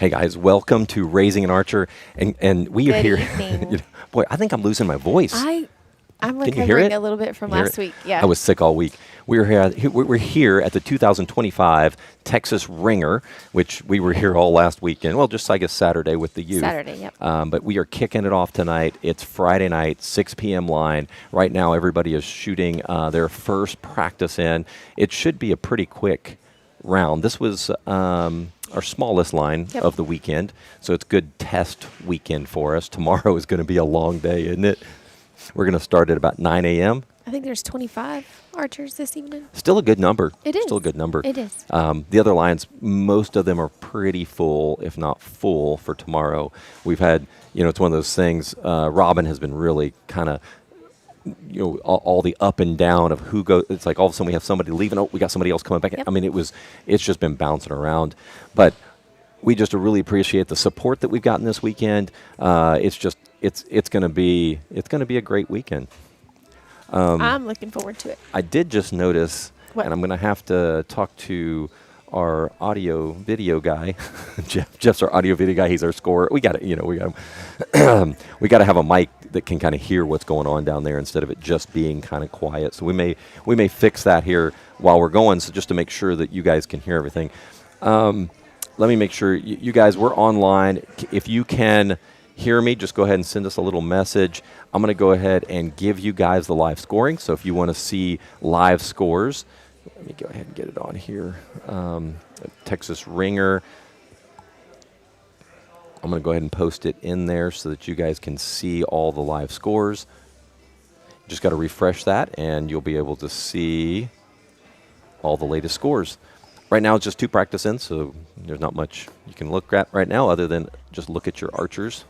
Hey guys, welcome to Raising an Archer, and we are Good here. evening. Boy, I think I'm losing my voice. I'm Can you hear recovering it? a little bit from You hear last it? week. Yeah. I was sick all week. We're here at the 2025 Texas Ringer, which we were here all last weekend. Well, just I guess Saturday with the youth. Saturday, yep. But we are kicking it off tonight. It's Friday night, 6 p.m. line. Right now, everybody is shooting their first practice in. It should be a pretty quick round. This was our smallest line Yep. of the weekend, so it's good test weekend for us. Tomorrow is going to be a long day, isn't it? We're going to start at about 9 a.m. I think there's 25 archers this evening. Still a good number. It is. Still a good number. It is. The other lines, most of them are pretty full, if not full, for tomorrow. We've had, it's one of those things. Robin has been really kind of, all the up and down of who goes. It's like all of a sudden we have somebody leaving. Oh, we got somebody else coming back. Yep. I mean, it's just been bouncing around. But we just really appreciate the support that we've gotten this weekend. It's going to be a great weekend. I'm looking forward to it. I did just notice, What? and I'm going to have to talk to our audio video guy. Jeff's our audio video guy. He's our scorer. We got to, we got to have a mic that can kind of hear what's going on down there instead of it just being kind of quiet. So we may fix that here while we're going. So just to make sure that you guys can hear everything. Let me make sure you guys, we're online. If you can hear me, just go ahead and send us a little message. I'm going to go ahead and give you guys the live scoring. So if you want to see live scores, let me go ahead and get it on here. Texas Ringer. I'm going to go ahead and post it in there so that you guys can see all the live scores. Just got to refresh that, and you'll be able to see all the latest scores. Right now, it's just 2 practice ins, so there's not much you can look at right now other than just look at your archers.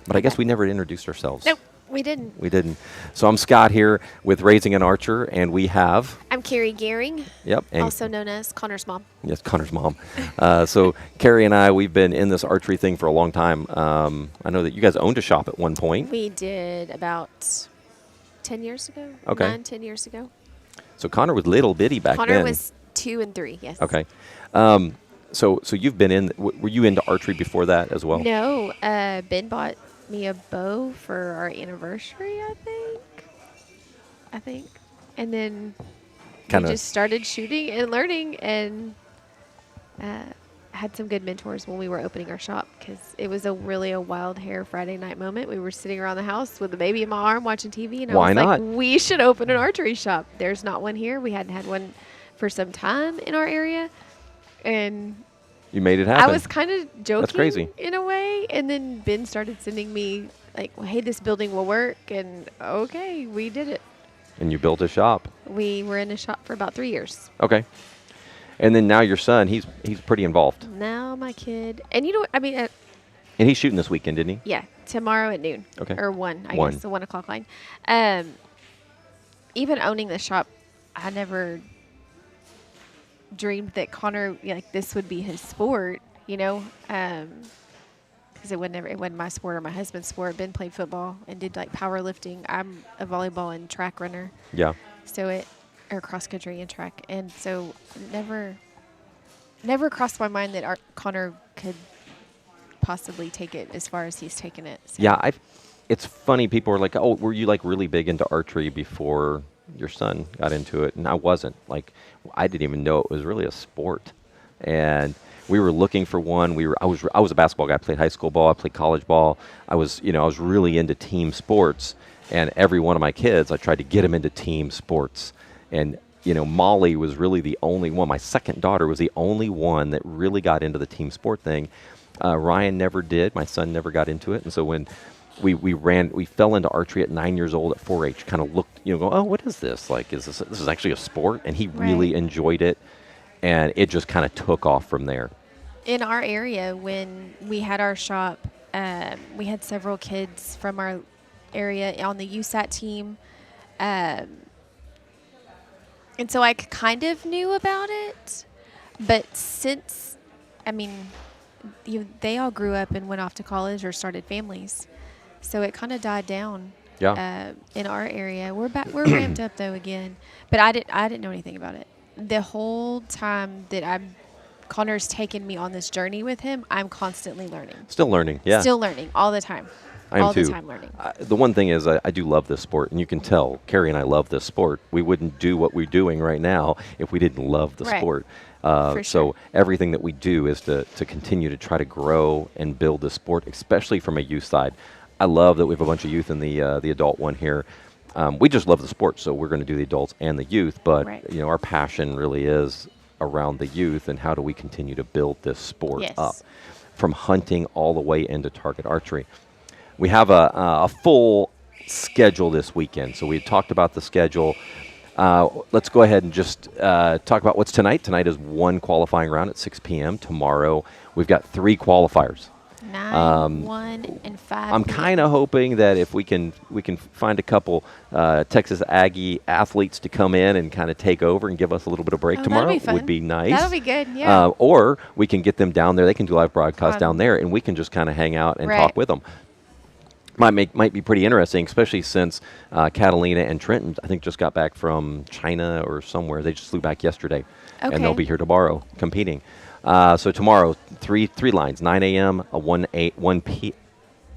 But I guess we never introduced ourselves. Nope, we didn't. We didn't. So I'm Scott here with Raising an Archer, and we have... I'm Carrie Gehring, and also known as Connor's mom. Yes, Connor's mom. So Carrie and I, we've been in this archery thing for a long time. I know that you guys owned a shop at one point. We did about 10 years ago. Okay. 10 years ago. So Connor was little bitty back then. Connor was 2 and 3, yes. Okay. So you've been in, were you into archery before that as well? No, Ben bought me a bow for our anniversary, I think. And then we just started shooting and learning and had some good mentors when we were opening our shop because it was really a wild hair Friday night moment. We were sitting around the house with the baby in my arm watching TV, and Why I was not? like, we should open an archery shop. There's not one here. We hadn't had one for some time in our area. And You made it happen. I was kind of joking That's crazy. in a way. And then Ben started sending me like, well, hey, this building will work. And okay, we did it. And you built a shop. We were in a shop for about 3 years. Okay. And then now your son, he's pretty involved. Now my kid, and you know what, I mean, And he's shooting this weekend, didn't he? yeah, tomorrow at noon. Okay. Or 1, I 1. guess, the 1 o'clock line. Even owning the shop, I never dreamed that Connor, this would be his sport, because it wasn't my sport or my husband's sport. Ben played football and did powerlifting. I'm a volleyball and track runner. Yeah. Or cross country and track. And so never crossed my mind that Connor could possibly take it as far as he's taken it. So. Yeah, it's funny. People are like, oh, were you really big into archery before your son got into it? And I wasn't. I didn't even know it was really a sport. And we were looking for one. I was a basketball guy. I played high school ball. I played college ball. I was really into team sports. And every one of my kids, I tried to get them into team sports. And, Molly was really the only one. My second daughter was the only one that really got into the team sport thing. Ryan never did. My son never got into it. And so when we fell into archery at 9 years old at 4-H, kind of looked, go, oh, what is this? This is actually a sport? And he really enjoyed it. And it just kind of took off from there. In our area, when we had our shop, we had several kids from our area on the USAT team. And so I kind of knew about it. But since, they all grew up and went off to college or started families. So it kind of died down. Yeah. In our area. We're ramped up though again. But I didn't know anything about it. The whole time that I've Connor's taken me on this journey with him. I'm constantly learning. Still learning, yeah. Still learning all the time. I am all too. the time learning. The one thing is I do love this sport, and you can tell Carrie and I love this sport. We wouldn't do what we're doing right now if we didn't love the Right. sport. For So sure. everything that we do is to continue to try to grow and build the sport, especially from a youth side. I love that we have a bunch of youth in the adult one here. We just love the sport, so we're going to do the adults and the youth. But Right. our passion really is around the youth, and how do we continue to build this sport Yes. up, from hunting all the way into target archery. We have a full schedule this weekend, so we talked about the schedule. Let's go ahead and just talk about what's tonight. Tonight is one qualifying round at 6 p.m. Tomorrow we've got 3 qualifiers. 9, 1, and 5. I'm kind of hoping that if we can find a couple Texas Aggie athletes to come in and kind of take over and give us a little bit of break tomorrow. That'll be fun. Would be nice. That'll be good, yeah. Or we can get them down there. They can do live broadcast Fun. down there, and we can just kind of hang out and Right. talk with them. Might be pretty interesting, especially since Catalina and Trenton, I think, just got back from China or somewhere. They just flew back yesterday, and they'll Okay. be here tomorrow competing. So tomorrow, three lines: 9 a.m., 1 p.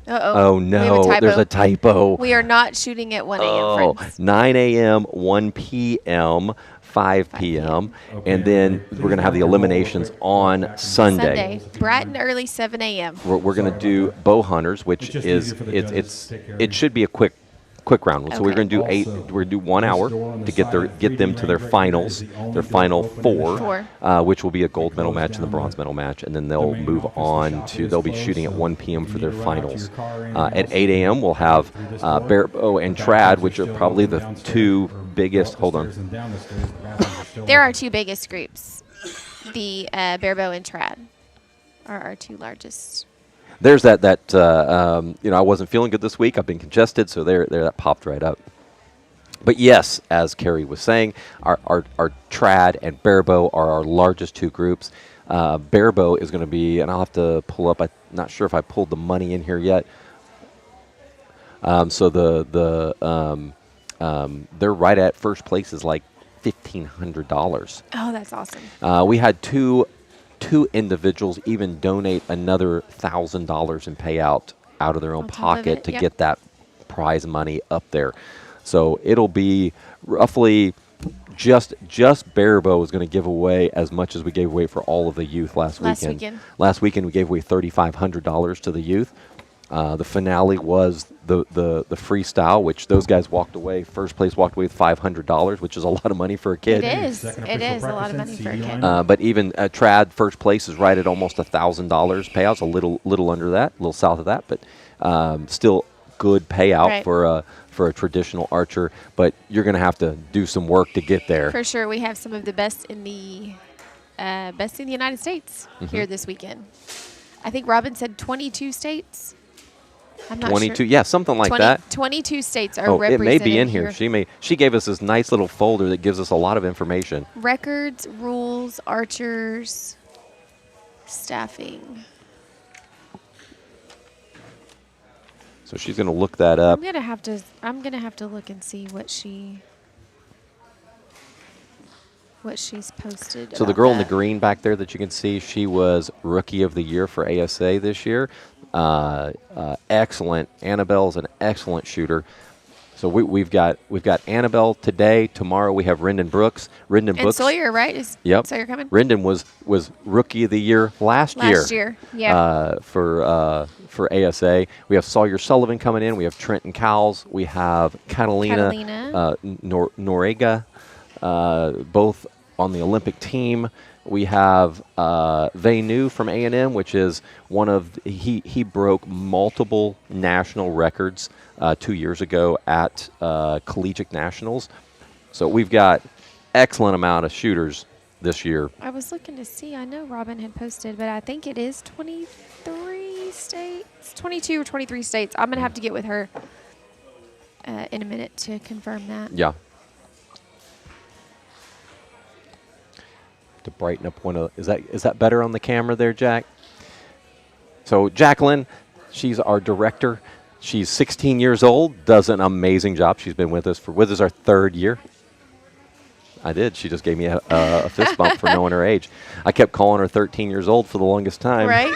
Uh-oh. Oh We have no, there's a typo. We are not shooting at 1 a.m., Oh, friends. 9 a.m., 1 p.m., 5 p.m., and then we're going to have the eliminations on Sunday. Sunday. Bright and early, 7 a.m. We're going to do bow hunters, which It's just is easier for the judges to take care of it should be a quick round. So we're Okay. going to do Also, we're going to do 1 hour this door on the to get side of get them to their 3D finals, is the only their door final open in the four, shop. which will be a gold medal goes match and the down bronze the- medal match, and then they'll main move office. The on shop to is they'll be closed, shooting at so 1 p.m. if for you their need to run out to finals. your car and At also 8 a.m. we'll have through this door. Barebow and The Trad, bathrooms which are still probably open the downstairs, two or biggest. go up Hold the on. stairs and down the stairs. The bathrooms are still There are open. 2 biggest groups. The Barebow and Trad are our 2 largest. There's that I wasn't feeling good this week. I've been congested, so there that popped right up. But yes, as Carrie was saying, our Trad and Barebow are our largest 2 groups. Barebow is going to be, and I'll have to pull up. I'm not sure if I pulled the money in here yet. So they're right at first place is like $1,500. Oh, that's awesome. We had two individuals even donate another $1,000 in payout out of their own On top of pocket it, to yep. get that prize money up there. So it'll be roughly just Barebow is going to give away as much as we gave away for all of the youth last weekend. Last weekend we gave away $3,500 to the youth. The finale was the freestyle, which those guys walked away. First place walked away with $500, which is a lot of money for a kid. It is. Second It official is a lot of money practice for a in kid. CD line. But even Trad first place is right at almost $1,000 payouts, a little under that, a little south of that, but still good payout Right. for a traditional archer. But you're going to have to do some work to get there. For sure, we have some of the best in the United States here this weekend. I think Robin said 22 states. I'm not 22, sure. yeah, something like that. 22 states are Oh, it represented may be in here. She gave us this nice little folder that gives us a lot of information. Records, rules, archers, staffing. So she's going to look that up. I'm gonna have to look and see what she's posted. So the about girl in the that. green back there that you can see, she was Rookie of the Year for ASA this year. Excellent. Annabelle's an excellent shooter. So we've got Annabelle today. Tomorrow we have Rendon Brooks. And Sawyer, right? Is Yep. Sawyer coming? Rendon was Rookie of the Year last year. Yeah. For ASA. We have Sawyer Sullivan coming in. We have Trenton Cowles. We have Catalina, Noriega, both on the Olympic team. We have Venu from A&M, which is one of he broke multiple national records 2 years ago at collegiate nationals. So we've got excellent amount of shooters this year. I was looking to see. I know Robin had posted, but I think it is 23 states, 22 or 23 states. I'm gonna have to get with her in a minute to confirm that. Yeah. To brighten up one of is that better on the camera there, Jack? So Jacqueline, she's our director. She's 16 years old, does an amazing job. She's been with us our 3rd year. I did. She just gave me a fist bump for knowing her age. I kept calling her 13 years old for the longest time. Right?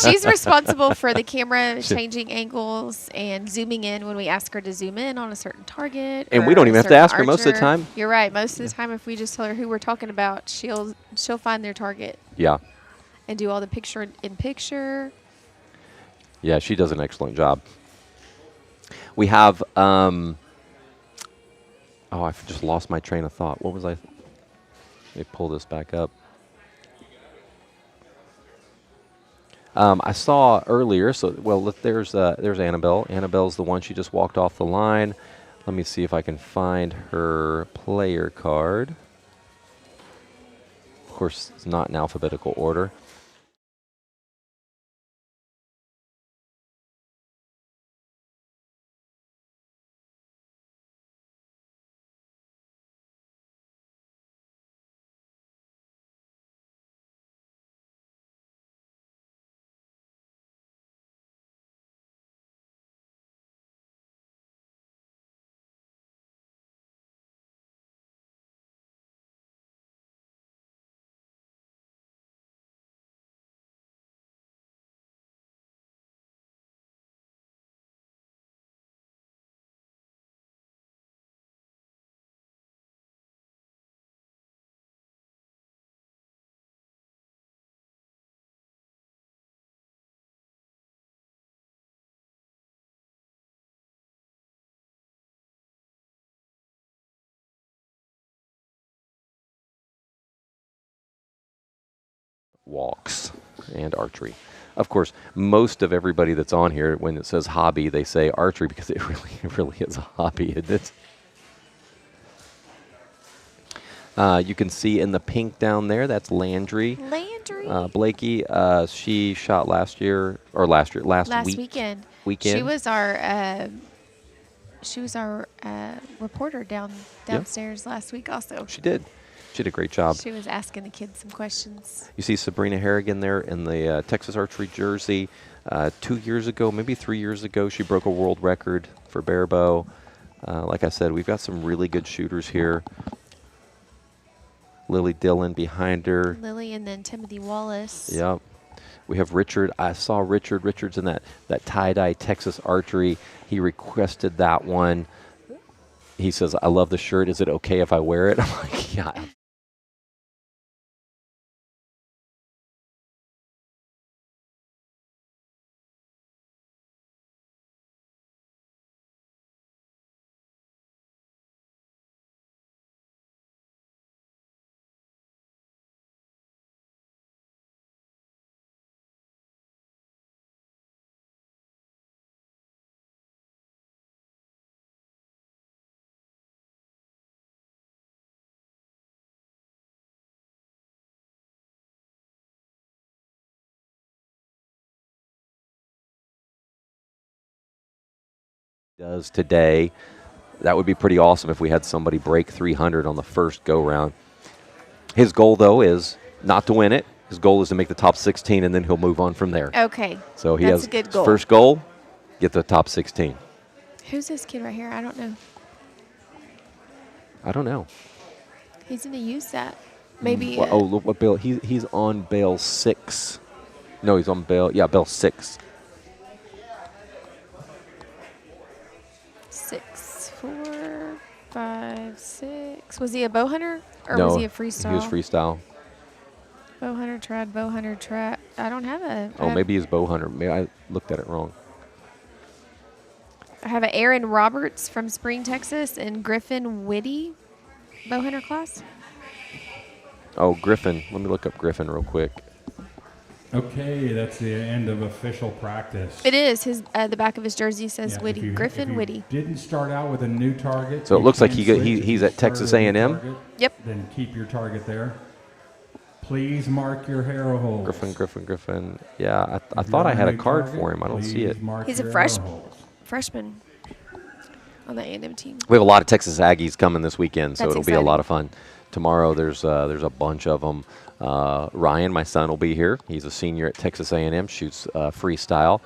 She's responsible for the camera changing angles and zooming in when we ask her to zoom in on a certain target. And or we don't even a have to certain ask her most of the archer. time. You're right. Most of the time, if we just tell her who we're talking about, she'll find their target Yeah. and do all the picture-in-picture. Yeah, she does an excellent job. We have, I just lost my train of thought. What was I? Let me pull this back up. I saw earlier, there's Annabelle. Annabelle's the one, she just walked off the line. Let me see if I can find her player card. Of course, it's not in alphabetical order. Walks and archery. Of course, most of everybody that's on here, when it says hobby, they say archery because it really is a hobby, isn't it? You can see in the pink down there, that's Landry. Landry. Blakey, she shot last last week. weekend. Weekend. She was our reporter downstairs last week also. She did. She did a great job. She was asking the kids some questions. You see Sabrina Harrigan there in the Texas archery jersey. 2 years ago, maybe 3 years ago, she broke a world record for Barebow. Like I said, we've got some really good shooters here. Lily Dillon behind her. Lily and then Timothy Wallace. Yep. We have Richard. I saw Richard. Richard's in that tie-dye Texas archery. He requested that one. He says, I love the shirt. Is it okay if I wear it? I'm like, yeah. Does today. That would be pretty awesome if we had somebody break 300 on the first go-round. His goal, though, is not to win it. His goal is to make the top 16, and then he'll move on from there. Okay. So he That's has a good his goal. first goal, get the top 16. Who's this kid right here? I don't know. I don't know. He's going to use that. Maybe. Well, look what bail. He's on bail 6. No, he's on bail. Yeah, bail 6. 6, 4, 5, 6. Was he a bow hunter or No, was he a freestyle? he was freestyle. Bow hunter trad. I don't have a. Oh, maybe he's bow hunter. Maybe I looked at it wrong. I have an Aaron Roberts from Spring, Texas, and Griffin Whitty, bow hunter class. Oh, Griffin. Let me look up Griffin real quick. Okay, that's the end of official practice. It is. His the back of his jersey says Yeah, Whitty. Griffin if you Whitty. Didn't start out with a new target. So it you looks like can he switch. If he's you at Texas started a new A&M. target, Yep. Then keep your target there. Please mark your arrow holes. Griffin. Yeah, I If thought you're I on had a new card target, for him. I don't see please it. mark He's a your fresh- arrow holes. Freshman on the A&M team. We have a lot of Texas Aggies coming this weekend, so That's it'll be a lot exciting. of fun. Tomorrow there's a bunch of them. Ryan, my son, will be here. He's a senior at Texas A&M, shoots freestyle.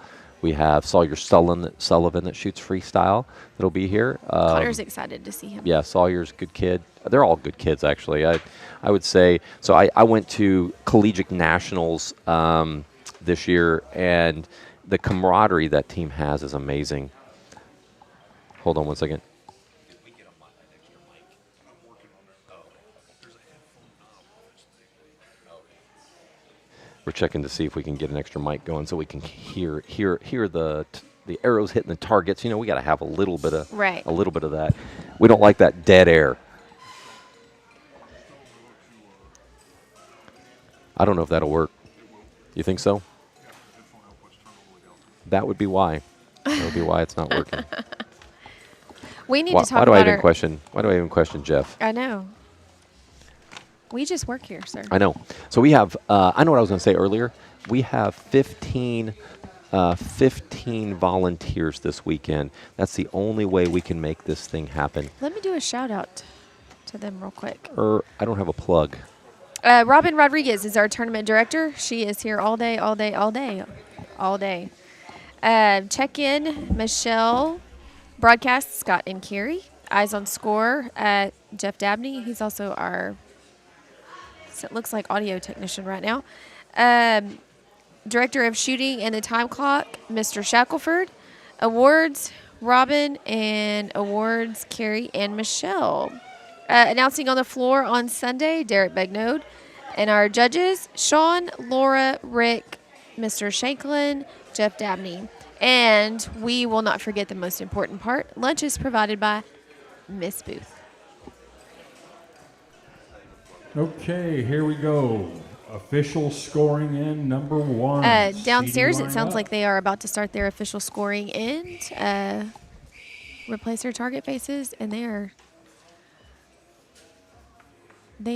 We have Sullivan that shoots freestyle that'll be here. Connor's excited to see him. Yeah, Sawyer's a good kid. They're all good kids, actually. I would say. So I went to collegiate nationals this year, and the camaraderie that team has is amazing. Hold on one second. We're checking to see if we can get an extra mic going so we can hear the arrows hitting the targets. You know, we got to have a little bit of that. We don't like that dead air. I don't know if that'll work. You think so? That would be why. That would be why it's not working. We need to talk Why about do I even question Jeff? I know. We just work here, sir. I know. So we have, I know what I was going to say earlier. We have 15 volunteers this weekend. That's the only way we can make this thing happen. Let me do a shout out to them real quick. I don't have a plug. Robin Rodriguez is our tournament director. She is here all day. Check in, Michelle. Broadcast, Scott and Carrie. Eyes on Score, Jeff Dabney. He's also our, it looks like, audio technician right now. Director of Shooting and the Time Clock, Mr. Shackelford. Awards, Robin, and awards, Carrie and Michelle. Announcing on the floor on Sunday, Derek Begnode. And our judges, Sean, Laura, Rick, Mr. Shanklin, Jeff Dabney. And we will not forget the most important part. Lunch is provided by Miss Booth. Okay, here we go. Official scoring in number 1. Downstairs, CD it sounds lineup. like they are about to start their official scoring end. Replace their target faces, and they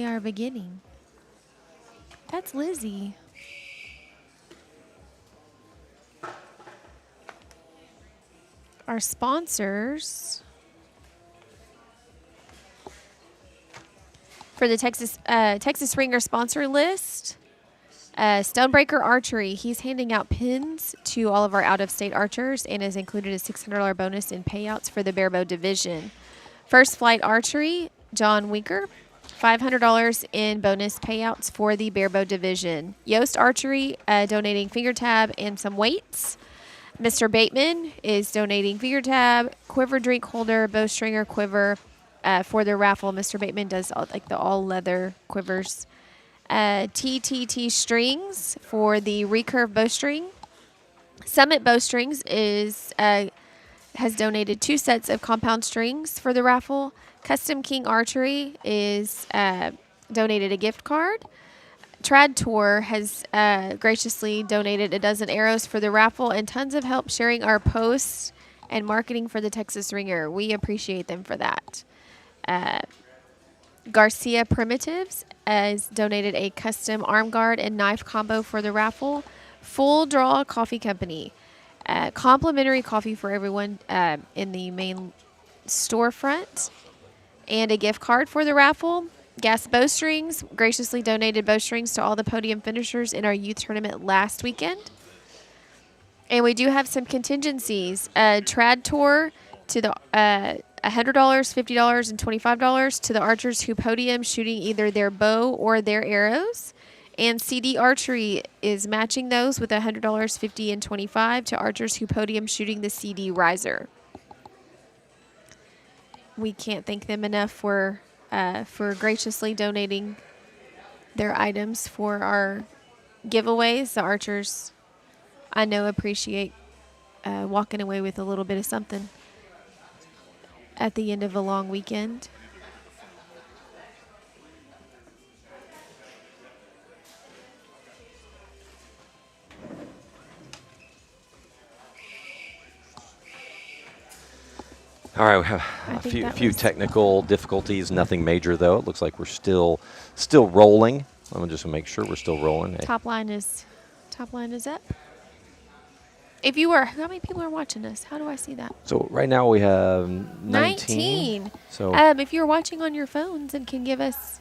are beginning. That's Lizzie. Our sponsors for the Texas Ringer sponsor list, Stonebreaker Archery. He's handing out pins to all of our out-of-state archers and has included a $600 bonus in payouts for the Barebow division. First Flight Archery, John Winker, $500 in bonus payouts for the Barebow division. Yost Archery, donating finger tab and some weights. Mr. Bateman is donating finger tab, quiver drink holder, bowstringer quiver for the raffle. Mr. Bateman does the all-leather quivers. TTT Strings for the Recurve bowstring. Summit Bowstrings has donated 2 sets of compound strings for the raffle. Custom King Archery is donated a gift card. Trad Tour has graciously donated a dozen arrows for the raffle and tons of help sharing our posts and marketing for the Texas Ringer. We appreciate them for that. Garcia Primitives has donated a custom arm guard and knife combo for the raffle. Full Draw Coffee Company. Complimentary coffee for everyone in the main storefront. And a gift card for the raffle. Gas Bowstrings graciously donated bowstrings to all the podium finishers in our youth tournament last weekend. And we do have some contingencies. Trad Tour to the $100, $50, and $25 to the archers who podium shooting either their bow or their arrows. And CD Archery is matching those with $100, $50, and $25 to archers who podium shooting the CD Riser. We can't thank them enough for graciously donating their items for our giveaways. The archers, I know, appreciate walking away with a little bit of something at the end of a long weekend. All right, we have a few technical difficulties. Nothing major, though. It looks like we're still rolling. I'm just gonna make sure we're still rolling. Top line is up. If you are, how many people are watching us? How do I see that? So right now we have 19. So if you're watching on your phones and can give us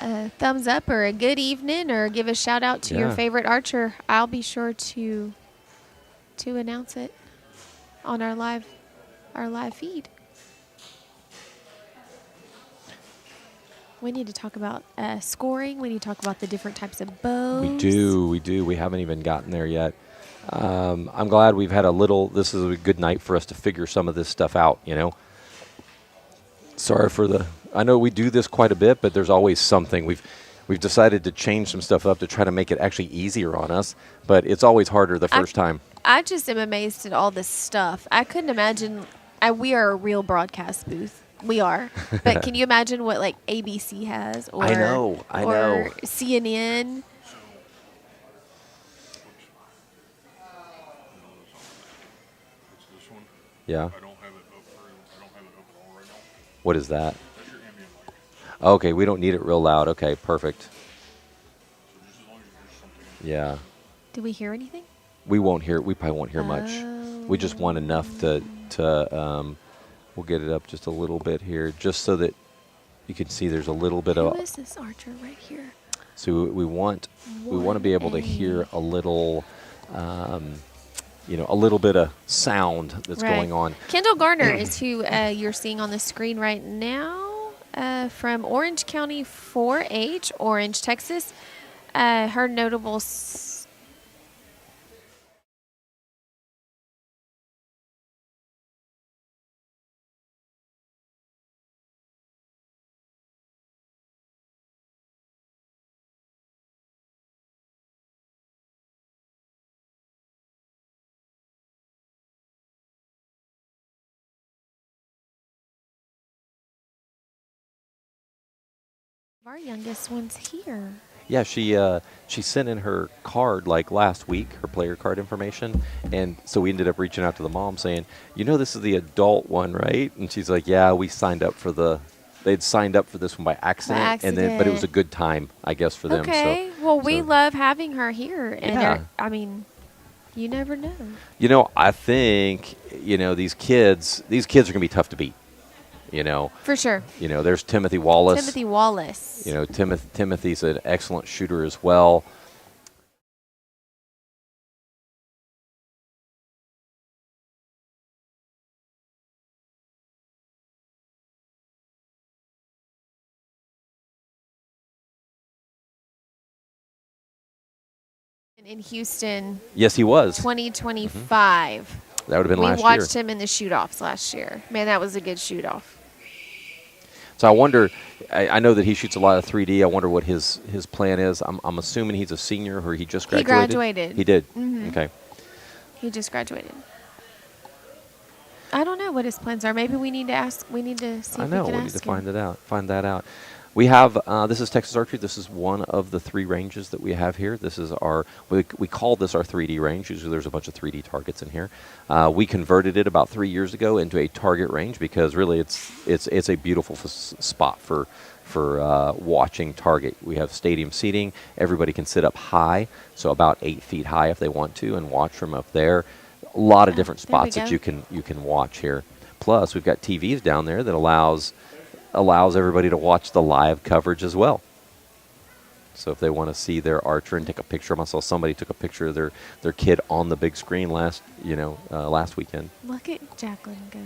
a thumbs up or a good evening or give a shout out to your favorite archer, I'll be sure to to announce it on our live feed. We need to talk about scoring. We need to talk about the different types of bows. We do. We haven't even gotten there yet. I'm glad we've had this is a good night for us to figure some of this stuff out, Sorry for I know we do this quite a bit, but there's always something. We've decided to change some stuff up to try to make it actually easier on us, but it's always harder the first time. I just am amazed at all this stuff. I couldn't imagine. We are a real broadcast booth. We are. But can you imagine what like ABC has? Or, I know. Or CNN? It's this one. Yeah. I don't have it on right now. What is that? That's your ambient mic. Okay, we don't need it real loud. Okay, perfect. So just as long as there's something. Yeah. Do we hear anything? We probably won't hear much. We just want enough to we'll get it up just a little bit here, just so that you can see there's a little bit Who of. is this archer right here? So we want to be able to hear a little, a little bit of sound that's going on. Kendall Garner is who you're seeing on the screen right now from Orange County 4-H, Orange, Texas. Her notable. Our youngest one's here. Yeah, she sent in her card like last week, her player card information, and so we ended up reaching out to the mom saying, this is the adult one, right? And she's like, yeah, we signed up for they'd signed up for this one by accident, but it was a good time, I guess, for them. Okay, well, we love having her here, and yeah. You never know. I think these kids are gonna be tough to beat. For sure. There's Timothy Wallace. Timothy's an excellent shooter as well. In Houston. Yes, he was. 2025. That would have been last year. We watched him in the shoot-offs last year. Man, that was a good shoot-off. So I wonder, I know that he shoots a lot of 3D. I wonder what his plan is. I'm assuming he's a senior or he just graduated. He graduated. He did? Mm-hmm. Okay. He just graduated. I don't know what his plans are. Maybe we need to ask. We need to see if we can ask him. We need to find that out. We have, this is Texas Archery. This is one of the 3 ranges that we have here. This is we call this our 3D range. Usually there's a bunch of 3D targets in here. We converted it about 3 years ago into a target range because really it's a beautiful spot for watching target. We have stadium seating. Everybody can sit up high, so about 8 feet high if they want to, and watch from up there. A lot of different spots that you can watch here. Plus, we've got TVs down there that allows everybody to watch the live coverage as well. So if they want to see their archer and take a picture of them, I saw somebody took a picture of their kid on the big screen last weekend. Look at Jacqueline go.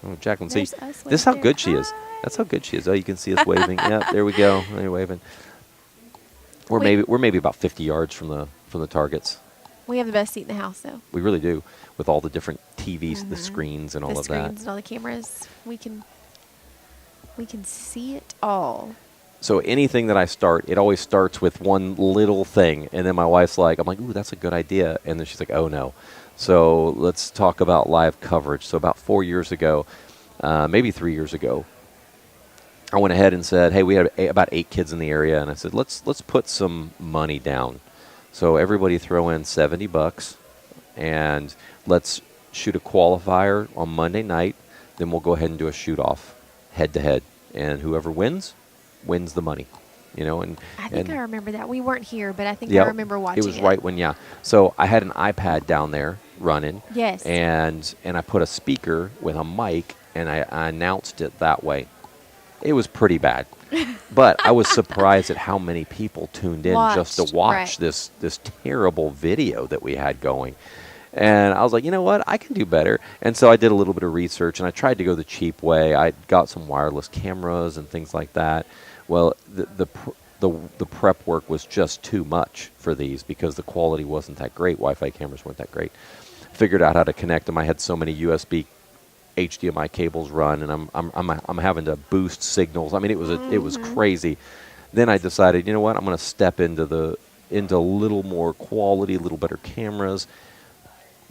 Oh, Jacqueline, see, this is how good she is. That's how good she is. Oh, you can see us waving. Yeah, there we go. They're waving. We're maybe about 50 yards from the targets. We have the best seat in the house, though. We really do, with all the different TVs, the screens, and all of that. The screens and all the cameras. We can see it all. So anything that I start, it always starts with one little thing, and then my wife's like, I'm like, ooh, that's a good idea, and then she's like, oh no. So let's talk about live coverage. So about 4 years ago, maybe 3 years ago, I went ahead and said, hey, we had about 8 kids in the area, and I said, let's put some money down. So everybody throw in $70, and let's shoot a qualifier on Monday night. Then we'll go ahead and do a shoot-off, head-to-head, and whoever wins the money. And I think I remember that. We weren't here, but I think I remember watching it. It was right when, So I had an iPad down there running. Yes. And I put a speaker with a mic, and I announced it that way. It was pretty bad. But I was surprised at how many people tuned in just to watch this terrible video that we had going. And I was like, you know what? I can do better. And so I did a little bit of research, and I tried to go the cheap way. I got some wireless cameras and things like that. Well, the prep work was just too much for these because the quality wasn't that great. Wi-Fi cameras weren't that great. Figured out how to connect them. I had so many USB HDMI cables run, and I'm having to boost signals. I mean, it was crazy. Then I decided, you know what? I'm going to step into a little more quality, a little better cameras.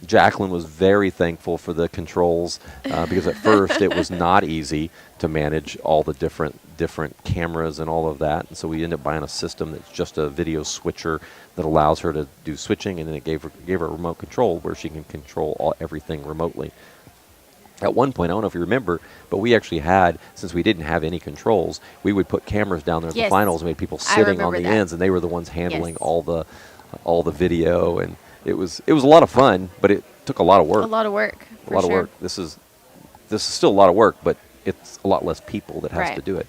Jacqueline was very thankful for the controls because at first it was not easy to manage all the different cameras and all of that. And so we ended up buying a system that's just a video switcher that allows her to do switching, and then it gave her a remote control where she can control everything remotely. At one point, I don't know if you remember, but we actually had, since we didn't have any controls, we would put cameras down there at the finals and we had people sitting on the ends, and they were the ones handling all the video, and it was a lot of fun, but it took a lot of work. A lot of work. A lot of work. This is still a lot of work, but it's a lot less people that has Right. to do it.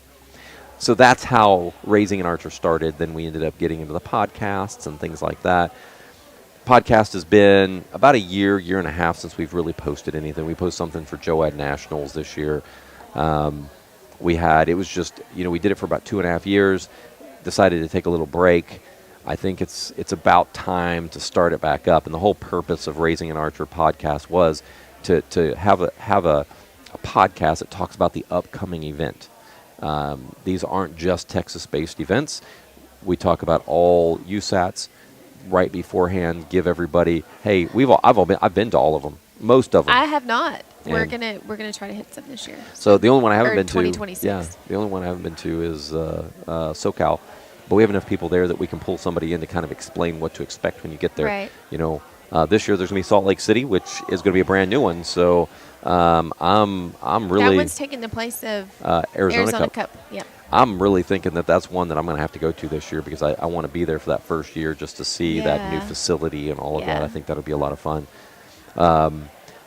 So that's how Raising an Archer started. Then we ended up getting into the podcasts and things like that. Podcast has been about a year and a half since we've really posted anything. We posted something for JOAD Nationals this year. It was just, we did it for about 2.5 years, decided to take a little break. I think it's about time to start it back up. And the whole purpose of Raising an Archer podcast was to have a podcast that talks about the upcoming event. These aren't just Texas-based events. We talk about all USATs right beforehand. Give everybody, hey, I've been to all of them, most of them. I have not. We're And- gonna try to hit some this year. So the only one I haven't Or been to, 2026. the only one I haven't been to is SoCal. But we have enough people there that we can pull somebody in to kind of explain what to expect when you get there. Right. This year there's going to be Salt Lake City, which is going to be a brand new one. So I'm really That one's taking the place of Arizona Cup. Yep. I'm really thinking that's one that I'm going to have to go to this year because I want to be there for that first year just to see that new Yeah. facility and all of that. Yeah. I think that'll be a lot of fun.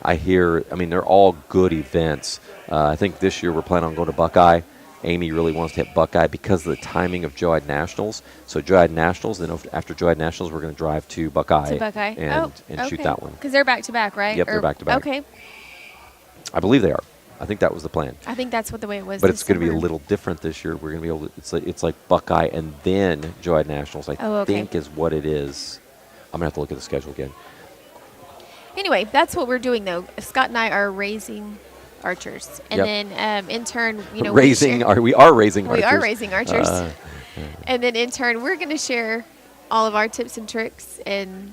They're all good events. I think this year we're planning on going to Buckeye. Amy really wants to hit Buckeye because of the timing of JOAD Nationals. So JOAD Nationals, then after JOAD Nationals, we're going to drive to Buckeye, To Buckeye. and shoot that one. Because they're back to back, right? Yep, they're back to back. Okay. I believe they are. I think that was the plan. I think that's what the way it was. But this it's going to be a summer. little different this year. We're going to be able to, it's like Buckeye and then JOAD Nationals, I Oh, okay. think is what it is. I'm going to have to look at the schedule again. Anyway, that's what we're doing, though. Scott and I are raising archers, and Yep. then in turn, we are raising archers. we are raising archers, and then in turn, we're going to share all of our tips and tricks and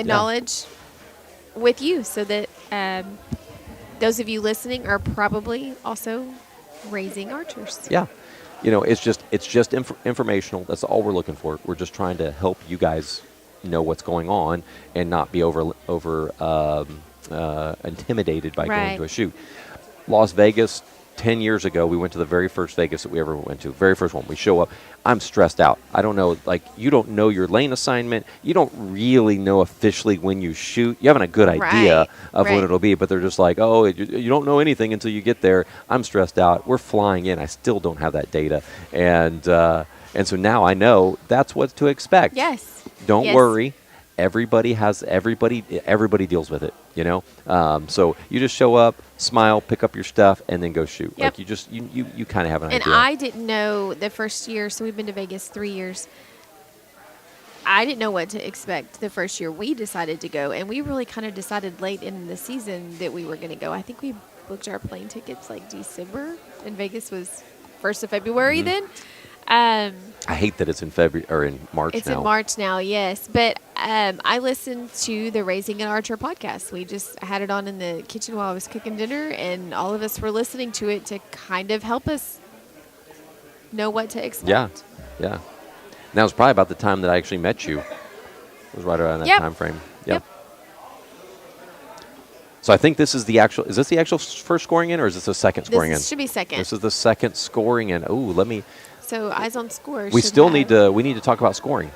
knowledge with you, so that those of you listening are probably also raising archers. Yeah. It's just informational. That's all we're looking for. We're just trying to help you guys know what's going on and not be over intimidated by going Right. to a shoot. Las Vegas, 10 years ago, we went to the very first Vegas that we ever went to. Very first one. We show up. I'm stressed out. I don't know, you don't know your lane assignment. You don't really know officially when you shoot. You haven't a good idea Right. of Right. what it'll be, but they're just like, oh, you don't know anything until you get there. I'm stressed out. We're flying in. I still don't have that data. And so now I know that's what to expect. Yes. Don't Yes. worry. Everybody deals with it, So you just show up, smile, pick up your stuff, and then go shoot. Yep. You kind of have an And idea. I didn't know the first year, so we've been to Vegas 3 years. I didn't know what to expect the first year we decided to go, and we really kind of decided late in the season that we were going to go. I think we booked our plane tickets like December, and Vegas was 1st of February then. I hate that it's in February or in March It's now. in March now, yes. But I listened to the Raising an Archer podcast. We just had it on in the kitchen while I was cooking dinner, and all of us were listening to it to kind of help us know what to expect. Yeah. And that was probably about the time that I actually met you. It was right around that Yep. time frame. Yep. So I think this is the actual. Is this the actual first scoring in, or is this the second scoring in? This should be second. This is the second scoring in. Ooh, let me. So eyes on score. We should still have- need to. We need to talk about scoring.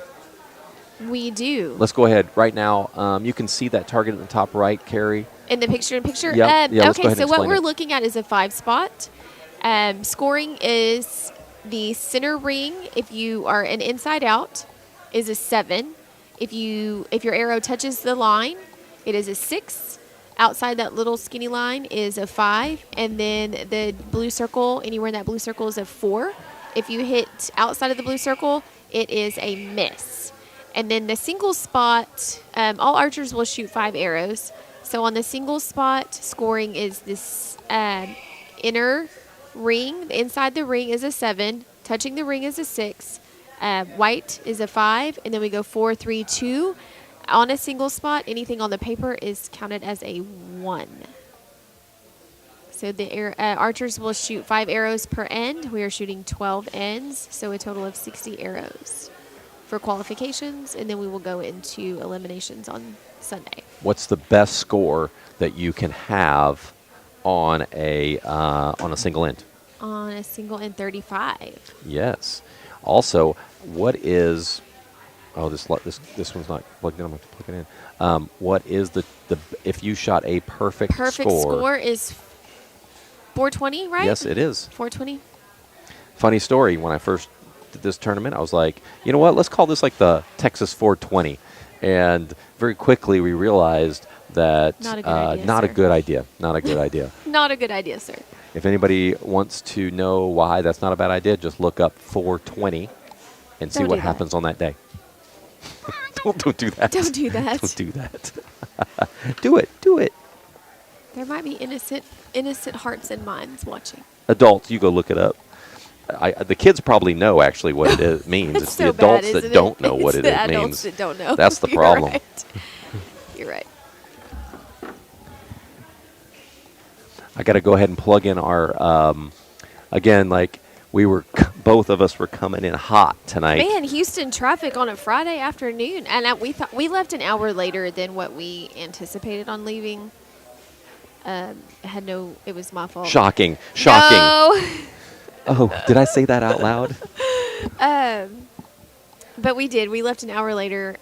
We do. Let's go ahead right now. You can see that target in the top right, Carrie. In the picture-in-picture? Yep. Yeah, let's go okay, ahead so and what explain we're it. looking at is a 5-spot. Scoring is the center ring. If you are an inside out, is a 7. If your arrow touches the line, it is a 6. Outside that little skinny line is a 5. And then the blue circle, anywhere in that blue circle, is a 4. If you hit outside of the blue circle, it is a miss. And then the single spot, all archers will shoot 5 arrows. So on the single spot, scoring is this inner ring. Inside the ring is a 7. Touching the ring is a 6. White is a 5. And then we go 4, 3, 2. On a single spot, anything on the paper is counted as a 1. So the archers will shoot 5 arrows per end. We are shooting 12 ends, so a total of 60 arrows for qualifications, and then we will go into eliminations on Sunday. What's the best score that you can have on a single end? On a single end, 35. Yes. Also, what is? Oh, this one's not plugged in. I'm going to have to plug it in. What is the if you shot a perfect score is 420, right? Yes, it is. 420. Funny story. When I first did this tournament, I was like, you know what? Let's call this like the Texas 420. And very quickly we realized that Not a good idea, not a sir. good idea. Not a good idea. Not a good idea, sir. If anybody wants to know why that's not a bad idea, just look up 420 and see Don't what do that. happens on that day. Don't do that. Don't do that. Don't do that. Do it. Do it. There might be innocent hearts and minds watching. Adults, you go look it up. The kids probably know actually what it means. It's It's so the bad, adults that isn't it? don't know what It's it the adults means. that don't know. That's the You're problem. right. You're right. I got to go ahead and plug in our, again, like both of us were coming in hot tonight. Man, Houston traffic on a Friday afternoon, and we thought we left an hour later than what we anticipated on leaving. It was my fault. Shocking. Shocking. No. Oh, did I say that out loud? But we did. We left an hour later.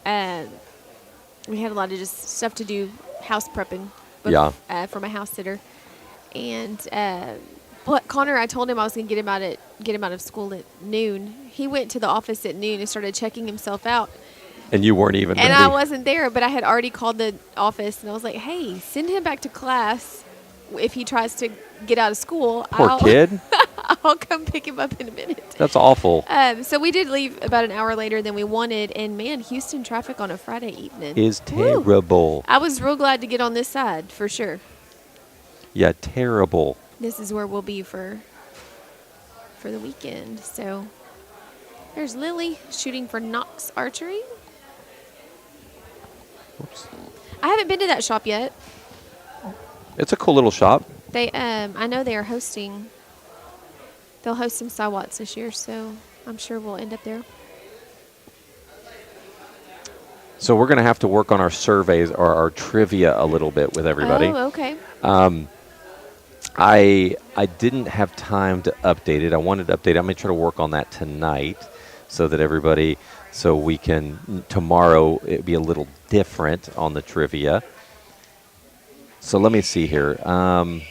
We had a lot of just stuff to do, house prepping. Yeah. For my house sitter, and Connor, I told him I was going to get him out of school at noon. He went to the office at noon and started checking himself out. And you weren't even And ready. I wasn't there, but I had already called the office, and I was like, hey, send him back to class if he tries to get out of school. Poor kid. I'll come pick him up in a minute. That's awful. So we did leave about an hour later than we wanted, and man, Houston traffic on a Friday evening Is Woo. terrible. I was real glad to get on this side, for sure. Yeah, terrible. This is where we'll be for the weekend. So there's Lily shooting for Knox Archery. Oops. I haven't been to that shop yet. It's a cool little shop. They, I know they are hosting. They'll host some Sawats this year, so I'm sure we'll end up there. So we're going to have to work on our surveys or our trivia a little bit with everybody. Oh, okay. I didn't have time to update it. I wanted to update it. I'm going to try to work on that tonight so that so we can, tomorrow, it'll be a little different on the trivia. So let me see here. Let me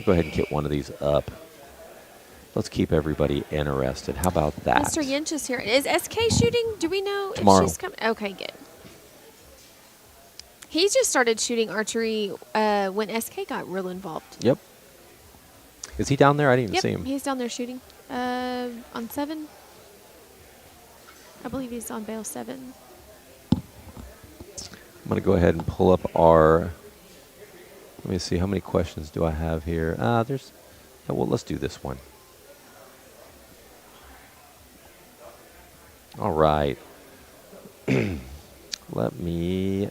go ahead and get one of these up. Let's keep everybody interested. How about that? Mr. Yinch is here. Is SK shooting? Do we know Tomorrow. if she's coming? Okay, good. He just started shooting archery when SK got real involved. Yep. Is he down there? I didn't even Yep, see him. he's down there shooting on 7. I believe he's on bale 7. I'm going to go ahead and pull up our... Let me see. How many questions do I have here? Well, let's do this one. All right. Let me...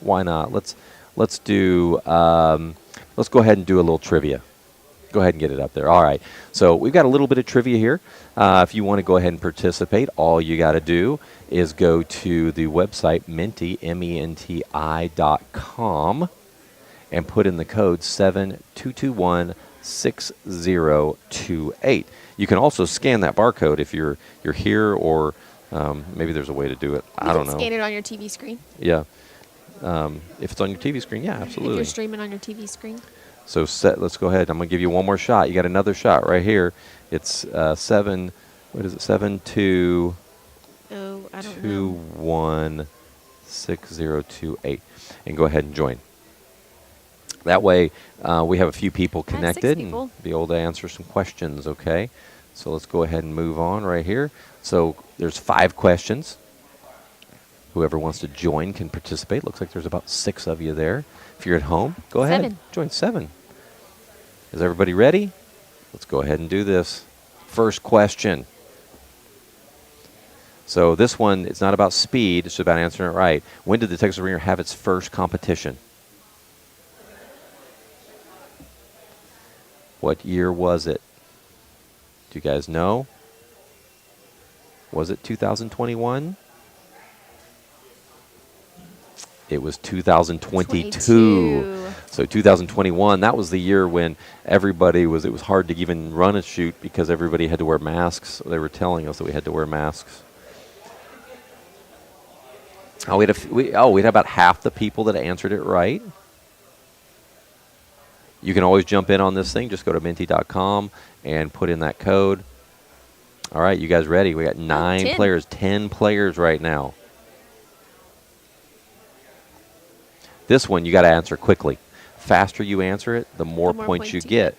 Why not? Let's do... let's go ahead and do a little trivia. Go ahead and get it up there. All right. So we've got a little bit of trivia here. If you want to go ahead and participate, all you got to do is go to the website Menti, MENTI.com, and put in the code 72216028. You can also scan that barcode if you're here, or maybe there's a way to do it. I don't know. Scan it on your TV screen. Yeah. If it's on your TV screen, yeah, absolutely. If you're streaming on your TV screen. So let's go ahead. I'm going to give you one more shot. You got another shot right here. It's 7, what is it, 7, 2, Oh, I don't know. 216028, and go ahead and join. That way, we have a few people I have 6 connected people. and be able to answer some questions, okay? So let's go ahead and move on right here. So there's 5 questions. Whoever wants to join can participate. Looks like there's about 6 of you there. If you're at home, go ahead. 7. Join 7. Is everybody ready? Let's go ahead and do this. First question. So this one, it's not about speed. It's about answering it right. When did the Texas Ringer have its first competition? What year was it? Do you guys know? Was it 2021? It was 2022. 22. So 2021, that was the year when it was hard to even run a shoot because everybody had to wear masks. They were telling us that we had to wear masks. Oh, we had about half the people that answered it right. You can always jump in on this thing. Just go to minty.com and put in that code. All right, you guys ready? We got 9 10. players, 10 players right now. This one you got to answer quickly. Faster you answer it, the more points you get.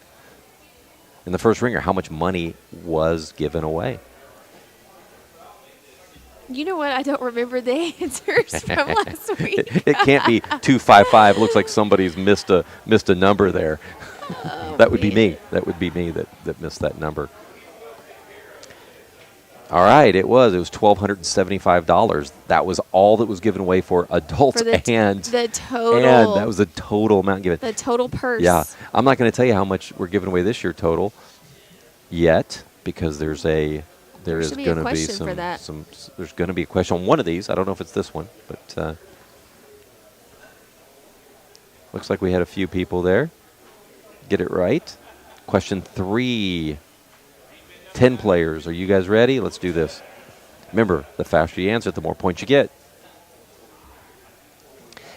In the first ringer, how much money was given away? You know what? I don't remember the answers from last week. It can't be 255. Looks like somebody's missed a number there. That would be me. That would be me that missed that number. All right, it was $1,275. That was all that was given away for adults For the and total. that was the total amount given. The total purse. Yeah, I'm not going to tell you how much we're giving away this year total yet because there is should going be a to be question for that. there's going to be a question on one of these. I don't know if it's this one, but looks like we had a few people there get it right. Question 3. 10 players. Are you guys ready? Let's do this. Remember, the faster you answer it, the more points you get.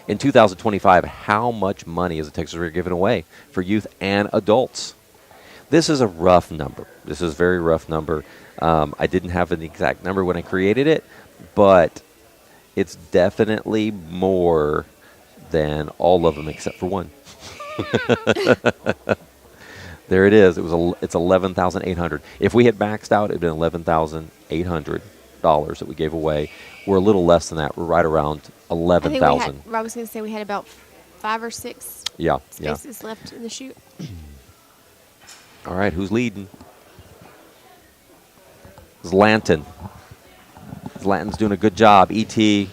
In 2025, how much money is the Texas Ringer giving away for youth and adults? This is a rough number. This is a very rough number. I didn't have an exact number when I created it, but it's definitely more than all of them except for one. There it is. It's $11,800. If we had maxed out, it'd been $11,800 that we gave away. We're a little less than that. We're right around $11,000. I was going to say we had about 5 or 6 Yeah. spaces left in the chute. All right, who's leading? It's Lanton. Lanton's doing a good job. E.T.,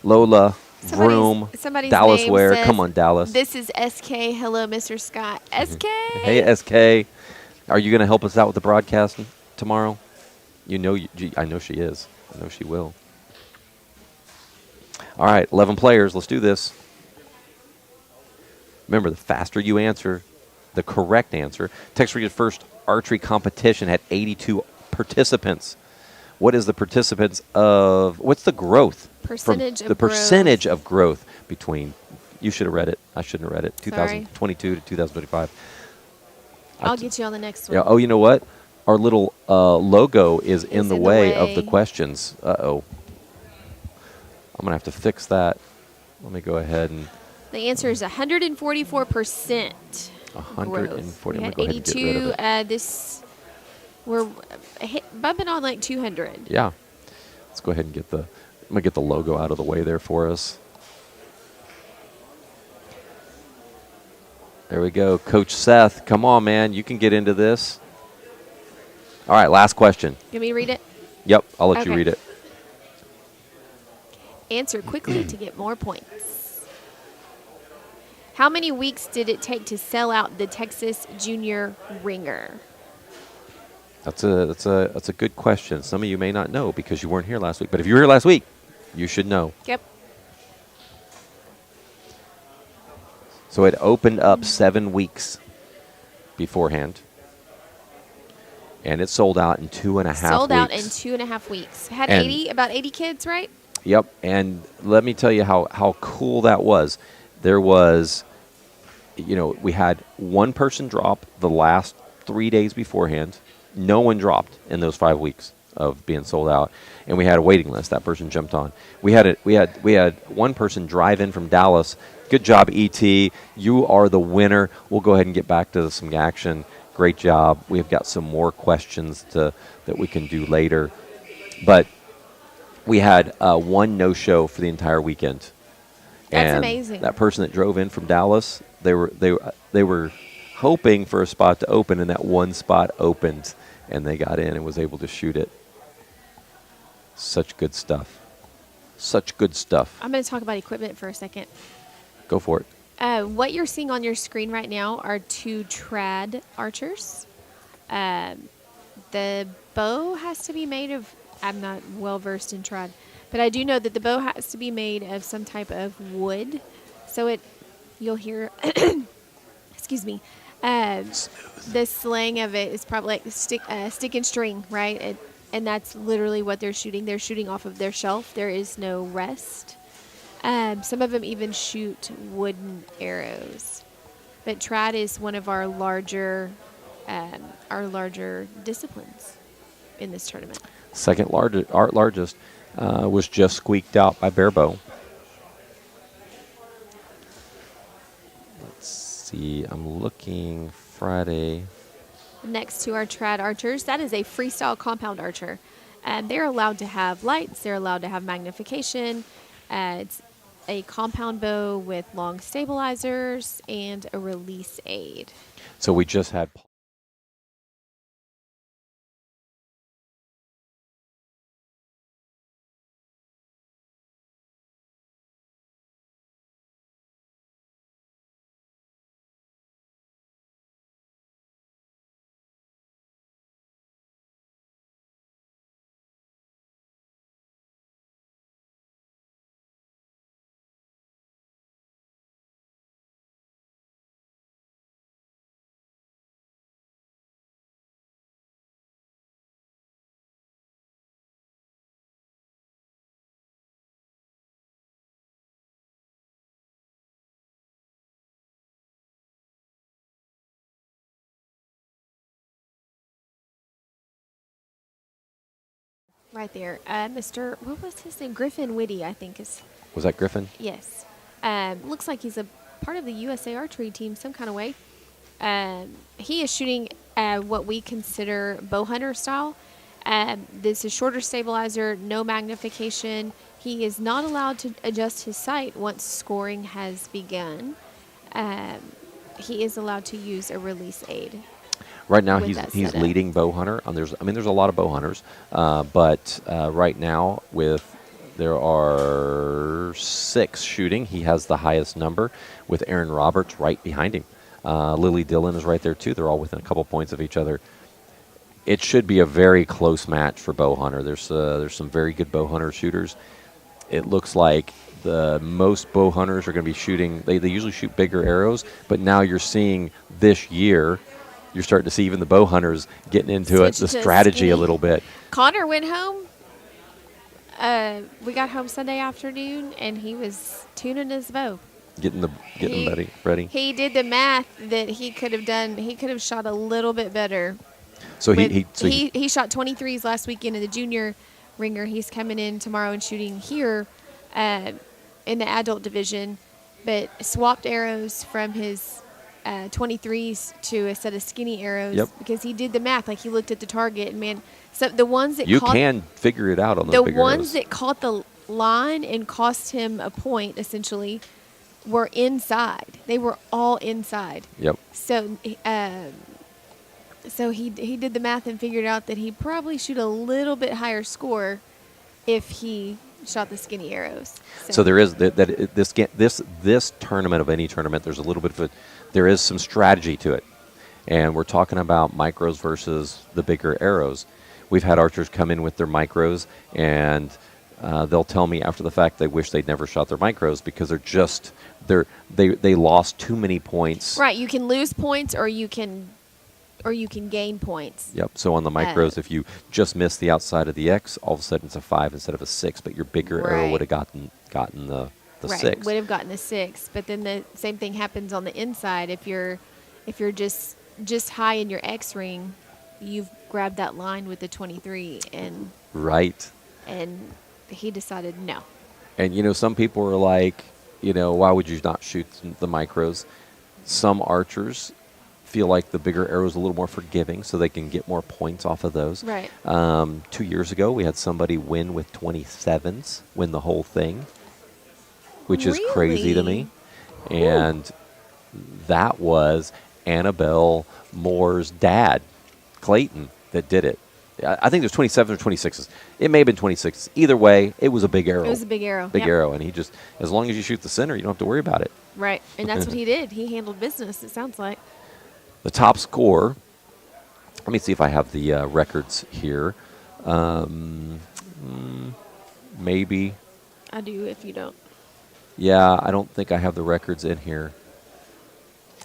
Lola, Vroom, somebody's Dallas name Ware. says, Come on, Dallas. This is SK. Hello, Mr. Scott. SK. Hey, SK. Are you going to help us out with the broadcast tomorrow? I know she is. I know she will. All right, 11 players. Let's do this. Remember, the faster you answer, the correct answer. Texas Ringer's first archery competition had 82 participants. What is the what's the growth? Percentage of growth between, you should have read it. I shouldn't have read it. 2022 to 2025. I'll get you on the next one. Yeah. Oh, you know what? Our little logo is in the way of the questions. Uh-oh. I'm going to have to fix that. Let me go ahead and... The answer is 144%. 140. We I'm had going to go ahead and get rid of 82. We're bumping on like 200. Yeah. Let's go ahead and I'm going to get the logo out of the way there for us. There we go. Coach Seth, come on, man. You can get into this. All right, last question. Can we read it? Yep, I'll let you Okay. read it. Answer quickly to get more points. How many weeks did it take to sell out the Texas Junior Ringer? That's a good question. Some of you may not know because you weren't here last week. But if you were here last week, you should know. Yep. So it opened up 7 weeks beforehand. And it sold out in 2.5 weeks. Sold out in 2.5 weeks. Had about 80 kids, right? Yep. And let me tell you how cool that was. There was, we had one person drop the last 3 days beforehand. No one dropped in those 5 weeks of being sold out, and we had a waiting list. That person jumped on. We had one person drive in from Dallas. Good job, ET. You are the winner. We'll go ahead and get back to some action. Great job. We've got some more questions that we can do later, but we had one no-show for the entire weekend. That's And amazing. that person that drove in from Dallas, they were hoping for a spot to open, and that one spot opened, and they got in and was able to shoot it. Such good stuff. Such good stuff. I'm going to talk about equipment for a second. Go for it. What you're seeing on your screen right now are 2 trad archers. The bow has to be made of, I'm not well versed in trad, but I do know that the bow has to be made of some type of wood. So you'll hear, excuse me, the slang of it is probably like stick and string, right? And that's literally what they're shooting. They're shooting off of their shelf. There is no rest. Some of them even shoot wooden arrows. But trad is one of our larger disciplines in this tournament. Second largest was just squeaked out by Barebow. Let's see. I'm looking Friday. Next to our trad archers, that is a freestyle compound archer. They're allowed to have lights. They're allowed to have magnification. It's a compound bow with long stabilizers and a release aid. So we just had Right there. Mr. What was his name? Griffin Whitty, I think is. Was that Griffin? Yes. Looks like he's a part of the USA archery team some kind of way. He is shooting what we consider bow hunter style. This is shorter stabilizer, no magnification. He is not allowed to adjust his sight once scoring has begun. He is allowed to use a release aid. Right now, with he's that he's setup. leading bow hunter. There's a lot of bow hunters, but right now there are 6 shooting. He has the highest number, with Aaron Roberts right behind him. Lily Dillon is right there too. They're all within a couple points of each other. It should be a very close match for bow hunter. There's some very good bow hunter shooters. It looks like the most bow hunters are going to be shooting. They usually shoot bigger arrows, but now you're seeing this year. You're starting to see even the bow hunters getting into it, Switch the to strategy skinny. a little bit. Connor went home. We got home Sunday afternoon, and he was tuning his bow. Getting He- ready. He did the math that he could have done. He could have shot a little bit better. So He shot 23s last weekend in the junior ringer. He's coming in tomorrow and shooting here in the adult division, but swapped arrows from his 23s to a set of skinny arrows. Yep. Because he did the math. Like, he looked at the target, and man, so the ones that you caught can figure it out on the those bigger ones arrows. that caught the line and cost him a point essentially were inside. They were all inside. Yep. So, so he did the math and figured out that he'd probably shoot a little bit higher score if he shot the skinny arrows. So there is this tournament of any tournament. There's a little bit of there is some strategy to it, and we're talking about micros versus the bigger arrows. We've had archers come in with their micros, and they'll tell me after the fact they wish they'd never shot their micros because they lost too many points. Right, you can lose points or you can gain points. Yep. So on the micros, if you just miss the outside of the X, all of a sudden it's a 5 instead of a 6. But your bigger arrow Right. would have gotten the Right, 6. would have gotten a 6. But then the same thing happens on the inside. If you're just high in your X ring, you've grabbed that line with the 23, Right. and he decided no. And some people are like, why would you not shoot the micros? Some archers feel like the bigger arrow is a little more forgiving, so they can get more points off of those. Right. 2 years ago, we had somebody win with 27s, win the whole thing, which is crazy to me. Really? And that was Annabelle Moore's dad, Clayton, that did it. I think there's 27s or 26s. It may have been 26s. Either way, it was a big arrow. It was a big arrow. Big Yep. arrow. And he just, as long as you shoot the center, you don't have to worry about it. Right. And that's what he did. He handled business, it sounds like. The top score, let me see if I have the records here. Maybe. I do if you don't. Yeah, I don't think I have the records in here.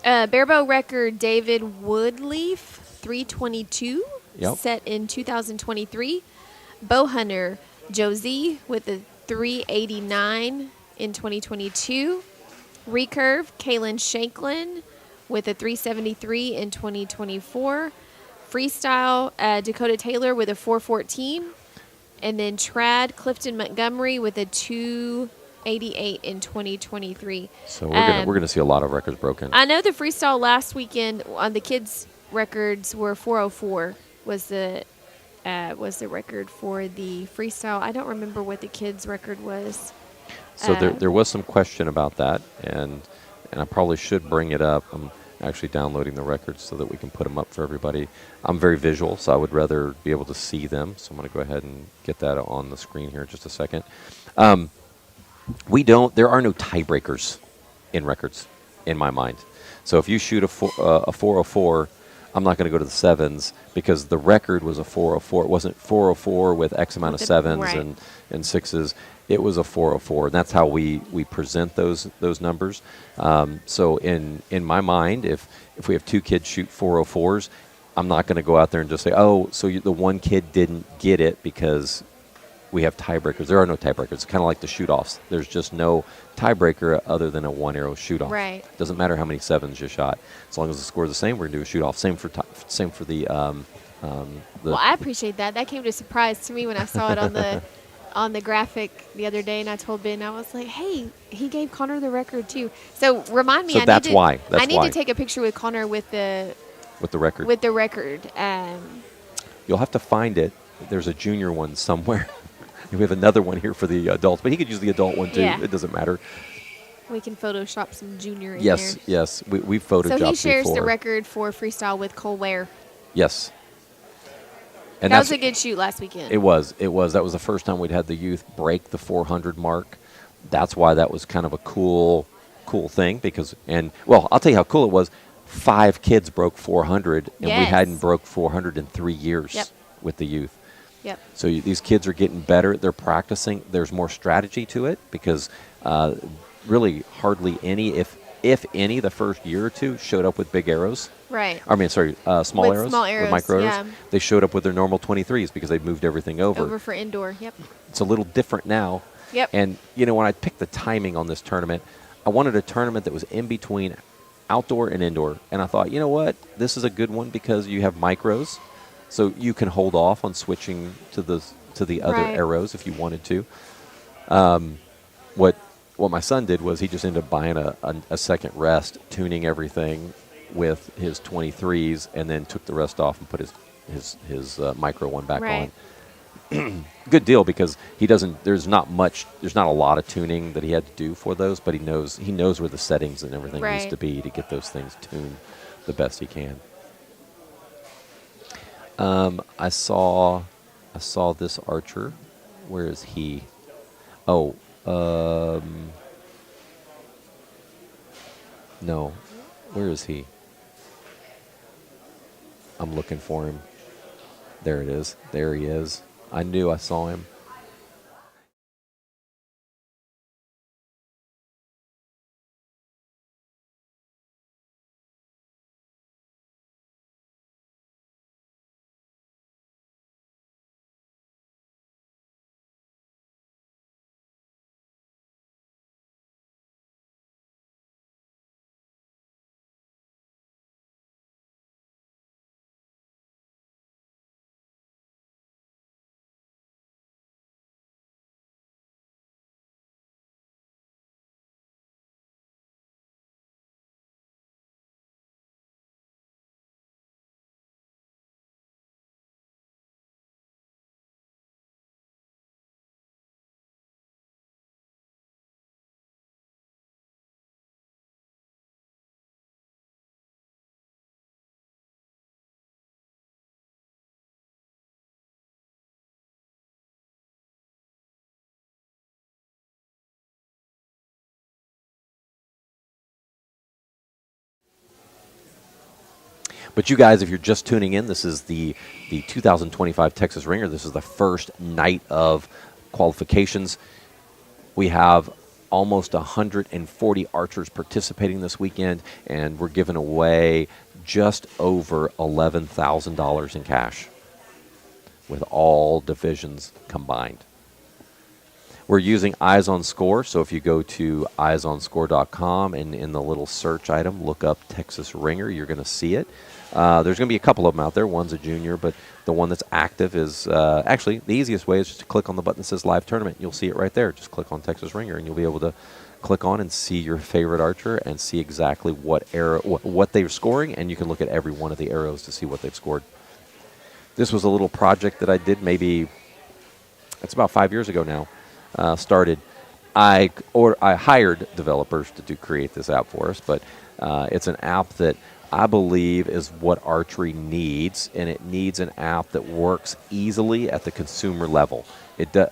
Barebow record David Woodleaf, 322, Yep. set in 2023. Bow hunter Josie with a 389 in 2022. Recurve Kaylin Shanklin with a 373 in 2024. Freestyle Dakota Taylor with a 414. And then Trad Clifton Montgomery with a 288 in 2023. So we're gonna see a lot of records broken. I know the freestyle last weekend on the kids' records were 404 was the record for the freestyle. I don't remember what the kids' record was. So there was some question about that, and I probably should bring it up. I'm actually downloading the records so that we can put them up for everybody. I'm very visual, so I would rather be able to see them. So I'm going to go ahead and get that on the screen here in just a second. There are no tiebreakers in records, in my mind. So if you shoot a 404, I'm not going to go to the sevens because the record was a 404. It wasn't 404 with X amount of sevens right. and sixes. It was a 404, and that's how we present those numbers. So in my mind, if we have two kids shoot 404s, I'm not going to go out there and just say, oh, so the one kid didn't get it because we have tiebreakers. There are no tiebreakers. It's kind of like the shoot-offs. There's just no tiebreaker other than a one-arrow shoot-off. Right. Doesn't matter how many sevens you shot. As long as the score is the same, we're going to do a shoot-off. Same for the Well, I appreciate that. That came as a surprise to me when I saw it on the graphic the other day, and I told Ben, I was like, hey, he gave Connor the record too. So remind me, So I that's need to, why. That's I need why. to take a picture with Connor with the record. With the record. You'll have to find it. There's a junior one somewhere. We have another one here for the adults, but he could use the adult one too. Yeah. It doesn't matter. We can Photoshop some junior in Yes, there. yes. We've photoshopped So he shares before. the record for freestyle with Cole Ware. Yes. And That that's was a good shoot last weekend. It was. That was the first time we'd had the youth break the 400 mark. That's why that was kind of a cool thing I'll tell you how cool it was. 5 kids broke 400, and we Yes. hadn't broke 400 in 3 years Yep. with the youth. Yep. So these kids are getting better. They're practicing. There's more strategy to it because really hardly any, if any, the first year or two showed up with big arrows. Right. Small With arrows. small arrows, with micro arrows. yeah. They showed up with their normal 23s because they moved everything Over for indoor. Yep. It's a little different now. Yep. And, when I picked the timing on this tournament, I wanted a tournament that was in between outdoor and indoor. And I thought, you know what? This is a good one because you have micros. So you can hold off on switching to the other Right. arrows if you wanted to. What my son did was he just ended up buying a second rest, tuning everything with his 23s, and then took the rest off and put his micro one back Right. on. Good deal because there's not a lot of tuning that he had to do for those, but he knows where the settings and everything needs Right. to be to get those things tuned the best he can. I saw this archer. Where is he? Oh, no. Where is he? I'm looking for him. There it is. There he is. I knew I saw him. But you guys, if you're just tuning in, this is the 2025 Texas Ringer. This is the first night of qualifications. We have almost 140 archers participating this weekend, and we're giving away just over $11,000 in cash with all divisions combined. We're using Eyes on Score, so if you go to eyesonscore.com and in the little search item, look up Texas Ringer, you're going to see it. There's going to be a couple of them out there. One's a junior, but the one that's active is actually the easiest way is just to click on the button that says Live Tournament. You'll see it right there. Just click on Texas Ringer, and you'll be able to click on and see your favorite archer and see exactly what arrow, what they're scoring, and you can look at every one of the arrows to see what they've scored. This was a little project that I did maybe, it's about 5 years ago now. Started. I hired developers to create this app for us, but it's an app that I believe is what archery needs, and it needs an app that works easily at the consumer level.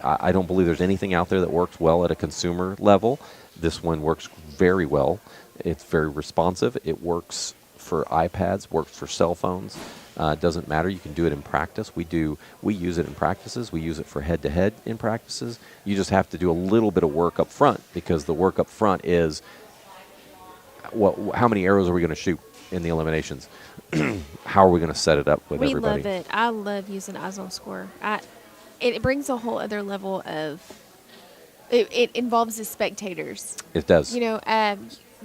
I don't believe there's anything out there that works well at a consumer level. This one works very well. It's very responsive. It works for iPads, works for cell phones. It doesn't matter. You can do it in practice. We use it in practices. We use it for head-to-head in practices. You just have to do a little bit of work up front, because the work up front is how many arrows are we going to shoot in the eliminations? How are we going to set it up with everybody? We love it. I love using Eyes on Score. It brings a whole other level of. It involves the spectators. It does. You know,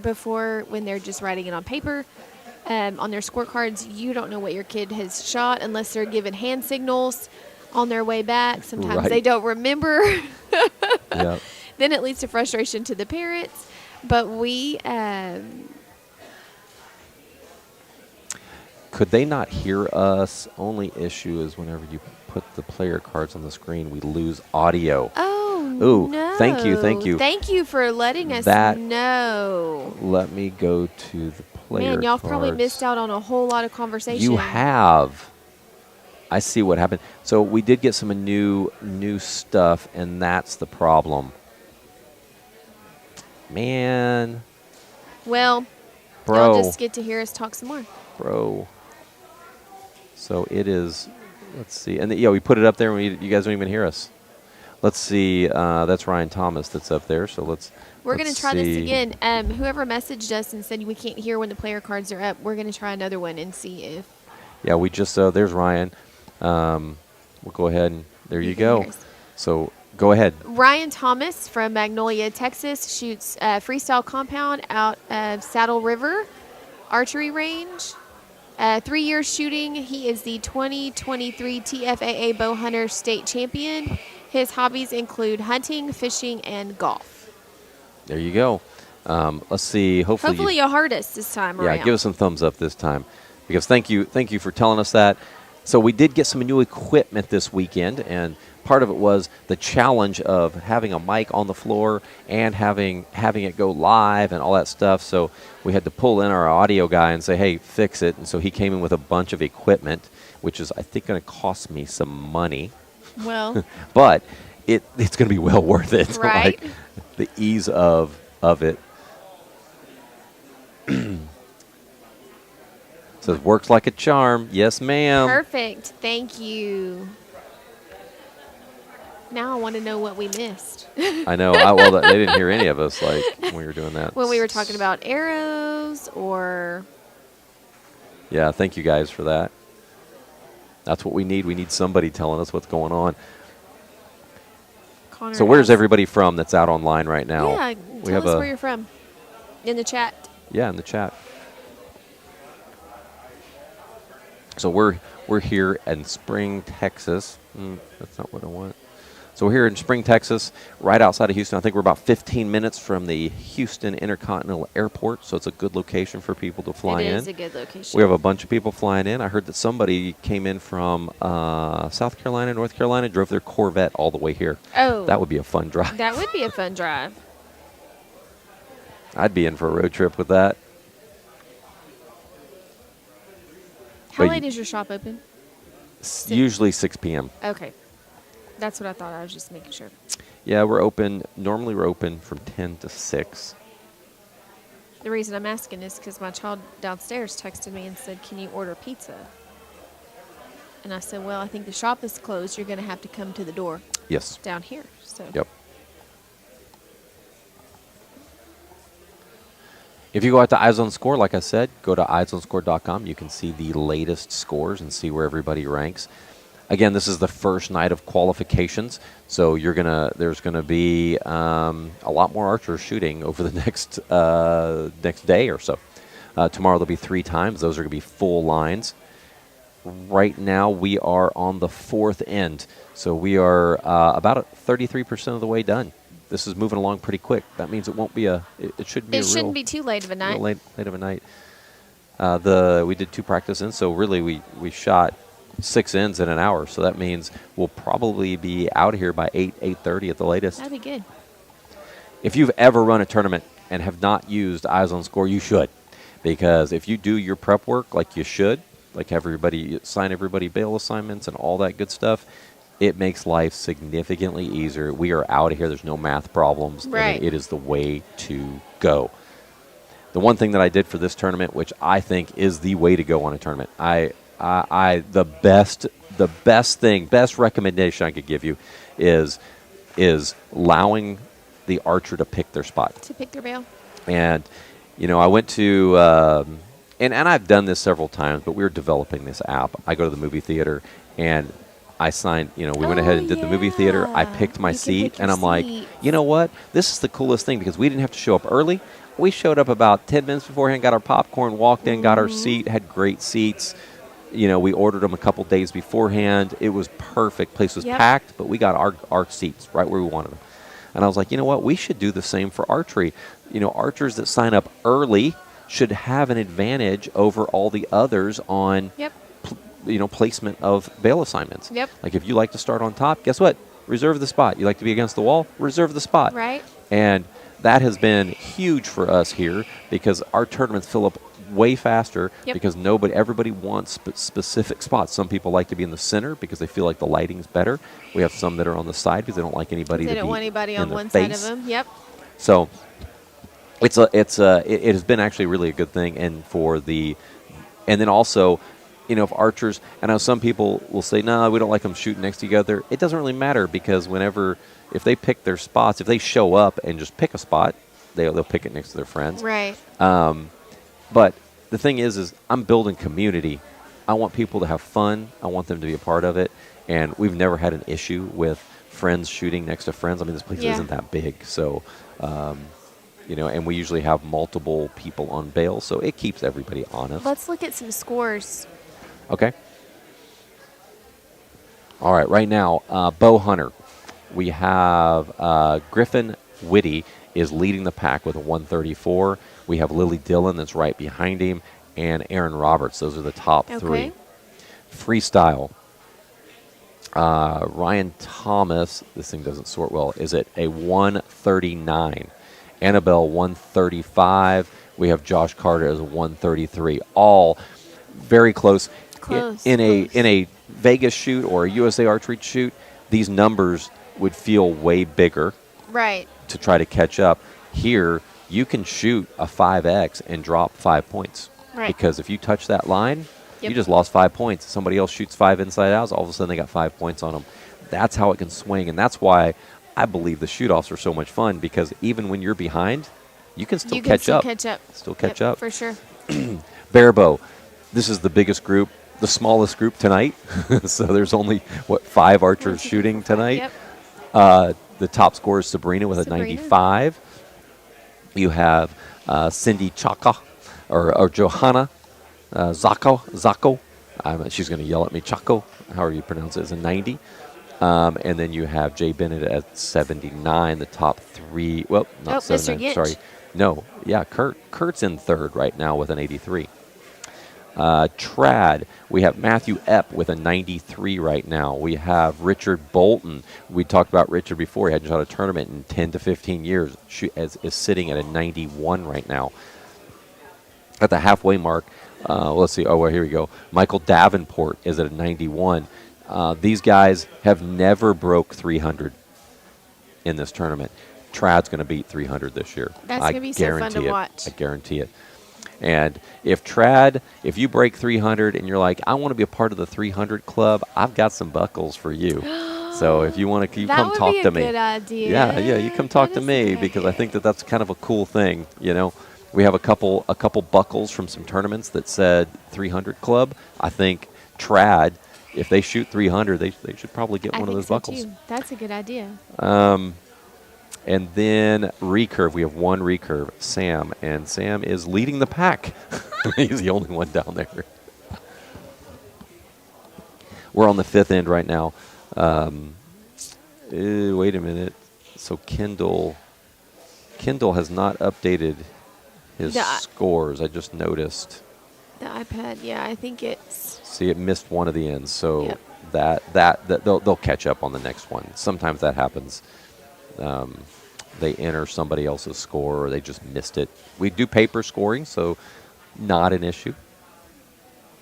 before, when they're just writing it on paper. On their scorecards, you don't know what your kid has shot unless they're given hand signals on their way back. Sometimes Right. they don't remember. Yep. Then it leads to frustration to the parents. But we, Could they not hear us? Only issue is whenever you put the player cards on the screen, we lose audio. Ooh, no. thank you. Thank you for letting us That- know. Let me go to the player Man, y'all probably cards. missed out on a whole lot of conversation. You have. I see what happened. So we did get some new stuff, and that's the problem. Man, Well, bro, y'all just get to hear us talk some more. bro. So it is. Let's see, and we put it up there, and you guys don't even hear us. Let's see. That's Ryan Thomas that's up there. So We're going to try this see. again. Whoever messaged us and said we can't hear when the player cards are up, we're going to try another one and see if Yeah, we just there's Ryan. We'll go ahead and there you can go. hear us. So go ahead. Ryan Thomas from Magnolia, Texas, shoots freestyle compound out of Saddle River Archery Range. 3 years shooting. He is the 2023 TFAA Bow Hunter State Champion. His hobbies include hunting, fishing, and golf. There you go. Let's see. Hopefully you heard us this time around. Yeah, give us some thumbs up this time, because thank you for telling us that. So we did get some new equipment this weekend, and part of it was the challenge of having a mic on the floor and having it go live and all that stuff. So we had to pull in our audio guy and say, hey, fix it. And so he came in with a bunch of equipment, which is, I think, going to cost me some money. Well, But it's going to be well worth it. Right. Like, the ease of it. Says, works like a charm. Yes, ma'am. perfect. Thank you. Now I want to know what we missed I know. Well, they didn't hear any of us like when we were doing that. when we were talking about arrows or Yeah, thank you guys for that. That's what we need. We need somebody telling us what's going on. Connor. So where's asked- everybody from that's out online right now? Yeah, we tell have us where you're from in the chat. Yeah, in the chat. So we're here in Spring, Texas. That's not what I want. So we're here in Spring, Texas, right outside of Houston. I think we're about 15 minutes from the Houston Intercontinental Airport, so it's a good location for people to fly in. It is a good location. We have a bunch of people flying in. I heard that somebody came in from South Carolina, North Carolina, drove their Corvette all the way here. Oh, That would be a fun drive. that would be a fun drive. I'd be in for a road trip with that. How But late is your shop open? Usually 6 p.m. Okay. That's what I thought. I was just making sure. Yeah, we're open. Normally we're open from 10 to 6. The reason I'm asking is because my child downstairs texted me and said, "Can you order pizza?" And I said, "Well, I think the shop is closed. You're going to have to come to the door Yes. down here." So. Yep. If you go out to Eyes on Score, like I said, go to eyesonscore.com. You can see the latest scores and see where everybody ranks. Again, this is the first night of qualifications, so there's gonna be a lot more archers shooting over the next day or so. Tomorrow there'll be 3 times. Those are gonna be full lines. Right now we are on the 4th end, so we are about 33% of the way done. This is moving along pretty quick. That means it won't be it shouldn't be. It shouldn't be too late of a night. Real late of a night. We did 2 practice ends, so really we shot 6 ends in an hour. So that means we'll probably be out here by 8:30 at the latest. That'd be good. If you've ever run a tournament and have not used Eyes on Score, you should, because if you do your prep work like you should, like have everybody sign everybody bail assignments and all that good stuff, it makes life significantly easier. We are out of here. There's no math problems. Right. And it is the way to go. The one thing that I did for this tournament, which I think is the way to go on a tournament, the best recommendation I could give you is allowing the archer to pick their spot. To pick their bail. And, I went to, and I've done this several times, but we were developing this app. I go to the movie theater, and I signed, we went ahead and did the movie theater. I picked my You can seat, pick your and I'm like, seat. you know what? This is the coolest thing, because we didn't have to show up early. We showed up about 10 minutes beforehand, got our popcorn, walked in, got our seat, had great seats. We ordered them a couple days beforehand. It was perfect. Place was packed, but we got our seats right where we wanted them. And I was like, you know what? We should do the same for archery. Archers that sign up early should have an advantage over all the others on placement of bail assignments. Yep. Like if you like to start on top, guess what? Reserve the spot. You like to be against the wall? Reserve the spot. Right. And that has been huge for us here, because our tournaments fill up way faster because everybody wants specific spots. Some people like to be in the center because they feel like the lighting's better. We have some that are on the side because they don't like anybody. They don't want anybody in on their one face. side of them. Yep. So it has been actually really a good thing, and then also, if archers, I know some people will say, no, we don't like them shooting next to each other. It doesn't really matter, because if they pick their spots, if they show up and just pick a spot, they'll pick it next to their friends. Right. But the thing is I'm building community. I want people to have fun. I want them to be a part of it. And we've never had an issue with friends shooting next to friends. I mean, this place isn't that big. So, and we usually have multiple people on bail, so it keeps everybody honest. Let's look at some scores. Okay. All right, right now, bow hunter. We have Griffin Whitty is leading the pack with a 134. We have Lily Dillon that's right behind him, and Aaron Roberts. Those are the top 3. Freestyle. Ryan Thomas, this thing doesn't sort well, is at a 139. Annabelle 135. We have Josh Carter as a 133. All very close. In a Vegas shoot or a USA Archery shoot, these numbers would feel way bigger. Right. To try to catch up. Here, you can shoot a 5X and drop 5 points. Right. Because if you touch that line, you just lost 5 points. Somebody else shoots 5 inside outs, all of a sudden they got 5 points on them. That's how it can swing, and that's why I believe the shoot-offs are so much fun, because even when you're behind, you can still catch up. Still catch up. For sure. Barebow, this is the biggest group, the smallest group tonight. So there's only, 5 archers shooting tonight. Yep. The top scorer is Sabrina with a 95. You have Cindy Chaka, or Johanna Zako. She's going to yell at me. Chaco, however you pronounce it, is a 90. And then you have Jay Bennett at 79. The top 3. Well, not 79. Sorry. No. Yeah, Kurt's in 3rd right now with an 83. Trad, we have Matthew Epp with a 93 right now. We have Richard Bolton. We talked about Richard before. He hadn't shot a tournament in 10 to 15 years. Is sitting at a 91 right now. At the halfway mark, let's see. Oh, well, here we go. Michael Davenport is at a 91. These guys have never broke 300 in this tournament. Trad's going to beat 300 this year. That's I gonna be so fun to guarantee it. watch. I guarantee it. And if you break 300 and you're like, I want to be a part of the 300 club, I've got some buckles for you. So if you want to, you That come would talk be a to me. good idea. Yeah, you come talk That to is me great. because I think that's kind of a cool thing. We have a couple buckles from some tournaments that said 300 club. I think Trad, if they shoot 300, they should probably get I one of think those so buckles. too. That's a good idea. And then Recurve, we have one Recurve, Sam, and Sam is leading the pack. He's the only one down there. We're on the 5th end right now. Wait a minute. So Kendall has not updated his scores. I just noticed. The iPad, yeah, I think it's. See, it missed one of the ends, so Yep. that they'll catch up on the next one. Sometimes that happens. They enter somebody else's score, or they just missed it. We do paper scoring, so not an issue.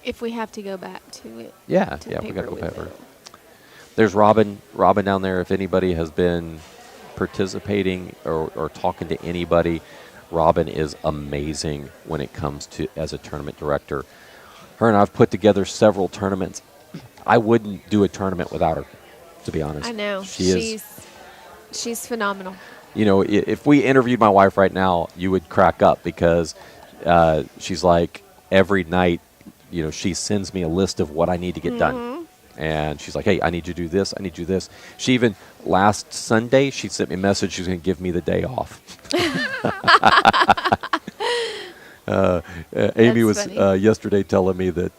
If we have to go back to it. Yeah, to we got to go we paper. will. There's Robin down there. If anybody has been participating or talking to anybody, Robin is amazing when it comes to as a tournament director. Her and I've put together several tournaments. I wouldn't do a tournament without her, to be honest. I know. She's phenomenal. If we interviewed my wife right now, you would crack up because she's like every night, she sends me a list of what I need to get done. And she's like, hey, I need you to do this. I need you to do this. She even, last Sunday, she sent me a message. She was going to give me the day off. Amy was yesterday telling me that,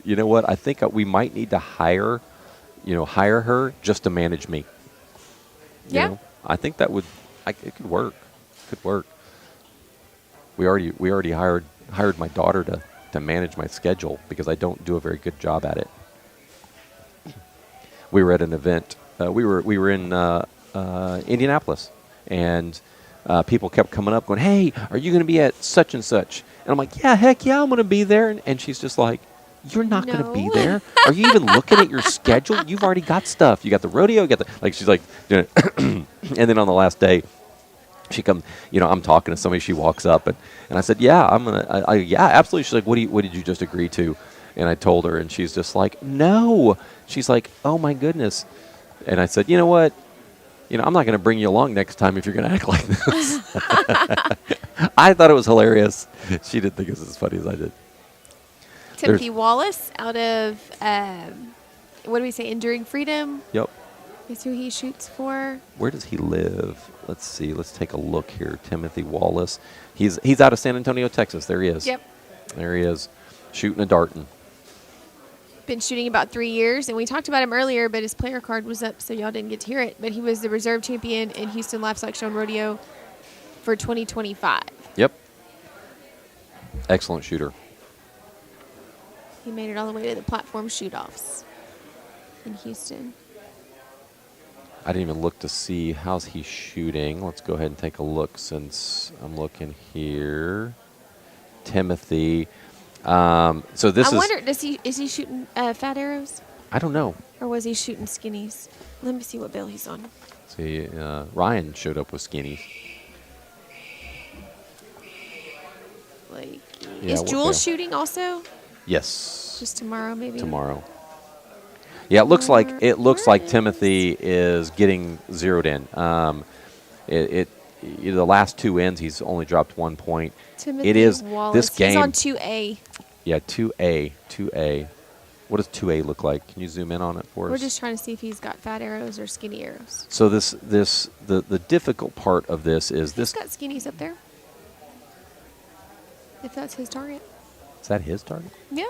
you know what, I think we might need to hire her just to manage me. Yeah. I think that it could work. Could work. We already hired my daughter to manage my schedule because I don't do a very good job at it. We were at an event. We were in Indianapolis, and people kept coming up going, hey, are you going to be at such and such? And I'm like, yeah, heck yeah, I'm going to be there. And she's just like, you're not going to be No. there? Are you even looking at your schedule? You've already got stuff. You got the rodeo. You got she's like, doing it. And then on the last day, she comes, I'm talking to somebody. She walks up, and I said, yeah, yeah, absolutely. She's like, what did you just agree to? And I told her, and she's just like, no. She's like, oh, my goodness. And I said, you know what? I'm not going to bring you along next time if you're going to act like this. I thought it was hilarious. She didn't think it was as funny as I did. Timothy Wallace out of, what do we say, Enduring Freedom? Yep. Is who he shoots for. Where does he live? Let's see. Let's take a look here. Timothy Wallace. He's out of San Antonio, Texas. There he is. Yep. There he is, shooting a dartin. Been shooting about 3 years, and we talked about him earlier, but his player card was up, so y'all didn't get to hear it. But he was the reserve champion in Houston Livestock Show and Rodeo for 2025. Yep. Excellent shooter. He made it all the way to the platform shoot-offs in Houston. I didn't even look to see how's he shooting. Let's go ahead and take a look since I'm looking here. Timothy. So this I is. wonder, is he shooting fat arrows, I don't know. or was he shooting skinnies? Let me see what bill he's on. See, Ryan showed up with skinnies. Like, Yeah, is what Jules bill? shooting also? Yes. Just tomorrow, maybe. Tomorrow. Yeah, it looks like Where is- Timothy is getting zeroed in. The last two ends, he's only dropped 1 point. Timothy It is Wallace. this game. He's on 2A. Yeah, 2A. What does 2A look like? Can you zoom in on it for us? We're just trying to see if he's got fat arrows or skinny arrows. So the difficult part of this is He's this. got skinnies up there. If that's his target. Is that his target? Yeah.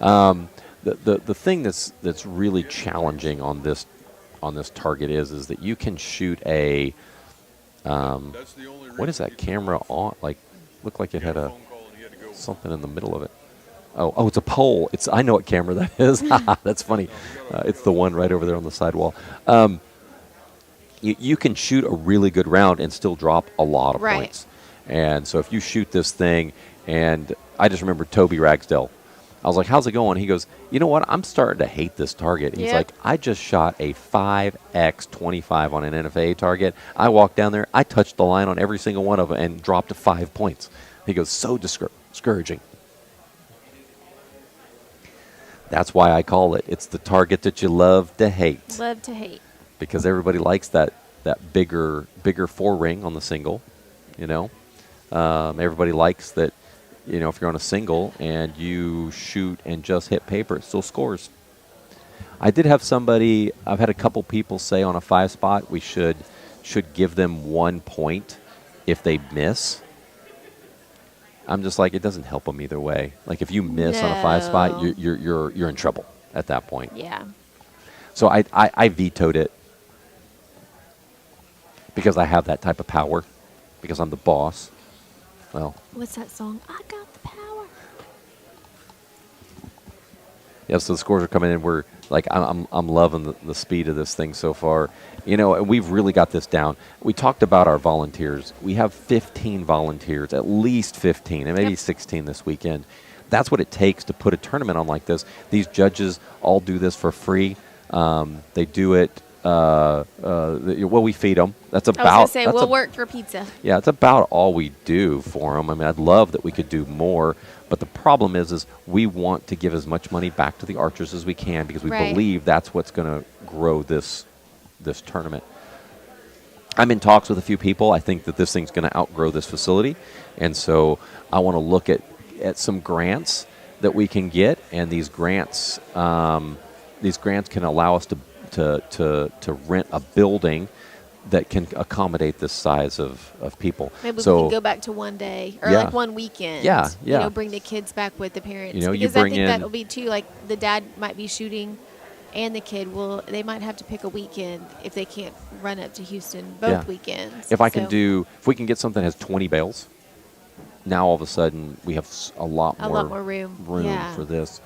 The thing that's really challenging on this target is that you can shoot a That's the only what is that camera on? Like, looked like it had a phone call and he had to go. something in the middle of it. Oh, it's a pole. I know what camera that is. That's funny. It's the one right over there on the sidewall. You can shoot a really good round and still drop a lot of Right. points. And so if you shoot this thing, and I just remember Toby Ragsdale. I was like, how's it going? He goes, you know what? I'm starting to hate this target. He's Yep. like, I just shot a 5x25 on an NFA target. I walked down there. I touched the line on every single one of them and dropped to 5 points. He goes, so discouraging. That's why I call it. It's the target that you love to hate. Love to hate. Because everybody likes that bigger 4-ring on the single, you know. Everybody likes that, you know, if you're on a single and you shoot and just hit paper, it still scores. I did have somebody, I've had a couple people say on a 5 spot we should give them 1 point if they miss. I'm just like, it doesn't help them either way. Like if you miss on a 5 spot, No. you're in trouble at that point. Yeah. So I vetoed it because I have that type of power, because I'm the boss. Well, What's that song? I got the power. yeah. So the scores are coming in. We're like, I'm loving the speed of this thing so far. You know, and we've really got this down. We talked about our volunteers. We have 15 volunteers, at least 15, and maybe Yep. 16 this weekend. That's what it takes to put a tournament on like this. These judges all do this for free. They do it. Well, we feed them. That's I was about. going to say, that's we'll a- work for pizza. Yeah, it's about all we do for them. I mean, I'd love that we could do more, but the problem is we want to give as much money back to the archers as we can because we Right. believe that's what's going to grow this tournament. I'm in talks with a few people. I think that this thing's going to outgrow this facility, and so I want to look at some grants that we can get, and these grants can allow us to rent a building that can accommodate this size of people. Maybe so we can go back to 1 day or Yeah. like 1 weekend. Yeah, You yeah. know, bring the kids back with the parents. You know, you because I bring think in- that'll be too, like the dad might be shooting and the kid they might have to pick a weekend if they can't run up to Houston both Yeah. weekends. if we can get something that has 20 bales, now all of a sudden we have a lot more room. room Yeah. for this.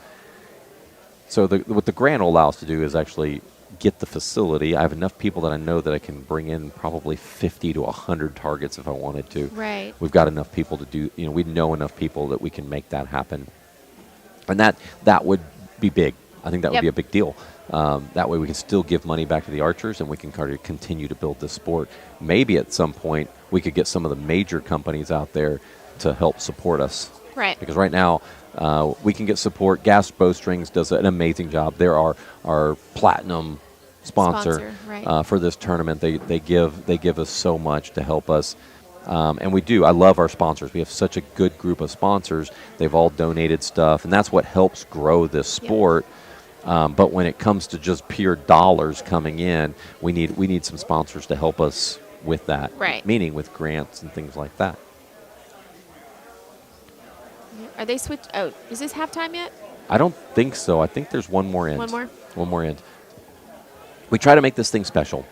So what the grant will allow us to do is actually get the facility. I have enough people that I know that I can bring in probably 50 to 100 targets if I wanted to. Right. We've got enough people to do, you know, we know enough people that we can make that happen. And that would be big. I think that would Yep. be a big deal. That way we can still give money back to the archers and we can kind of continue to build this sport. Maybe at some point we could get some of the major companies out there to help support us. Right. Because right now we can get support. Gas Bowstrings does an amazing job. They're our platinum sponsor, right. for this tournament. They give us so much to help us. And we do. I love our sponsors. We have such a good group of sponsors. They've all donated stuff, and that's what helps grow this sport. But when it comes to just pure dollars coming in, we need some sponsors to help us with that. Right. Meaning with grants and things like that. Are they switched? Oh, is this halftime yet? I don't think so. I think there's one more end. One more? One more end. We try to make this thing special.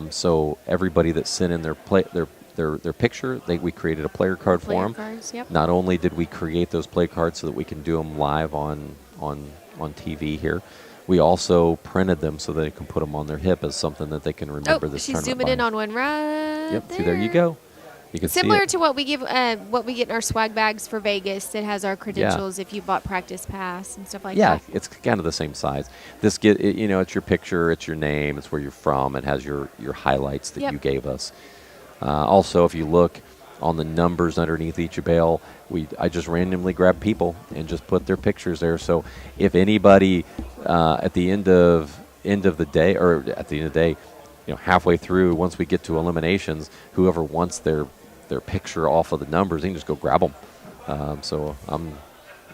So everybody that sent in their picture, we created a player card for Player them. cards, yep. Not only did we create those play cards so that we can do them live on TV here, we also printed them so that they can put them on their hip as something that they can remember this she's tournament zooming in by. on one right Yep. there. See, there you go. You can see Similar it. to what we give, what we get in our swag bags for Vegas that has our credentials if you bought practice pass and stuff like Yeah, that. it's kind of the same size. It's your picture, it's your name, it's where you're from, it has your highlights that Yep. you gave us. Also, if you look on the numbers underneath each bale, I just randomly grab people and just put their pictures there. So if anybody at the end of the day, halfway through, once we get to eliminations, whoever wants their picture off of the numbers, they can just go grab them. So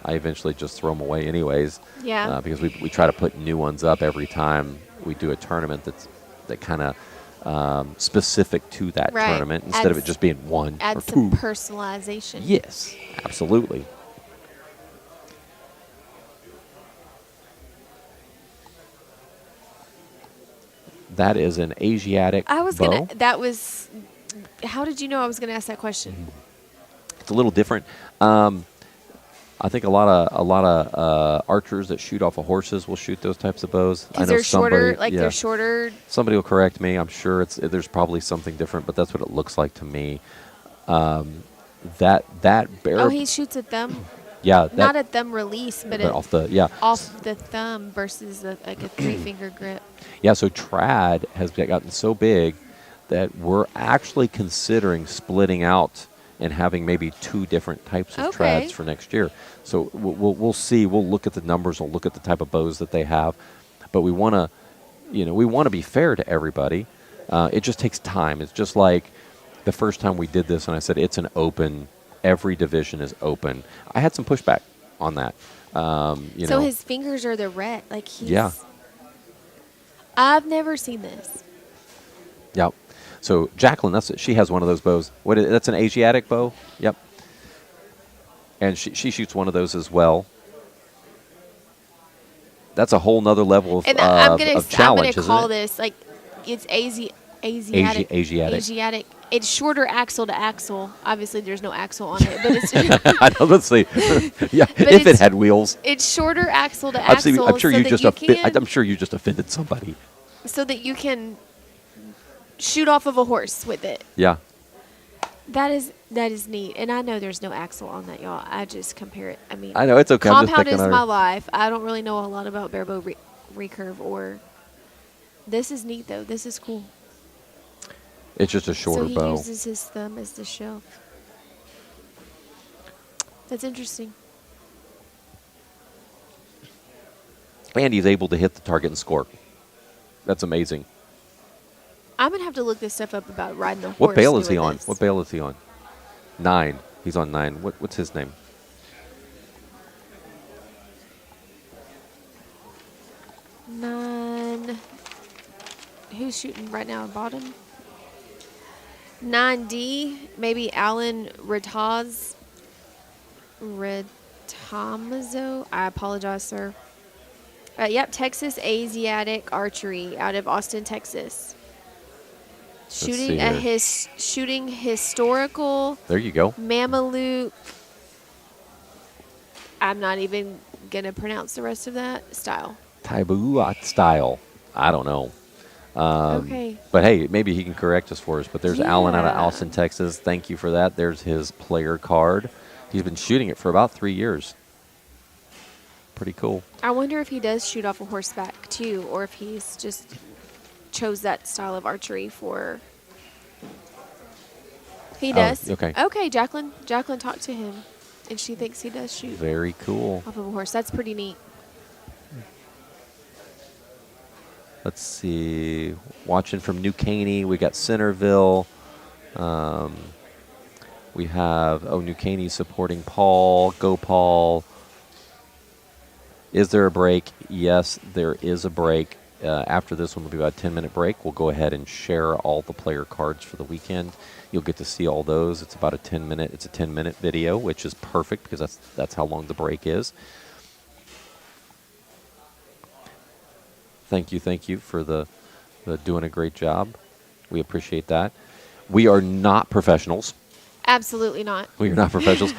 I eventually just throw them away anyways. Yeah. Because we try to put new ones up every time we do a tournament that kind of specific to that Right. tournament instead of it Adds- just being one Add or some two. personalization. Yes, absolutely. That is an Asiatic I was bow. gonna. That was. How did you know I was gonna ask that question? It's a little different. I think a lot of archers that shoot off of horses will shoot those types of bows. I Because know they're shorter. somebody- yeah. They're shorter. Somebody will correct me. I'm sure there's probably something different, but that's what it looks like to me. That Oh, Barebow. he shoots at them. Yeah, Not that, a thumb release, but off the, yeah. off the thumb versus like a 3-finger grip. Yeah, so trad has gotten so big that we're actually considering splitting out and having maybe 2 different types of Okay. trads for next year. So we'll see. We'll look at the numbers. We'll look at the type of bows that they have. But we want to, we want to be fair to everybody. It just takes time. It's just like the first time we did this, and I said it's an open. Every division is open. I had some pushback on that. So his fingers are the red. Like he's. Yeah. I've never seen this. Yep. So Jacqueline, she has one of those bows. That's an Asiatic bow. Yep. And she shoots one of those as well. That's a whole nother level of, And I'm gonna challenge, call isn't it? this like it's Asiatic. Asiatic. Asiatic. It's shorter axle to axle. Obviously, there's no axle on it, but it's I know. Let's see. Yeah, But if it it's- had wheels. it's shorter axle to I'm axle. sure so you that just I'm sure you just offended somebody. so that you can shoot off of a horse with it. Yeah. That is neat, and I know there's no axle on that, y'all. I just compare it. I mean, I know, it's okay. I'm just Compound picking is on my her. life. I don't really know a lot about Barebow Recurve or. This is neat though. This is cool. It's just a shorter so he bow. uses his thumb as the shelf. That's interesting. And he's able to hit the target and score. That's amazing. I'm gonna have to look this stuff up about riding a horse. What bail is he doing on? this. What bail is he on? 9. He's on 9. What's his name? Nine. Who's shooting right now? Bottom. 9D. Maybe Alan Retaz. Retamazo. I apologize, sir. Yep, Texas Asiatic Archery out of Austin, Texas. see Shooting historical There you go. Mameluke. I'm not even gonna pronounce the rest of that style. Taibuat style. I don't know. Okay. But hey, maybe he can correct us for us. But there's Alan out of Yeah. Austin, Texas. Thank you for that. There's his player card. He's been shooting it for about 3 years. Pretty cool. I wonder if he does shoot off a horseback too, or if he's just chose that style of archery for. He does. okay. Okay, Jacqueline. Jacqueline talked to him, and she thinks he does shoot Very cool. off of a horse. That's pretty neat. Let's see. Watching from New Caney, we got Centerville. We have, New Caney supporting Paul. Go, Paul. Is there a break? Yes, there is a break. After this one will be about a 10-minute break. We'll go ahead and share all the player cards for the weekend. You'll get to see all those. It's about a 10-minute video, which is perfect because that's how long the break is. Thank you for the doing a great job. We appreciate that. We are not professionals. Absolutely not. We are not professionals.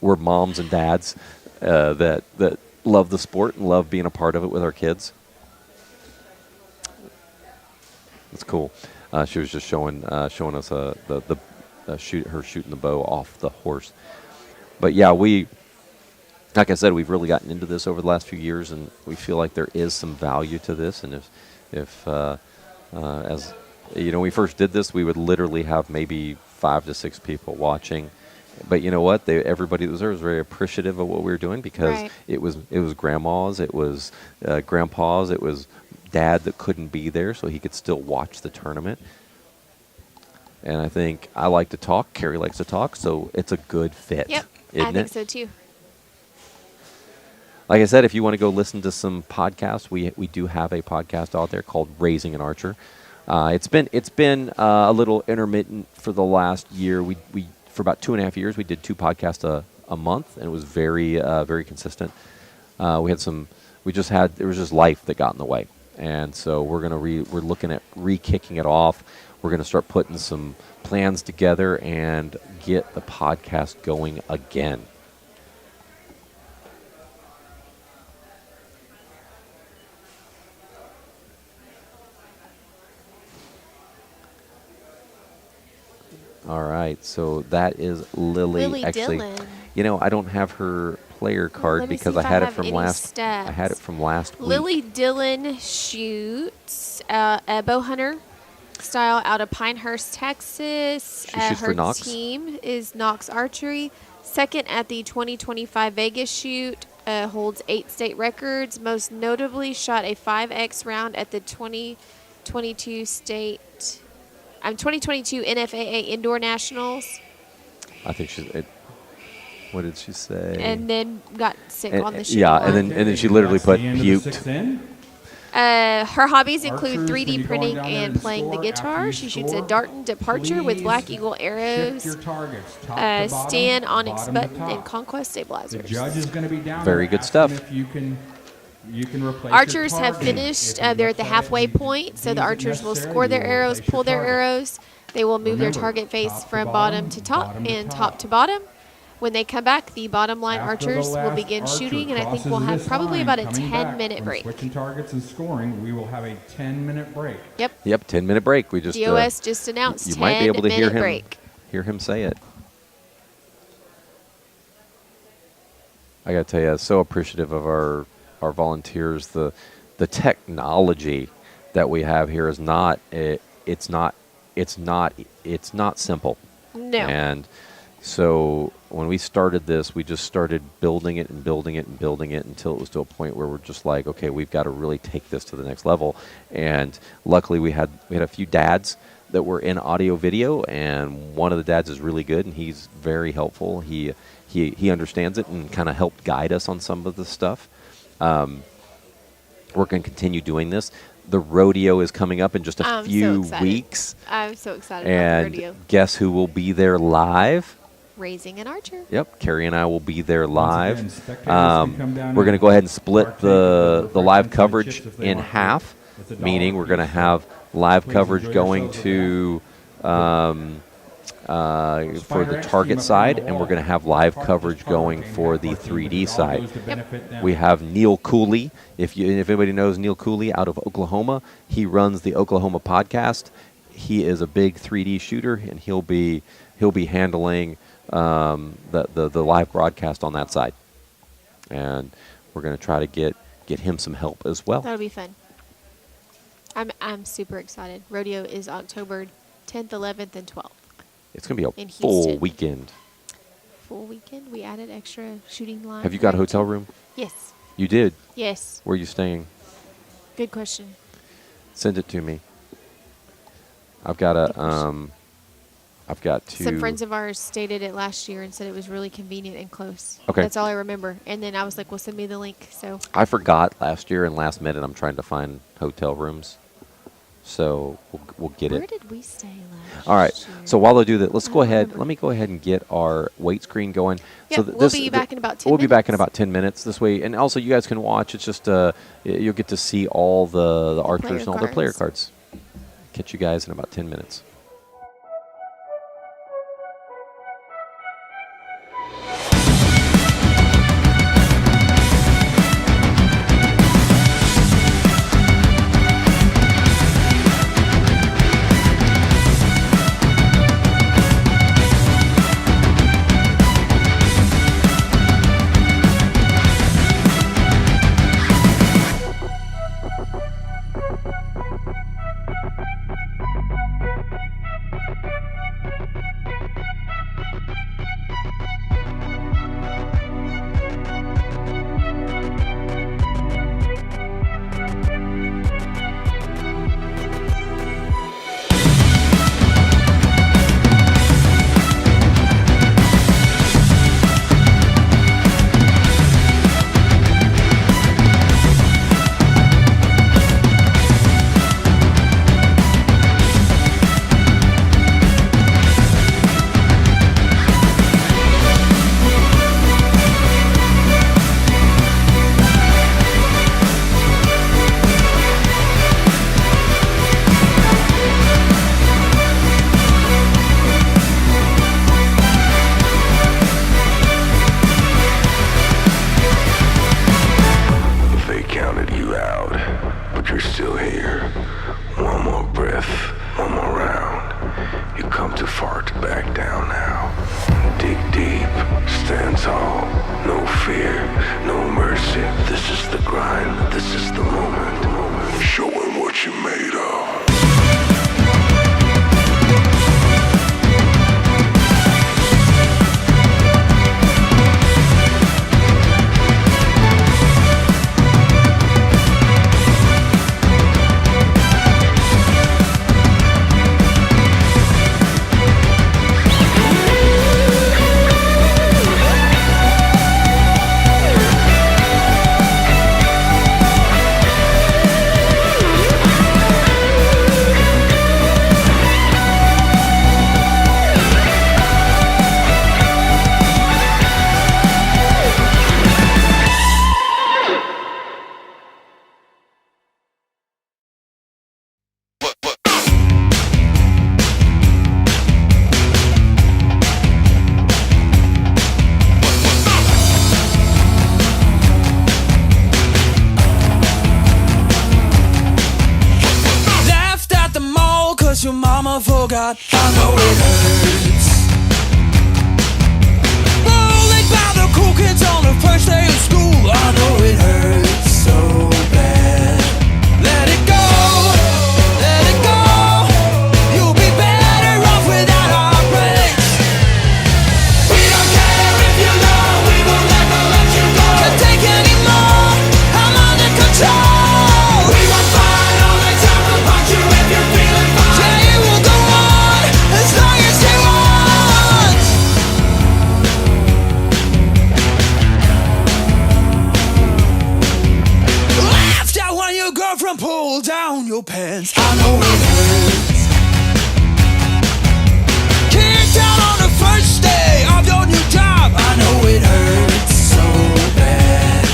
we're moms and dads that love the sport and love being a part of it with our kids. It's cool. She was just showing us her shooting the bow off the horse. But yeah, like I said, we've really gotten into this over the last few years, and we feel like there is some value to this. And if as you know, we first did this, we would literally have maybe 5 to 6 people watching. But you know what? Everybody that was there was very appreciative of what we were doing because Right. it was grandmas, it was grandpas, it was dad that couldn't be there, so he could still watch the tournament. And I think I like to talk. Carrie likes to talk, so it's a good fit. Yep, isn't I think it? so too. Like I said, if you want to go listen to some podcasts, we do have a podcast out there called Raising an Archer. It's been a little intermittent for the last year. We for about 2.5 years we did 2 podcasts a month, and it was very very consistent. There was just life that got in the way, and so we're looking at re-kicking it off. We're gonna start putting some plans together and get the podcast going again. All right, so that is Lily. Lily Actually, Dillon. You know, I don't have her player card let me see because if I I had it have from any last. I had it stats. from last week. Lily Dillon shoots a bow hunter style out of Pinehurst, Texas. She shoots Her for Knox? team is Knox Archery. Second at the 2025 Vegas shoot. Holds 8 state records. Most notably, shot a 5X round at the 2022 NFAA Indoor Nationals, I think she's. What did she say? and then got sick on the shooting yeah, line. and then she literally That's put the end of the puked. sixth inning. Her hobbies include Archers, when 3D you're going printing down there and and playing the score, after guitar. you She shoots a score, Darton Departure with please Black Eagle shift your arrows, targets, top to bottom, Stan Onyx bottom to button, and top. Conquest The stabilizers. judge is going to be down Very there good asking stuff. If you can replace Archers your have target. finished. If he They're at looks the at it halfway and he point, so the deems it archers will necessary, score their you will arrows, replace your pull their target. arrows. They will move their Remember, target face top to from bottom, bottom to top bottom to and top. top to bottom. When they come back, the bottom line After the archers will last begin archer shooting, and I think crosses we'll have this probably line, about a coming back 10-minute from break. Switching targets and scoring, we will have a 10-minute break. Yep. Yep, 10-minute break. We just. DOS just announced you might be able to hear 10-minute him. break. Hear him say it. I got to tell you, so appreciative of our volunteers. The technology that we have here is not. It's not simple. No. And so when we started this, we just started building it and building it and building it until it was to a point where we're just like, okay, we've got to really take this to the next level. And luckily, we had a few dads that were in audio video, and one of the dads is really good, and he's very helpful. He understands it and kind of helped guide us on some of the stuff. We're going to continue doing this. The rodeo is coming up in just a few weeks. I'm so excited about the rodeo. And guess who will be there live? Raising an archer. Yep, Carrie and I will be there Once live. again, spectators can come down We're going to and go ahead and split partake the of the live refreshments and coverage chips if they in want to. half, It's $1 meaning we're going to piece, have so live please coverage enjoy going yourselves to for Spider the X target came up side, on the and we're wall. going to have live Part- coverage part of going game, for half the our team, 3D but it all side. goes to benefit them. We have Neil Cooley. If anybody knows Neil Cooley out of Oklahoma, he runs the Oklahoma podcast. He is a big 3D shooter, and he'll be handling the live broadcast on that side. And we're going to try to get him some help as well. That'll be fun. I'm super excited. Rodeo is October 10th, 11th, and 12th. It's going to be a In full Houston. weekend. Full weekend. We added extra shooting line. Have you got a right? hotel room? Yes. You did. Yes. Where are you staying? Good question. Send it to me. I've got to. Some friends of ours stated it last year and said it was really convenient and close. Okay. That's all I remember. And then I was like, well, send me the link. So I forgot last year, and last minute I'm trying to find hotel rooms. So we'll get where it. did we stay last All right. year? So while they do that, let's I go don't ahead. remember. Let me go ahead and get our weight screen going. Yep, we'll be back in about 10 We'll be back in minutes. about 10 minutes this way, and also you guys can watch. It's just you'll get to see all the archers player and all their player cards. cards. Catch you guys in about 10 minutes. They counted you out, but you're still here. One more breath, one more round. You come too far to back down now. Dig deep, stand tall, no fear, no mercy. This is the grind, this is the moment. Show 'em what you made of. Your mama forgot. I know it hurts. Bullied by the cool kids on the first day of school. I know it hurts so bad. Let it go, let it go. You'll be better off without our breaks. We don't care if you know, we will never let you go. Can't take anymore, I'm under control. We won't fight all the time to punch you if you're feeling fine. As long as you want. Laughed at when your girlfriend pulled down your pants. I know it hurts. Kicked out on the first day of your new job. I know it hurts so bad.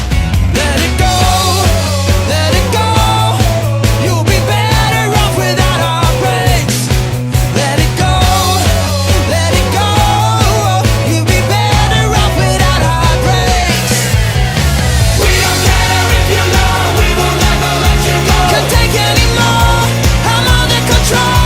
Let it go, let it go. You'll be better off without our breaks. Let it go, let it go. You'll be better off without our breaks. We don't care if you know, we will never let you go. Can't take anymore, I'm under control.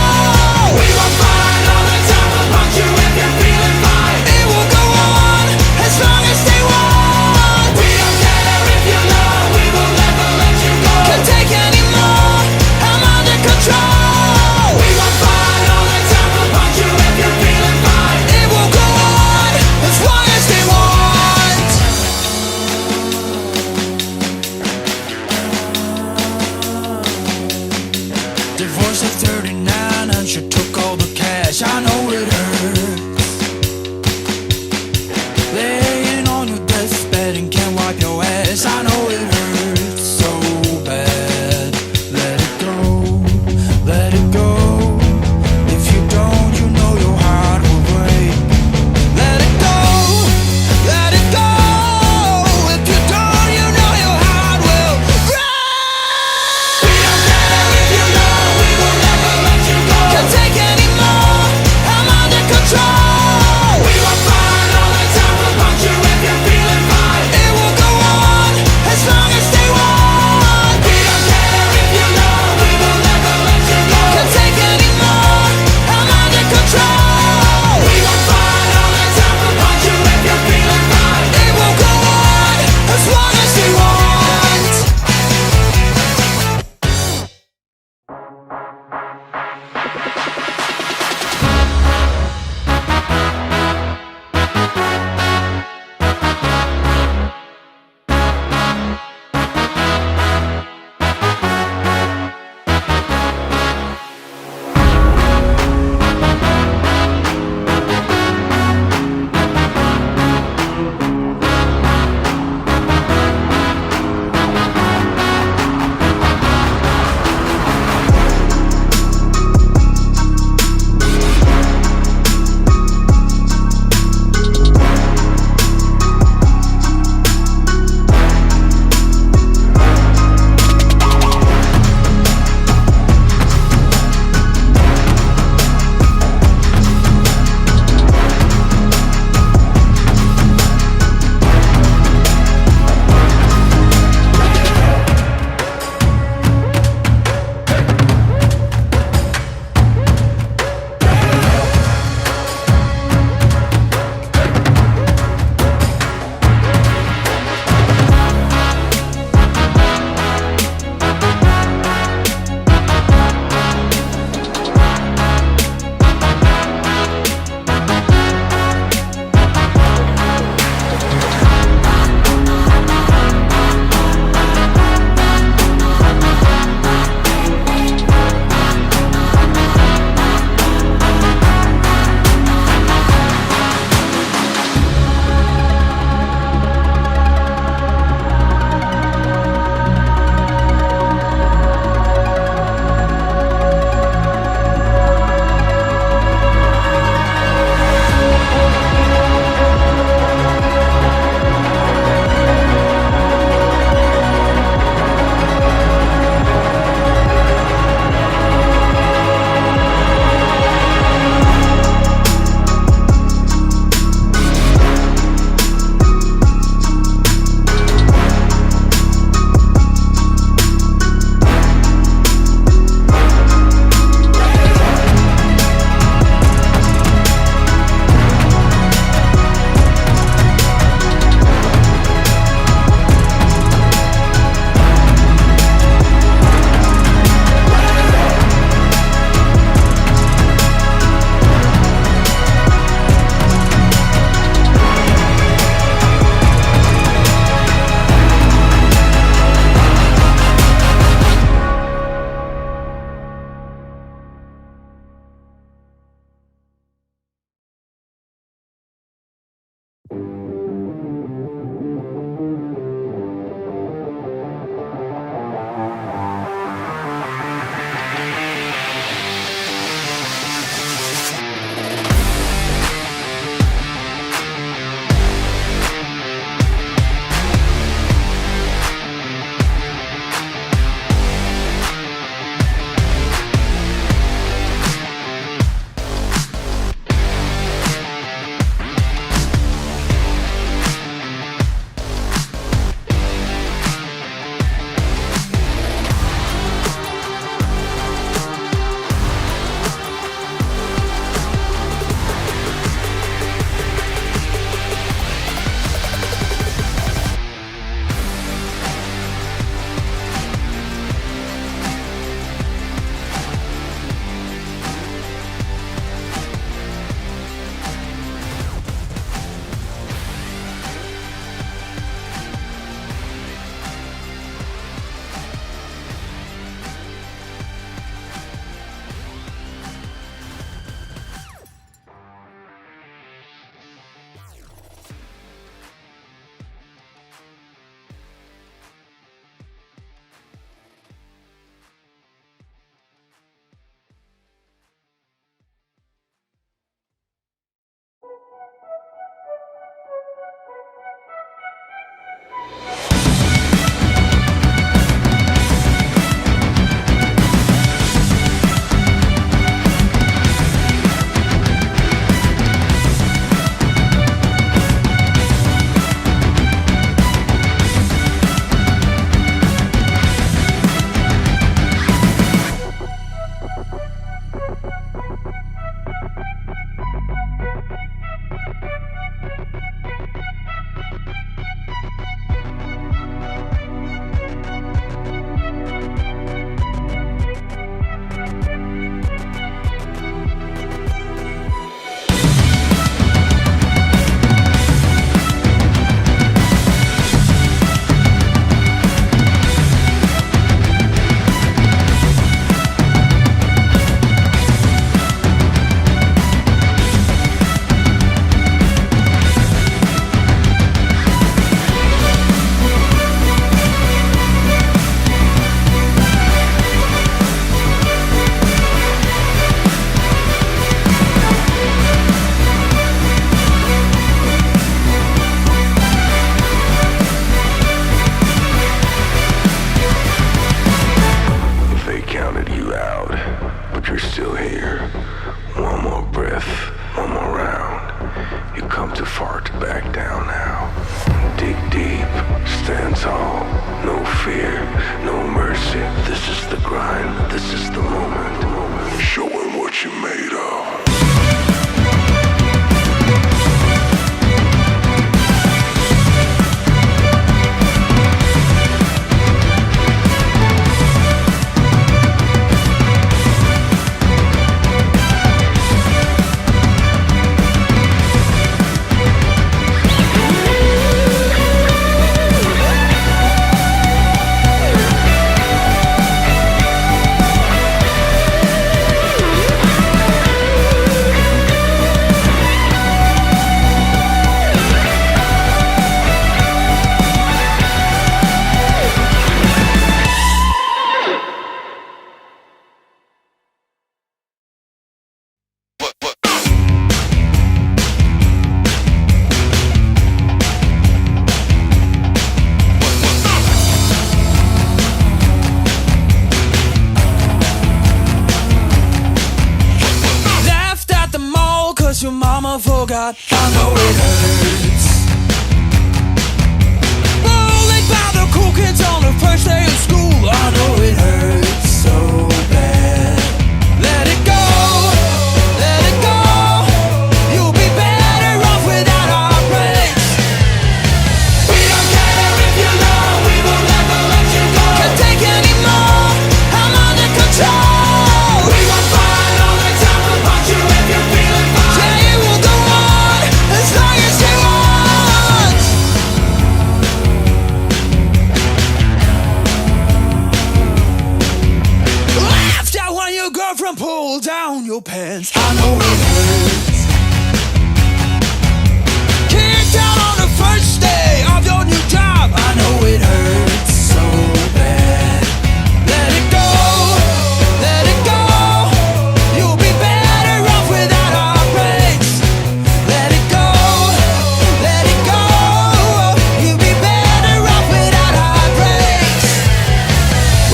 shot. I know it hurts. Bullied by the cool kids on the first day of school. I know it hurts so bad. Let it go, let it go. You'll be better off without our breaks. We don't care if you know we will never let you go. Can't take any more, I'm under control. We won't find all the time to punch you if you're feeling fine. Yeah, it will go on as long as you want. Laughed at when your girlfriend pulled down your pants. I know it hurts. Kicked out on the first day of your new job. I know it hurts so bad. Let it go, let it go. You'll be better off without our breaks. Let it go, let it go. You'll be better off without our breaks.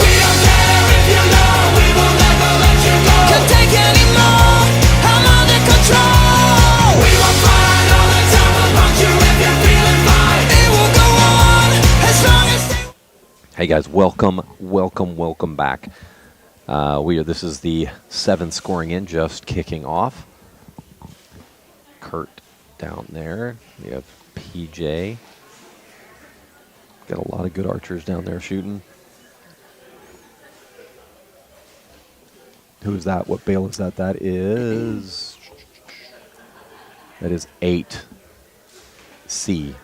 We don't care if you know we will never let you go. Can't take any more, I'm under control. We won't find all the time to punch you if you're feeling fine. It will go on as long as they. Hey guys, welcome back. This is the 7th scoring in, just kicking off. Kurt down there. We have PJ. Got a lot of good archers down there shooting. Who is that? What bale is that? That is 8C.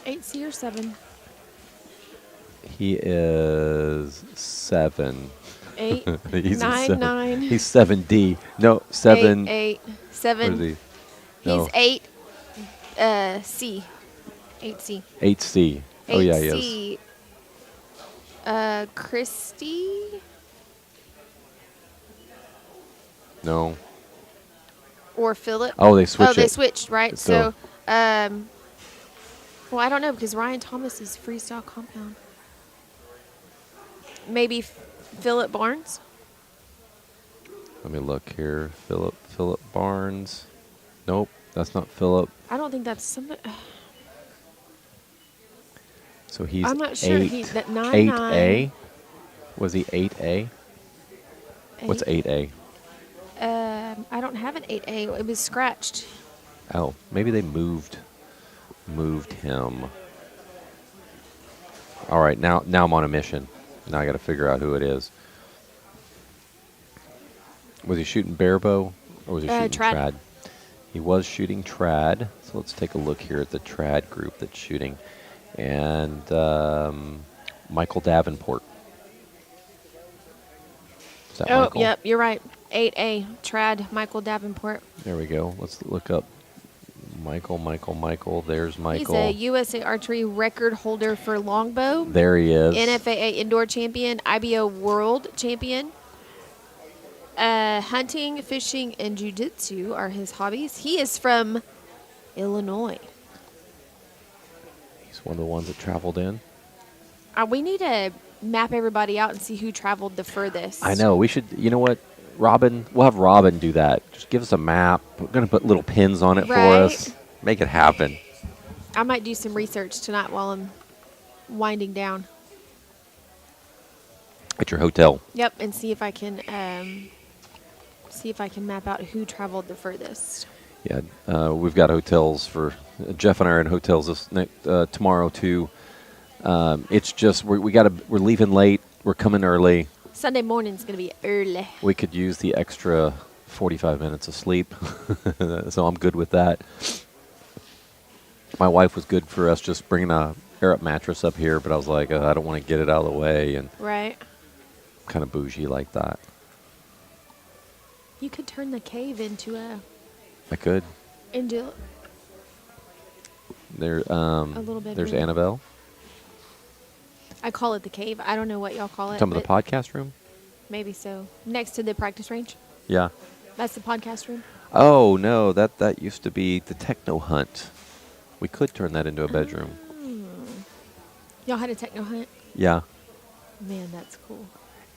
8C or 7? He is 7. 8, He's 9, 7. 9. He's 7D. No, 7. 8, What 7. is he? He's No, 8, C. 8C. 8C. Oh, yeah, he is. 8C. Christy? No. Or Philip? Oh, they switched Oh, they it. switched, right? So- Well, I don't know because Ryan Thomas is freestyle compound. Maybe Philip Barnes? Let me look here. Philip Barnes. Nope, that's not Philip. I don't think that's somebody. So he's I'm not sure. 8. He's that 9, 8A? Was he 8A? What's 8A? I don't have an 8A. It was scratched. Oh, maybe they moved him. All right, now I'm on a mission. Now I got to figure out who it is. Was he shooting Barebow or was he shooting trad. trad? He was shooting trad. So let's take a look here at the trad group that's shooting. And Michael Davenport. Is that Oh, Michael? yep, you're right. 8A, trad, Michael Davenport. There we go. Let's look up Michael. There's Michael. He's a USA Archery record holder for longbow. There he is. NFAA indoor champion, IBO world champion. Hunting, fishing, and jiu-jitsu are his hobbies. He is from Illinois. He's one of the ones that traveled in. We need to map everybody out and see who traveled the furthest. I know. We should, you know what, Robin? We'll have Robin do that. Just give us a map. We're going to put little pins on it for us. Right. Make it happen. I might do some research tonight while I'm winding down. At your hotel. Yep, and see if I can map out who traveled the furthest. Yeah, we've got hotels for Jeff and I are in hotels tomorrow too. It's just we're leaving late. We're coming early. Sunday morning's gonna be early. We could use the extra 45 minutes of sleep, so I'm good with that. My wife was good for us just bringing a air-up mattress up here, but I was like, I don't want to get it out of the way, and Right. kind of bougie like that. You could turn the cave into I could. into There, little bedroom. there's Annabelle. I call it the cave. I don't know what y'all call it. Talking about the but podcast room. maybe so. Next to the practice range. Yeah. That's the podcast room. Oh no, that used to be the techno hunt. We could turn that into a bedroom. Y'all had a techno hunt? Yeah. Man, that's cool.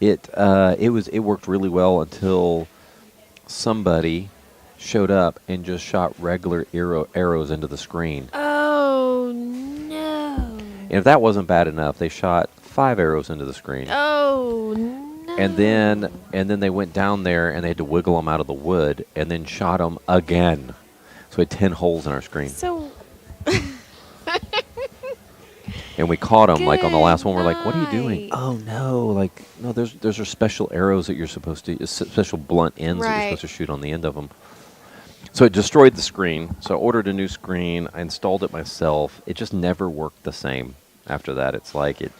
It worked really well until somebody showed up and just shot regular arrows into the screen. Oh no. And if that wasn't bad enough, they shot 5 arrows into the screen. Oh no. And then they went down there and they had to wiggle them out of the wood and then shot them again. So we had 10 holes in our screen. So And we caught them like on the last one. We're like, "What are you doing?" Good Oh no! Like no, those are special arrows that you're supposed to, special blunt ends that you're Right. supposed to shoot on the end of them. So it destroyed the screen. So I ordered a new screen. I installed it myself. It just never worked the same after that. It's like it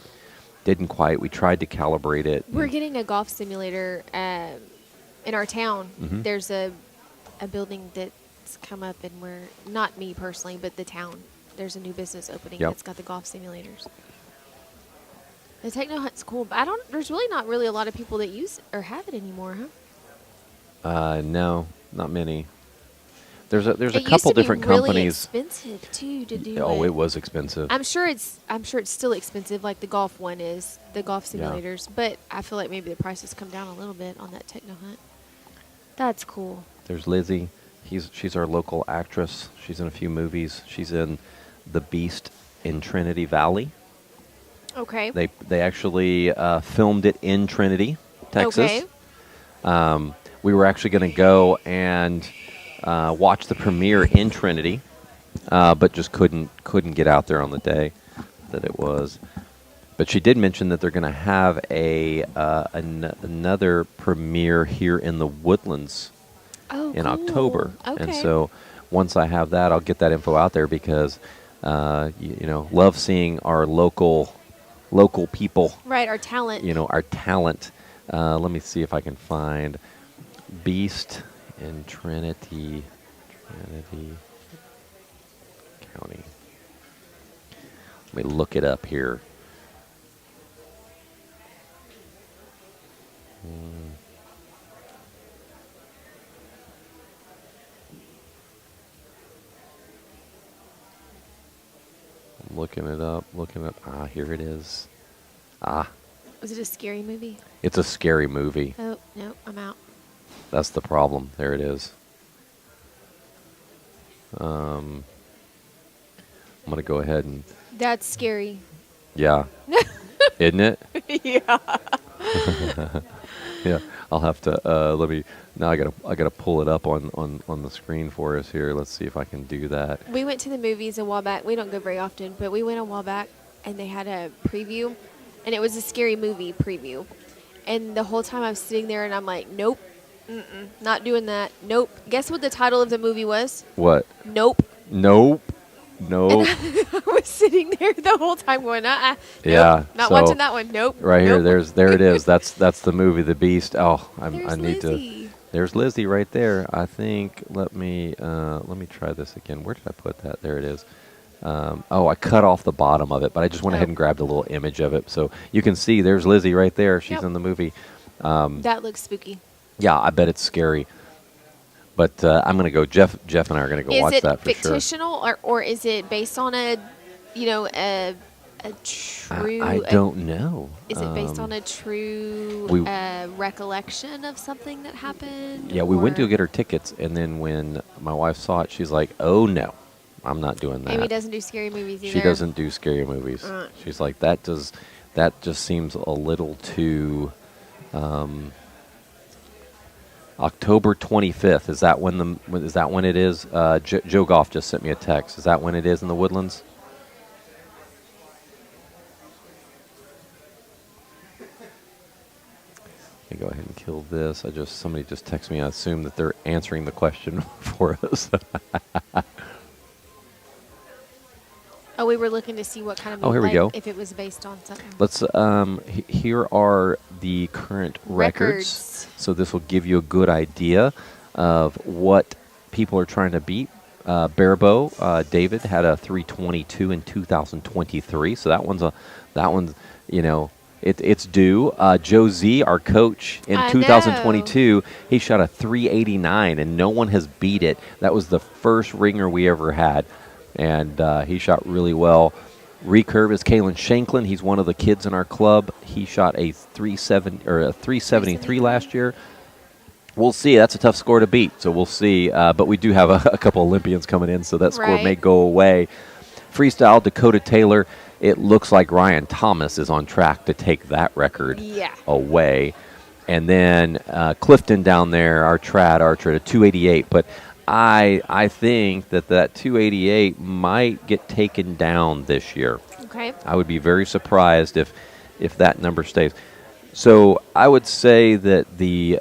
didn't quite. We tried to calibrate it. we're getting a golf simulator in our town. Mhm. There's a building that's come up, and we're not me personally, but the town. There's a new business opening. Yep. That's got the golf simulators. The Techno Hut's cool, but there's really not really a lot of people that use or have it anymore, huh? No, not many. There's a It used couple to be different really companies. expensive too to do. Oh, it was expensive. I'm sure it's still expensive, like the golf one is, the golf Yeah. simulators. But I feel like maybe the prices come down a little bit on that Techno Hut. That's cool. There's Lizzie. She's our local actress. She's in a few movies. She's in The Beast in Trinity Valley. Okay. They actually filmed it in Trinity, Texas. Okay. We were actually going to go and watch the premiere in Trinity, but just couldn't get out there on the day that it was. But she did mention that they're going to have another premiere here in the Woodlands Oh, in cool. October. Okay. And so once I have that, I'll get that info out there because love seeing our local people, Right, our talent. our talent. Let me see if I can find Beast in Trinity County. Let me look it up here. I'm looking it up. Ah, here it is. Ah, Was it a scary movie? it's a scary movie. Oh, no, I'm out. That's the problem. There it is. I'm going to go ahead and... That's scary. Yeah. Isn't it? Yeah. Yeah. I'll have to... let me... Now I gotta pull it up on the screen for us here. Let's see if I can do that. We went to the movies a while back. We don't go very often, but we went a while back, and they had a preview, and it was a scary movie preview. And the whole time I was sitting there, and I'm like, nope, not doing that. Nope. Guess what the title of the movie was? What? Nope. Nope. And Nope. I was sitting there the whole time going, nope, Yeah, not so watching that one. Nope. Right here. nope. There it is. That's the movie, The Beast. Oh, I There's need to... Lizzie. There's Lizzie right there. I think. Let me try this again. Where did I put that? There it is. I cut off the bottom of it, but I just went ahead and grabbed a little image of it, so you can see. There's Lizzie right there. She's Yep. in the movie. That looks spooky. Yeah, I bet it's scary. But I'm gonna go. Jeff and I are gonna go watch that for sure. Is it fictional or is it based on a true? I don't know. Is it based on a true we- recollection of something that happened? Yeah, we went to or- go get her tickets, and then when my wife saw it, she's like, "Oh no, I'm not doing that." Amy doesn't do scary movies either. She doesn't do scary movies. She's like, that just seems a little too. October 25th. Is that when it is? Joe Goff just sent me a text. Is that when it is in the Woodlands? Let me go ahead and kill this. Somebody just texted me. I assume that they're answering the question for us. Oh, we were looking to see what kind of Oh, here we like, go. if it was based on something. Let's. Here are the current records. So this will give you a good idea of what people are trying to beat. Barebow, David had a 322 in 2023. So that one's it's due. Joe Z, our coach in I 2022, he shot a 389, and no one has beat it. That was the first ringer we ever had. And he shot really well. Recurve is Kalen Shanklin. He's one of the kids in our club. He shot a 373 last year. We'll see. That's a tough score to beat, so we'll see. But we do have a couple Olympians coming in, so that score may Right. go away. Freestyle, Dakota Taylor. It looks like Ryan Thomas is on track to take that record Yeah. away. And then Clifton down there, our trad archer, at a 288. But I think that 288 might get taken down this year. Okay. I would be very surprised if that number stays. So I would say that the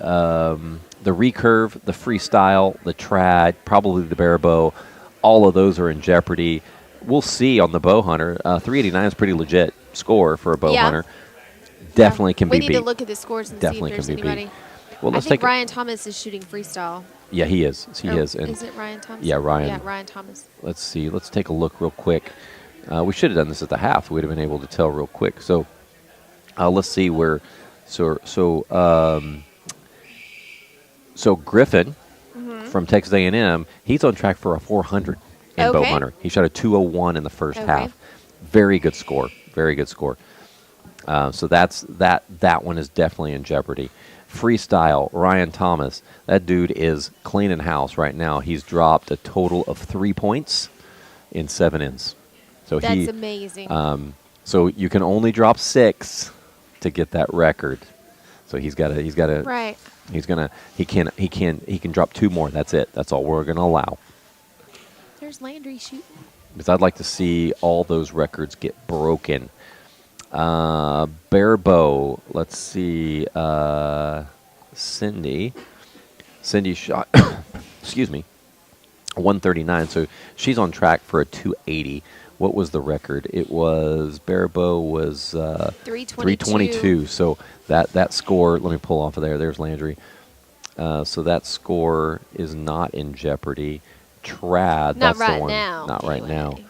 recurve, the freestyle, the trad, probably the barebow, all of those are in jeopardy. We'll see on the bow hunter. 389 is a pretty legit score for a bow Yeah. hunter. Definitely can we be need beat. to look at the scores and Definitely see if there's can be beat. anybody. Well, I let's think take Ryan Thomas is shooting freestyle. Yeah, he is. He Or is. And is it Ryan Thomas? Yeah, Ryan. Yeah, Ryan Thomas. let's see. Let's take a look real quick. We should have done this at the half. We'd have been able to tell real quick. So let's see where. So Griffin from Texas A&M, he's on track for a 400 in bow Okay. hunter. He shot a 201 in the first Okay. half. Very good score. Very good score. So that one is definitely in jeopardy. Freestyle, Ryan Thomas. That dude is cleaning house right now. He's dropped a total of 3 points in 7 ins. So That's amazing. so you can only drop 6 to get that record. So he's got to right. he can drop 2 more. That's it. That's all we're going to allow. There's Landry shooting. Because I'd like to see all those records get broken. Barebow, let's see. Cindy shot, excuse me, 139. So she's on track for a 280. What was the record? It was, Barebow was 322. So that score, let me pull off of there. There's Landry. So that score is not in jeopardy. Trad, Not that's right the one. now. Not right now. anyway.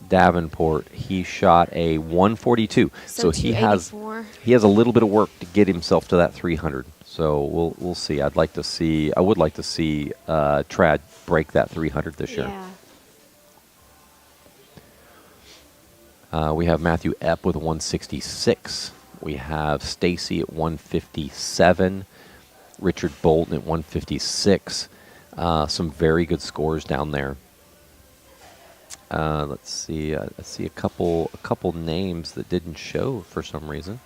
Davenport, he shot a 142. So he has 284. a little bit of work to get himself to that 300. So we'll see. I would like to see Trad break that 300 this year. Yeah. We have Matthew Epp with 166. We have Stacy at 157. Richard Bolton at 156. Some very good scores down there. Let's see. I see a couple names that didn't show for some reason.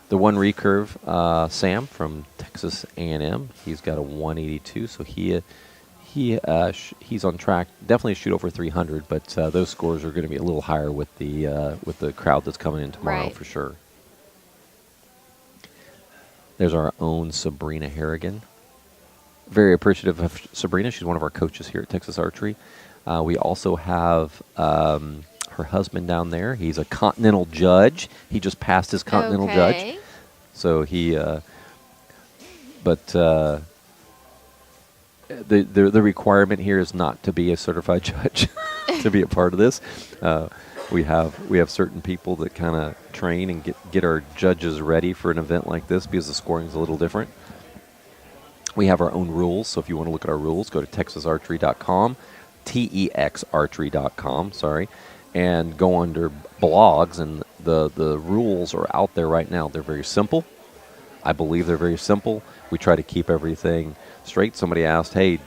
The one recurve, Sam from Texas A&M. He's got a 182, so he's on track. Definitely shoot over 300, but those scores are going to be a little higher with the crowd that's coming in tomorrow Right. for sure. There's our own Sabrina Harrigan. Very appreciative of Sabrina. She's one of our coaches here at Texas Archery. We also have her husband down there. He's a continental judge. He just passed his continental judge. Okay. So the requirement here is not to be a certified judge to be a part of this. We have certain people that kind of train and get our judges ready for an event like this because the scoring is a little different. We have our own rules, so if you want to look at our rules, go to texasarchery.com, texarchery.com, sorry, and go under blogs, and the rules are out there right now. They're very simple. I believe they're very simple. We try to keep everything straight. Somebody asked, hey,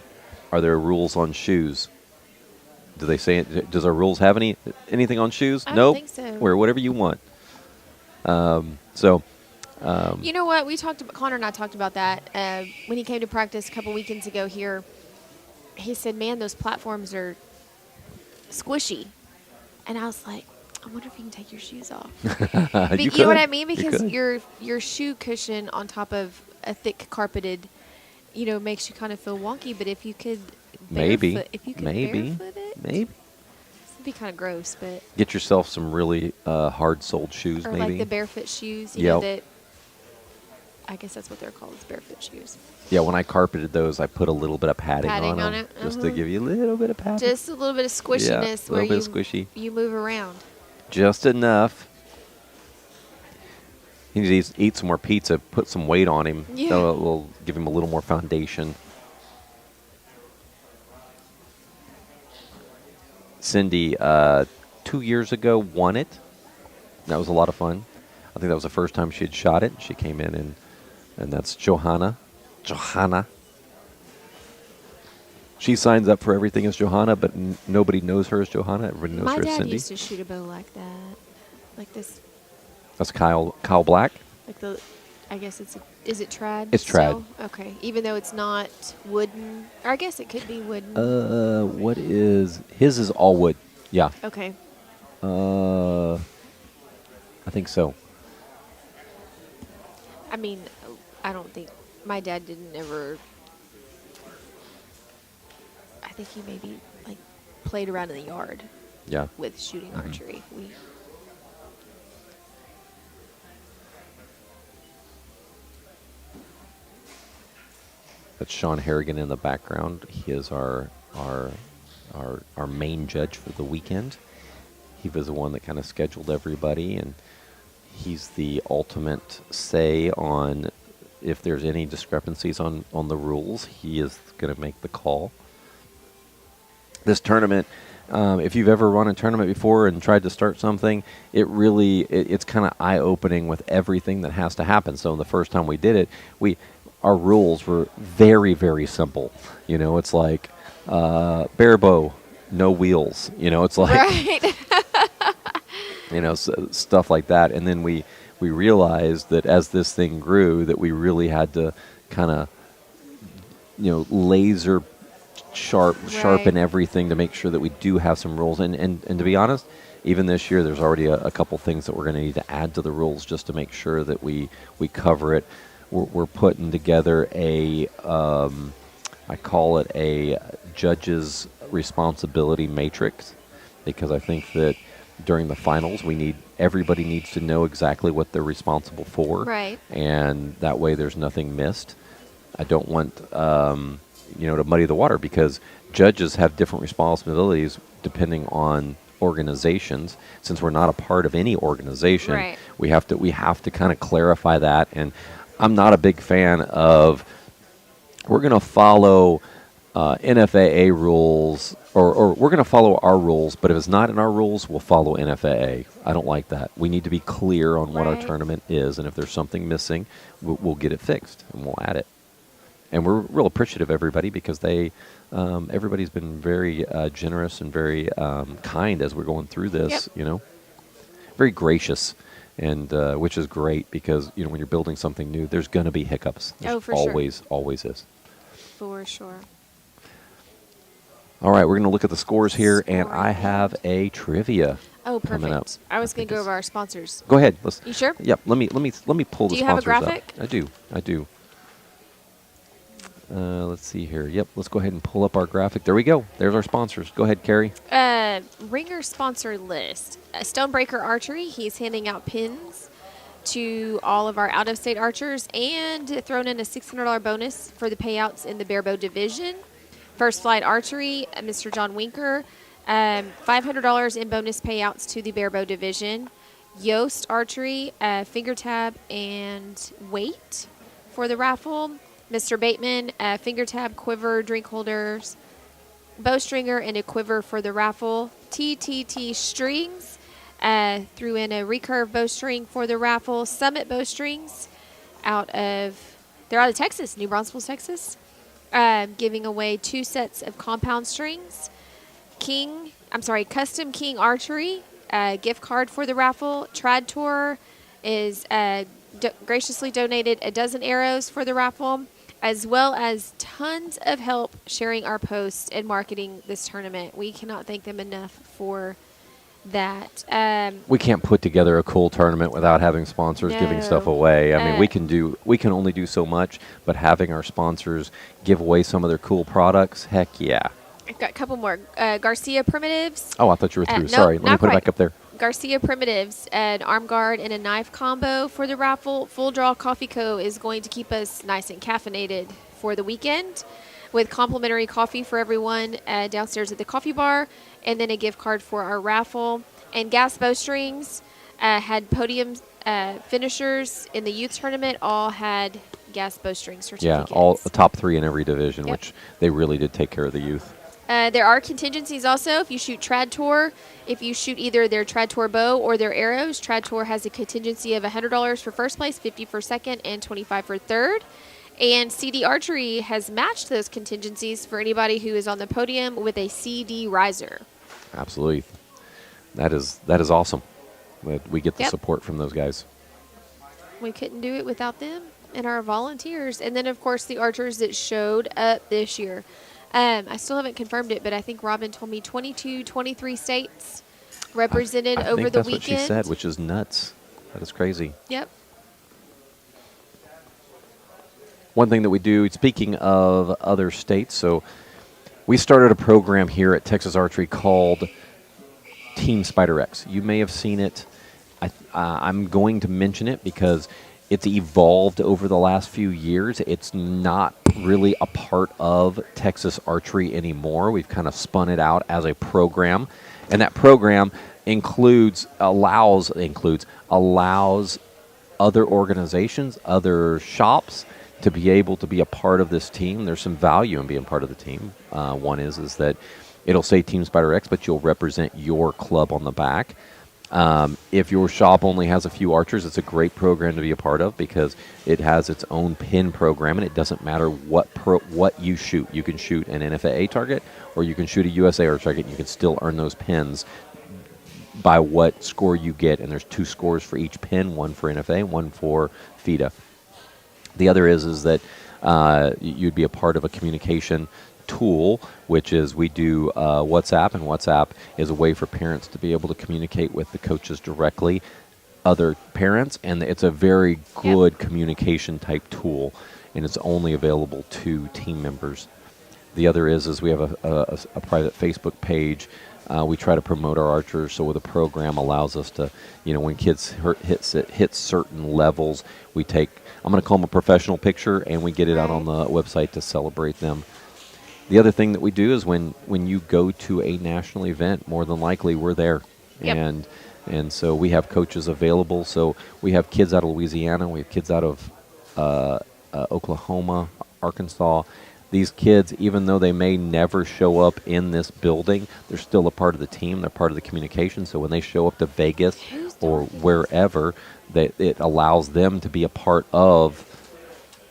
are there rules on shoes? Do they say it? Does our rules have anything on shoes? I don't Nope. think so. Wear whatever you want. You know what? Connor and I talked about that when he came to practice a couple weekends ago here. He said, man, those platforms are squishy. And I was like, I wonder if you can take your shoes off. You know what I could. mean? You Because could. your shoe cushion on top of a thick carpeted, makes you kind of feel wonky. But if you could Maybe. barefoot Maybe. it, Maybe. it'd be kind of gross. But Get yourself some really hard-soled shoes, or maybe. like the barefoot shoes, Yep. that I guess that's what they're called, is barefoot shoes. Yeah, when I carpeted those, I put a little bit of padding Padding on on them it, just to uh-huh. give you a little bit of padding. Just a little bit of squishiness a where little bit of squishy. you move around. Just enough. He needs to eat some more pizza, put some weight on him. Yeah. So we'll give him a little more foundation. Cindy, 2 years ago, won it. That was a lot of fun. I think that was the first time she had shot it. She came in and and that's Johanna. Johanna. She signs up for everything as Johanna, but nobody knows her as Johanna. Everybody knows My her as dad Cindy. used to shoot a bow like that, like this, That's Kyle Black. like the. I guess is it trad? It's trad. still? Okay, even though it's not wooden, or I guess it could be wooden. What is his? Is all wood. Yeah. Okay. I think so. I mean, I don't think my dad didn't ever. I think he maybe like played around in the yard Yeah. with shooting archery. That's Sean Harrigan in the background. He is our main judge for the weekend. He was the one that kind of scheduled everybody, and he's the ultimate say on if there's any discrepancies on the rules. He is going to make the call. This tournament, if you've ever run a tournament before and tried to start something, it's kind of eye-opening with everything that has to happen. So the first time we did it, our rules were very, very simple. You know, it's like Barebow, no wheels. You know, it's like Right. you know, stuff like that. And then we realized that as this thing grew, that we really had to kind of, you know, laser sharpen everything to make sure that we do have some rules. And to be honest, even this year, there's already a couple things that we're going to need to add to the rules just to make sure that we cover it. We're putting together I call it a judge's responsibility matrix, because I think that during the finals, everybody needs to know exactly what they're responsible for. Right. And that way there's nothing missed. I don't want, to muddy the water, because judges have different responsibilities depending on organizations. Since we're not a part of any organization, Right. we have to kind of clarify that. And I'm not a big fan of, we're going to follow NFAA rules, or we're going to follow our rules, but if it's not in our rules, we'll follow NFAA. I don't like that. We need to be clear on what our Right. tournament is, and if there's something missing, we'll get it fixed, and we'll add it. And we're real appreciative of everybody, because everybody's been very generous and very kind as we're going through this, Yep. you know. Very gracious, and which is great, because, you know, when you're building something new, there's going to be hiccups. There's For sure. always is. For sure. All right, we're going to look at the scores here, and Scoring. I have a trivia Oh, coming up. perfect. I was going think to go it's- over our sponsors. Go ahead. You sure? Yep. Let me pull Do the you have a sponsors graphic? up. I do. Let's see here. Yep. Let's go ahead and pull up our graphic. There we go. There's our sponsors. Go ahead, Carrie. Ringer sponsor list. Stonebreaker Archery. He's handing out pins to all of our out-of-state archers, and thrown in a $600 bonus for the payouts in the Barebow division. First Flight Archery, Mr. John Winker, $500 in bonus payouts to the Barebow division. Yost Archery, finger tab and weight for the raffle. Mr. Bateman, finger tab, quiver, drink holders, bowstringer, and a quiver for the raffle. TTT Strings, threw in a Recurve bowstring for the raffle. Summit Bowstrings, they're out of Texas, New Braunfels, Texas, giving away 2 sets of compound strings. Custom King Archery, gift card for the raffle. Trad Tour is graciously donated a dozen arrows for the raffle, as well as tons of help sharing our posts and marketing this tournament. We cannot thank them enough for that. We can't put together a cool tournament without having sponsors giving No. stuff away. I mean, we can only do so much, but having our sponsors give away some of their cool products, heck yeah. I've got a couple more. Garcia Primitives. Oh, I thought you were through. No, Sorry. Let me not put it quite. back up there. Garcia Primitives, an arm guard and a knife combo for the raffle. Full Draw Coffee Co. is going to keep us nice and caffeinated for the weekend, with complimentary coffee for everyone downstairs at the coffee bar, and then a gift card for our raffle. And Gas Bowstrings had podium finishers in the youth tournament, all had Gas Bowstring Yeah, certificates. all the top 3 in every division, Yep. which they really did take care of the youth. There are contingencies also. If you shoot Trad Tour, if you shoot either their Trad Tour bow or their arrows, Trad Tour has a contingency of $100 for first place, $50 for second, and $25 for third. And CD Archery has matched those contingencies for anybody who is on the podium with a CD riser. Absolutely. That is awesome. We get the support from those guys. We couldn't do it without them and our volunteers. And then, of course, the archers that showed up this year. I still haven't confirmed it, but I think Robin told me 22, 23 states represented I over think the that's weekend. what she said, which is nuts. That is crazy. Yep. One thing that we do, speaking of other states, so we started a program here at Texas Archery called Team Spider X. You may have seen it. I'm going to mention it because it's evolved over the last few years. It's not really a part of Texas Archery anymore. We've kind of spun it out as a program, and that program allows other organizations, other shops to be able to be a part of this team. There's some value in being part of the team. One is that it'll say Team Spider X, but you'll represent your club on the back. If your shop only has a few archers, it's a great program to be a part of because it has its own pin program, and it doesn't matter what you shoot. You can shoot an NFAA target, or you can shoot a USAR target, and you can still earn those pins by what score you get. And there's 2 scores for each pin, one for NFA, one for FIDA. The other is that you'd be a part of a communication tool, which is we do WhatsApp, and WhatsApp is a way for parents to be able to communicate with the coaches directly, other parents, and it's a very good communication type tool, and it's only available to team members. The other is we have a private Facebook page. We try to promote our archers, so the program allows us to, when kids hit certain levels, we take, I'm going to call them a professional picture, and we get it out on the website to celebrate them. The other thing that we do is when you go to a national event, more than likely we're there. Yep. And so we have coaches available. So we have kids out of Louisiana, we have kids out of Oklahoma, Arkansas. These kids, even though they may never show up in this building, they're still a part of the team. They're part of the communication. So when they show up to Vegas or wherever, it allows them to be a part of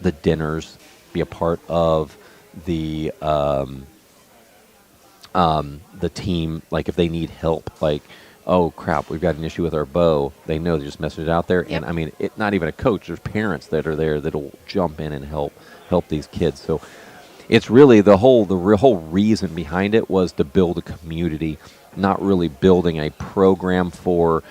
the dinners, be a part of the team. Like if they need help, like, oh crap, we've got an issue with our bow, they know, they just message it out there. And I mean, it not even a coach, there's parents that are there that'll jump in and help these kids. So it's really the whole reason behind it was to build a community, not really building a program for,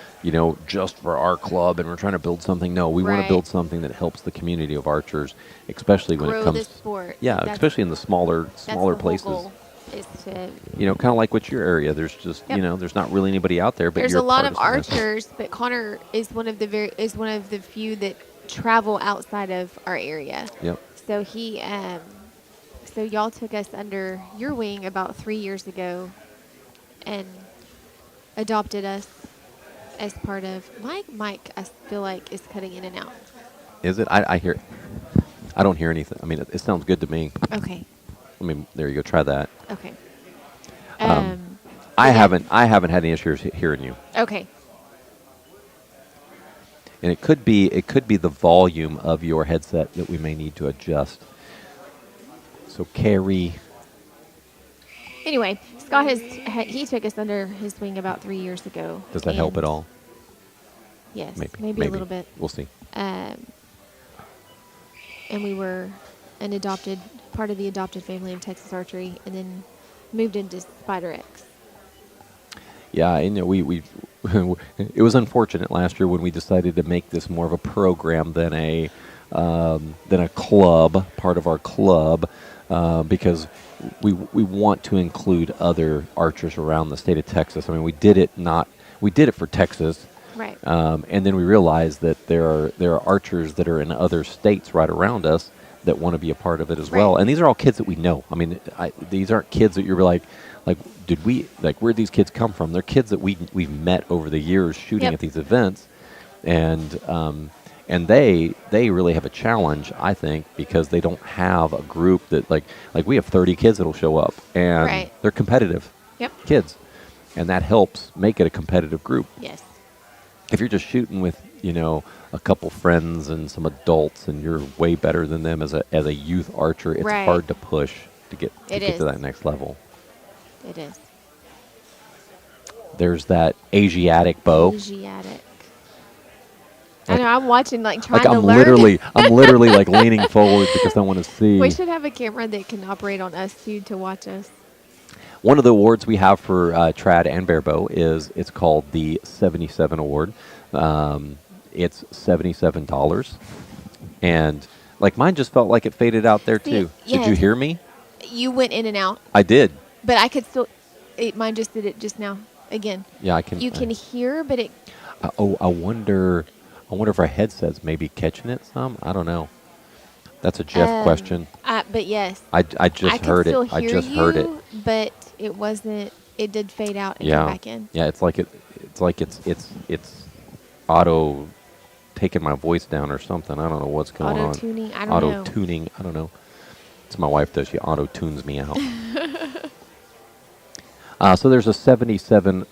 just for our club and we're trying to build something. No, we want to build something that helps the community of archers, especially when it comes the sport. Yeah, especially in the smaller places. Goal is to, kind of like what's your area. There's just, there's not really anybody out there, but there's you're a lot part of something. archers, but Connor is one of the few that travel outside of our area. Yep. So so y'all took us under your wing about 3 years ago and adopted us as part of Mike, I feel like, is cutting in and out. Is it? I hear. I don't hear anything. I mean, it sounds good to me. Okay. I mean, there you go. Try that. Okay. I haven't had any issues hearing you. Okay. And it could be the volume of your headset that we may need to adjust. So Carrie. Anyway, Scott he took us under his wing about 3 years ago. Does that help at all? Yes, Maybe a little bit. We'll see. And we were part of the adopted family of Texas Archery, and then moved into Spider X. Yeah, we it was unfortunate last year when we decided to make this more of a program than a club, part of our club, because we want to include other archers around the state of Texas. I mean, we did it for Texas. Right. And then we realized that there are archers that are in other states right around us that want to be a part of it as well. And these are all kids that we know. I mean, these aren't kids that you're like, where'd these kids come from? They're kids that we've met over the years shooting at these events. And And they really have a challenge, I think, because they don't have a group that like we have 30 kids that'll show up, and Right. they're competitive Yep. kids, and that helps make it a competitive group. Yes. If you're just shooting with, a couple friends and some adults, and you're way better than them as a youth archer, it's Right. hard to push to get It to is. that next level. It is. There's that Asiatic bow. Asiatic. Like- I know. I'm watching, like trying Like to I'm learn. literally like leaning forward because I want to see. We should have a camera that can operate on us too to watch us. One of the awards we have for trad and barebow it's called the 77 award. It's $77, and like mine just felt like it faded out there too. Did you yes. hear me? You went in and out, I did. but I could still. Mine just did it just now again. Yeah, I can. You can hear, but it. I wonder if our headsets may be catching it some. I don't know. That's a Jeff question. But yes, I just could heard it. still I hear just heard it. you, but it wasn't. It did fade out and Yeah. come back in. Yeah, it's like it's auto taking my voice down or something. I don't know what's going on. Auto-tuning? I don't know. Auto-tuning. I don't know. It's my wife does. She auto-tunes me out. So there's a 77.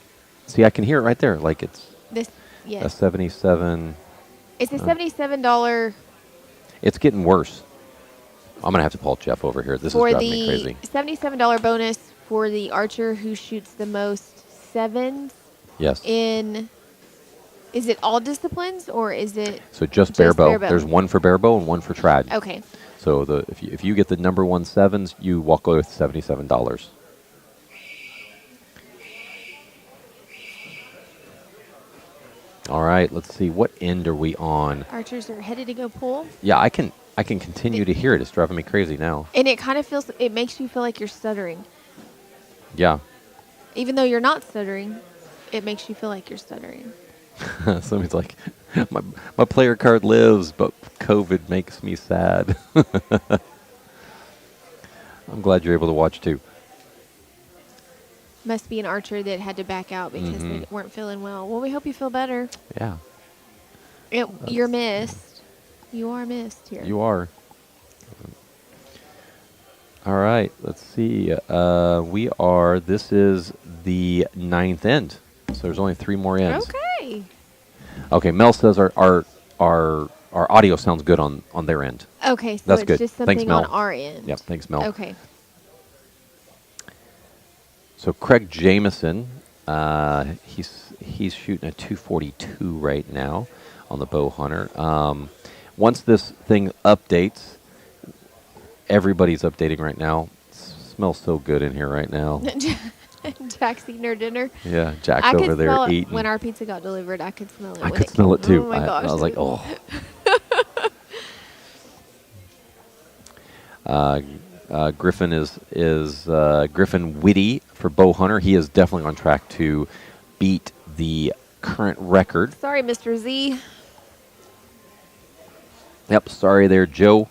See, I can hear it right there. Like it's This, a yes, 77. it's a $77 It's getting worse. I'm gonna have to call Jeff over here. This is for driving me the crazy. $77 bonus for the archer who shoots the most sevens Yes. in. Is it all disciplines or is it? So just just barebow. barebow. There's one for barebow and one for trad. Okay. So if you get the number 1 sevens, you walk away with $77. All right, let's see. What end are we on? Archers are headed to go pull. Yeah, I can continue to hear it. It's driving me crazy now. And it kind of feels, it makes you feel like you're stuttering. Yeah. Even though you're not stuttering, it makes you feel like you're stuttering. Somebody's like, my player card lives, but COVID makes me sad. I'm glad you're able to watch too. Must be an archer that had to back out because they weren't feeling well. Well, we hope you feel better. Yeah, You're missed. You are missed here. you are. All right, let's see. This is the 9th end. So there's only 3 more ends. Okay. Okay, Mel says our audio sounds good on their end. Okay, so That's it's good. just Thanks, something on Mel. our end. Yep, thanks, Mel. Okay. So Craig Jameson, he's shooting a 242 right now on the bow hunter. Once this thing updates, everybody's updating right now. Smells so good in here right now. Jack's eating her dinner. Yeah, Jack's I over could there smell it eating. when our pizza got delivered. I could smell it. I when could smell it too. Oh my gosh! I was like, oh. Griffin is Griffin Whitty for bow hunter. He is definitely on track to beat the current record. Sorry, Mr. Z. Yep, sorry there, Joe.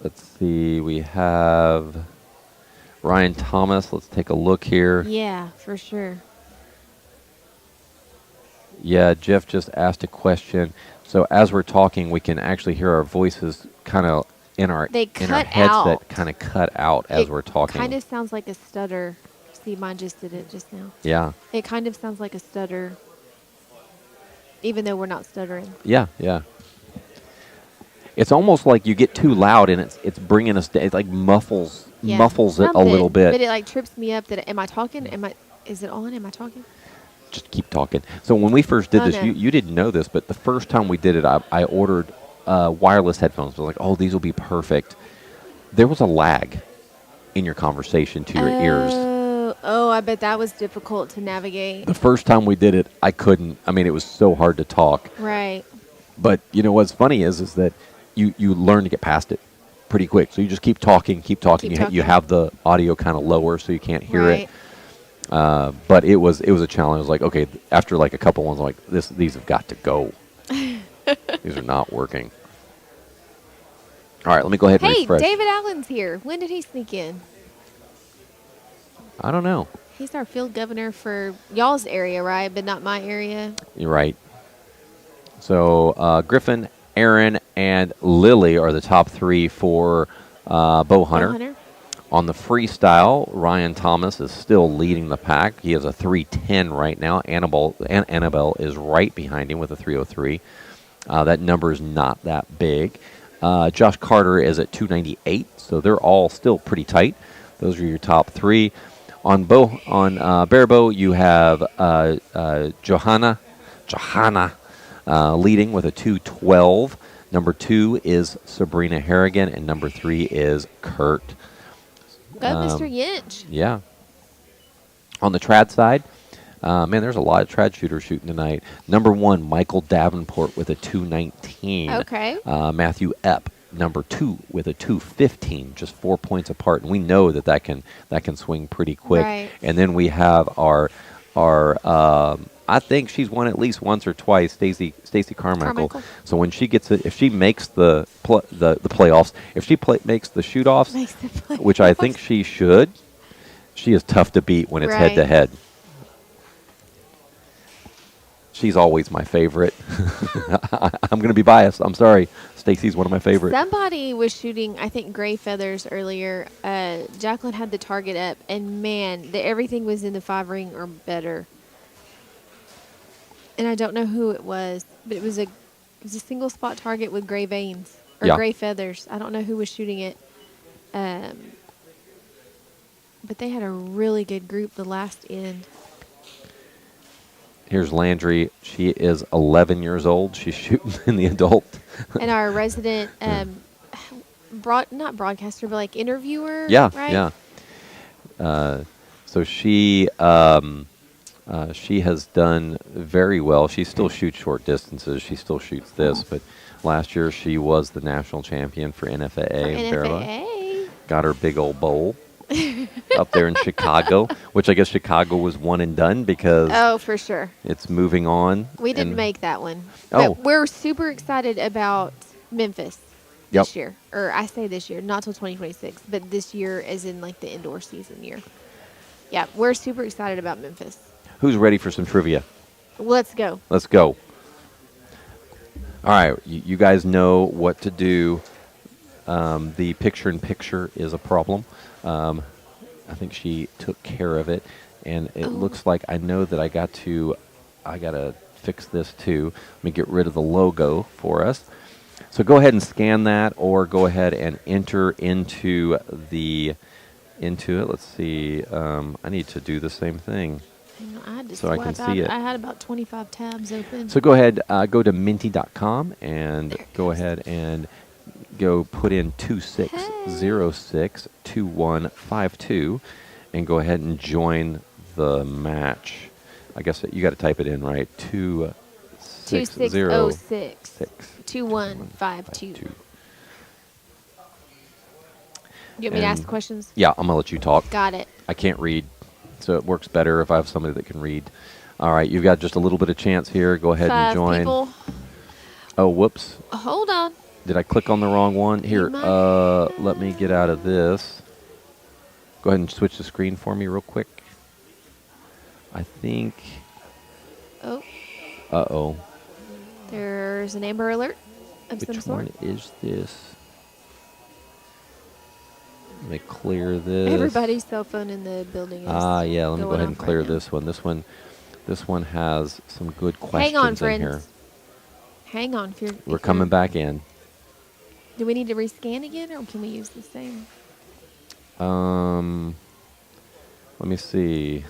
Let's see, we have Ryan Thomas. Let's take a look here. Yeah, for sure. Yeah, Jeff just asked a question. So as we're talking, we can actually hear our voices kind of in our cut headset out. kind of cut out as we're talking. Kind of sounds like a stutter. See, mine just did it just now. Yeah. It kind of sounds like a stutter, even though we're not stuttering. Yeah, yeah. It's almost like you get too loud and it's bringing us down. It like muffles Yeah, it a something, little bit. But it like trips me up. Am I talking? Is it on? Am I talking? Just keep talking. So when we first did Oh, this, no. you didn't know this, but the first time we did it, I ordered wireless headphones. I was like, oh, these will be perfect. There was a lag in your conversation to your ears. Oh, I bet that was difficult to navigate. The first time we did it, I couldn't. I mean, it was so hard to talk. Right. But you know what's funny is that you learn to get past it pretty quick. So you just keep talking. Keep You talking. have the audio kind of lower so you can't hear Right. it. But it was a challenge. I was like, okay, after like a couple ones, I'm like these have got to go. These are not working. All right, let me go ahead and Hey, refresh. David Allen's here. When did he sneak in? I don't know. He's our field governor for y'all's area, right? But not my area. You're right. So Griffin, Aaron, and Lily are the top 3 for bow hunter. Bow hunter. On the freestyle, Ryan Thomas is still leading the pack. He has a 310 right now. Annabelle is right behind him with a 303. That number is not that big. Josh Carter is at 298, so they're all still pretty tight. Those are your top 3. On Barebow, you have Johanna leading with a 212. Number 2 is Sabrina Harrigan, and number 3 is Kurt. Go, Mr. Yinch. Yeah. On the trad side, man, there's a lot of trad shooters shooting tonight. Number 1, Michael Davenport with a 219. Okay. Matthew Epp, number 2 with a 215, just 4 points apart, and we know that can swing pretty quick. Right. And then we have our I think she's won at least once or twice, Stacy Carmichael. So when she gets it, if she makes the playoffs, if she makes the shoot-offs, which I think she should, she is tough to beat when it's head-to-head. She's always my favorite. I'm going to be biased. I'm sorry. Stacy's one of my favorites. Somebody was shooting, I think, gray feathers earlier. Jacqueline had the target up, and man, everything was in the 5 ring or better. And I don't know who it was, but it was a single spot target with gray veins or gray feathers. I don't know who was shooting it. But they had a really good group the last end. Here's Landry. She is 11 years old. She's shooting in the adult. And our resident, not broadcaster, but like interviewer. Yeah, right? yeah. So she has done very well. She still shoots short distances. She still shoots this, but last year she was the national champion for NFAA. in Barebow. Got her big old bowl up there in Chicago, which I guess Chicago was one and done because for sure it's moving on. We didn't make that one. Oh. But we're super excited about Memphis this year. Or I say this year, not till 2026, but this year as in like the indoor season year. Yeah, we're super excited about Memphis. Who's ready for some trivia? Let's go. Let's go. All right, you guys know what to do. The picture-in-picture is a problem. I think she took care of it, and it looks like I know that I got to fix this too. Let me get rid of the logo for us. So go ahead and scan that, or go ahead and enter into it. Let's see. I need to do the same thing. I had to so I can see it. I had about 25 tabs open. So go ahead, go to minty.com and go ahead and go put in 26062152 and go ahead and join the match. I guess you got to type it in, right? 2606 2152. You want me to ask questions? Yeah, I'm going to let you talk. Got it. I can't read, so it works better if I have somebody that can read. All right, you've got just a little bit of chance here. Go ahead and join. People. Oh, whoops. Hold on. Did I click on the wrong one? Here, let me get out of this. Go ahead and switch the screen for me real quick. I think... Oh. Uh-oh. There's an Amber Alert of some Which sort. one is this? Let me clear this. Everybody's cell phone in the building is yeah, let me go ahead and clear right now. this one. This one has some good questions Hang on, in friends. here. Hang on. We're coming back in. Do we need to rescan again, or can we use the same? Let me see.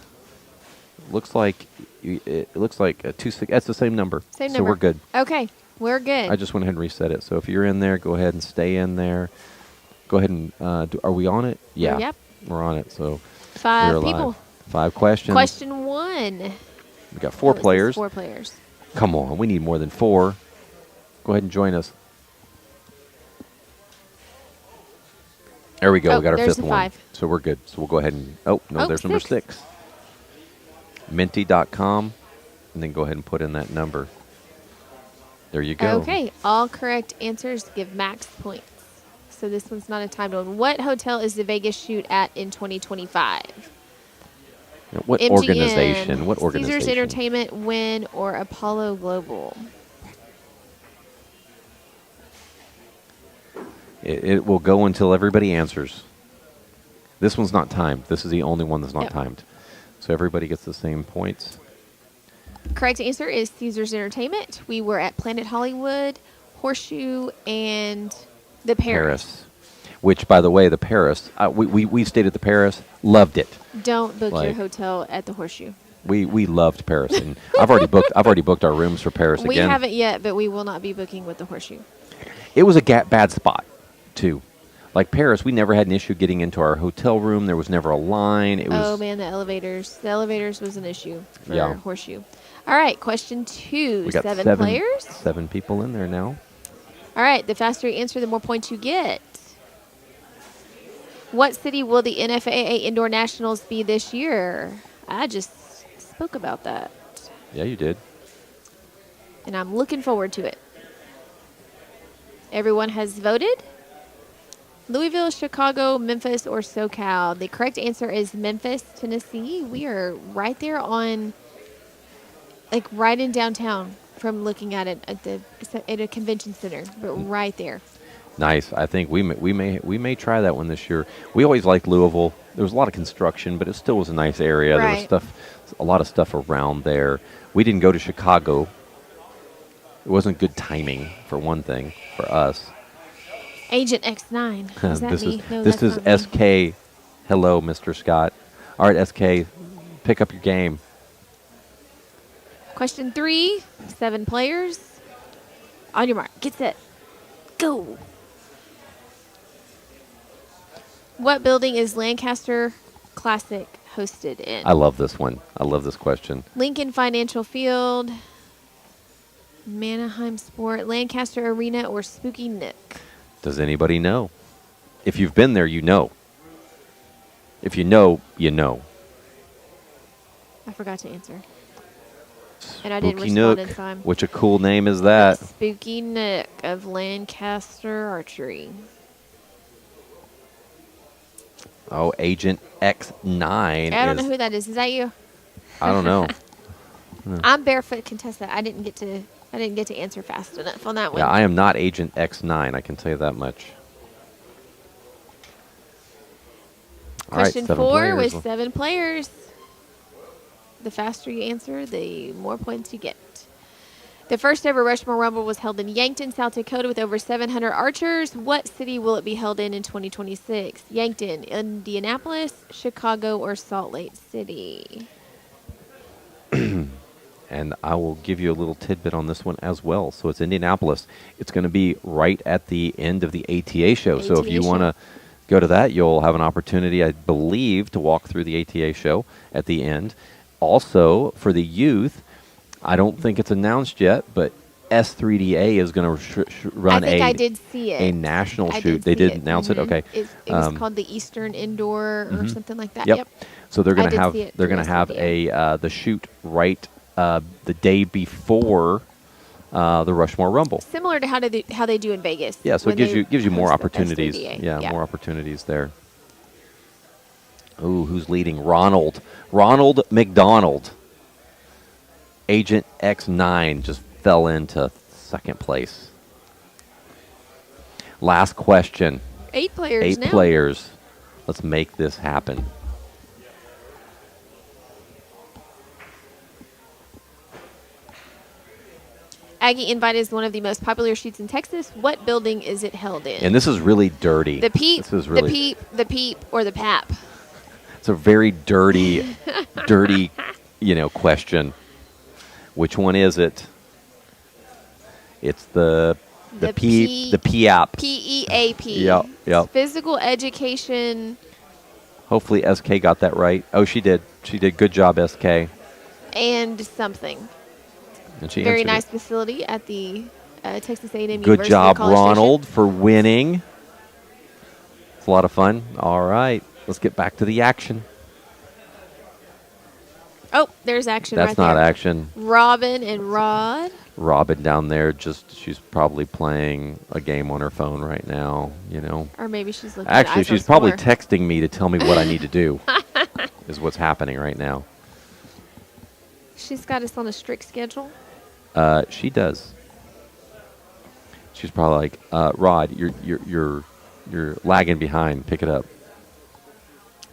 Looks like it looks like a 26. That's the same number. Same so number. we're good. Okay, we're good. I just went ahead and reset it. So if you're in there, go ahead and stay in there. Go ahead and are we on it? Yeah. Yep. We're on it. So 5 we're people. live. 5 questions. Question 1. We got 4 players. 4 players. Come on, we need more than 4. Go ahead and join us. There we go. Oh, We got our there's 5th the one. 5. So we're good. So we'll go ahead and... Oh, no, there's number 6. 6. Minty.com. And then go ahead and put in that number. There you go. Okay, all correct answers give max points. So this one's not a timed one. What hotel is the Vegas shoot at in 2025? What MGM, organization? What organization? Caesars Entertainment, Wynn, or Apollo Global. It will go until everybody answers. This one's not timed. This is the only one that's not Yep. timed. So everybody gets the same points. Correct answer is Caesars Entertainment. We were at Planet Hollywood, Horseshoe, and the Paris. Which, by the way, the Paris, we stayed at the Paris, loved it. Don't book your Like- hotel at the Horseshoe. We loved Paris, and I've already booked our rooms for Paris We again. haven't yet, but we will not be booking with the Horseshoe. It was a bad spot, too. Like Paris, we never had an issue getting into our hotel room. There was never a line. It was Oh man, the elevators. The elevators was an issue for Yeah. Horseshoe. All right, question 2. we got seven players. 7 people in there now. All right, the faster you answer, the more points you get. What city will the NFAA Indoor Nationals be this year? I just spoke about that, Yeah, you did. and I'm looking forward to it. Everyone has voted. Louisville, Chicago, Memphis, or SoCal. The correct answer is Memphis, Tennessee. We are right there on, like right in downtown from looking at it at a convention center, but right there. Nice. I think we may try that one this year. We always liked Louisville. There was a lot of construction, but it still was a nice area. There Right. was a lot of stuff around there. We didn't go to Chicago. It wasn't good timing, for one thing, for us. Agent X9. Is that this me? is No, this that's is not me. SK. Hello, Mr. Scott. All right, SK, pick up your game. Question 3, 7 players. On your mark, get set, go. What building is Lancaster Classic hosted in? I love this one. I love this question. Lincoln Financial Field, Manaheim Sport, Lancaster Arena, or Spooky Nook? Does anybody know? If you've been there, you know. If you know, you know. I forgot to answer. And I didn't Spooky respond Nook. in time. Which a cool name is that? Spooky Nook of Lancaster Archery. Oh, Agent X9 I don't know is. who that is. Is that you? I don't know. I'm barefoot contestant. I didn't get to answer fast enough on that one. Yeah, I am not Agent X9. I can tell you that much. All right, Question 7 4 players. with 7 players. The faster you answer, the more points you get. The first ever Rushmore Rumble was held in Yankton, South Dakota with over 700 archers. What city will it be held in 2026? Yankton, Indianapolis, Chicago, or Salt Lake City? And I will give you a little tidbit on this one as well. So it's Indianapolis. It's going to be right at the end of the ATA show. So if ATA you show. want to go to that, you'll have an opportunity, I believe, to walk through the ATA show at the end. Also, for the youth, I don't think it's announced yet, but S3DA is going to run I think I did see it. a national I shoot. did They see did it. announce it. Mhm. Okay. It was called the Eastern Indoor or something like that. Yep. So they're I going to did have see it they're through going to have SDA. the shoot right the day before the Rushmore Rumble. Similar to how they do in Vegas. Yeah, so it when gives you more host the opportunities. S3DA. Yeah, more opportunities there. Ooh, who's leading? Ronald McDonald. Agent X9 just fell into second place. Last question. 8 players 8 now. players. Let's make this happen. Aggie Invite is one of the most popular shoots in Texas. What building is it held in? And this is really dirty. The Peep, This is really, the Peep, or the Pap? It's a very dirty, question. Which one is it? It's the The Peep, the PEAP. P-E-A-P. Yep, yep. Physical education Hopefully SK got that right. Oh, she did. She did. Good job, SK. and something. And she Very answered nice it. facility at the Texas A&M Good University job, College Station. Ronald, for winning. It's a lot of fun. All right. Let's get back to the action. Oh, there's action That's right not there. action. Robin and Rod. Robin down there, she's probably playing a game on her phone right now, Or maybe she's looking Actually, at she's iPhone probably Score. texting me to tell me what I need to do. is what's happening right now. She's got us on a strict schedule. She does. She's probably like, Rod, you're lagging behind. Pick it up.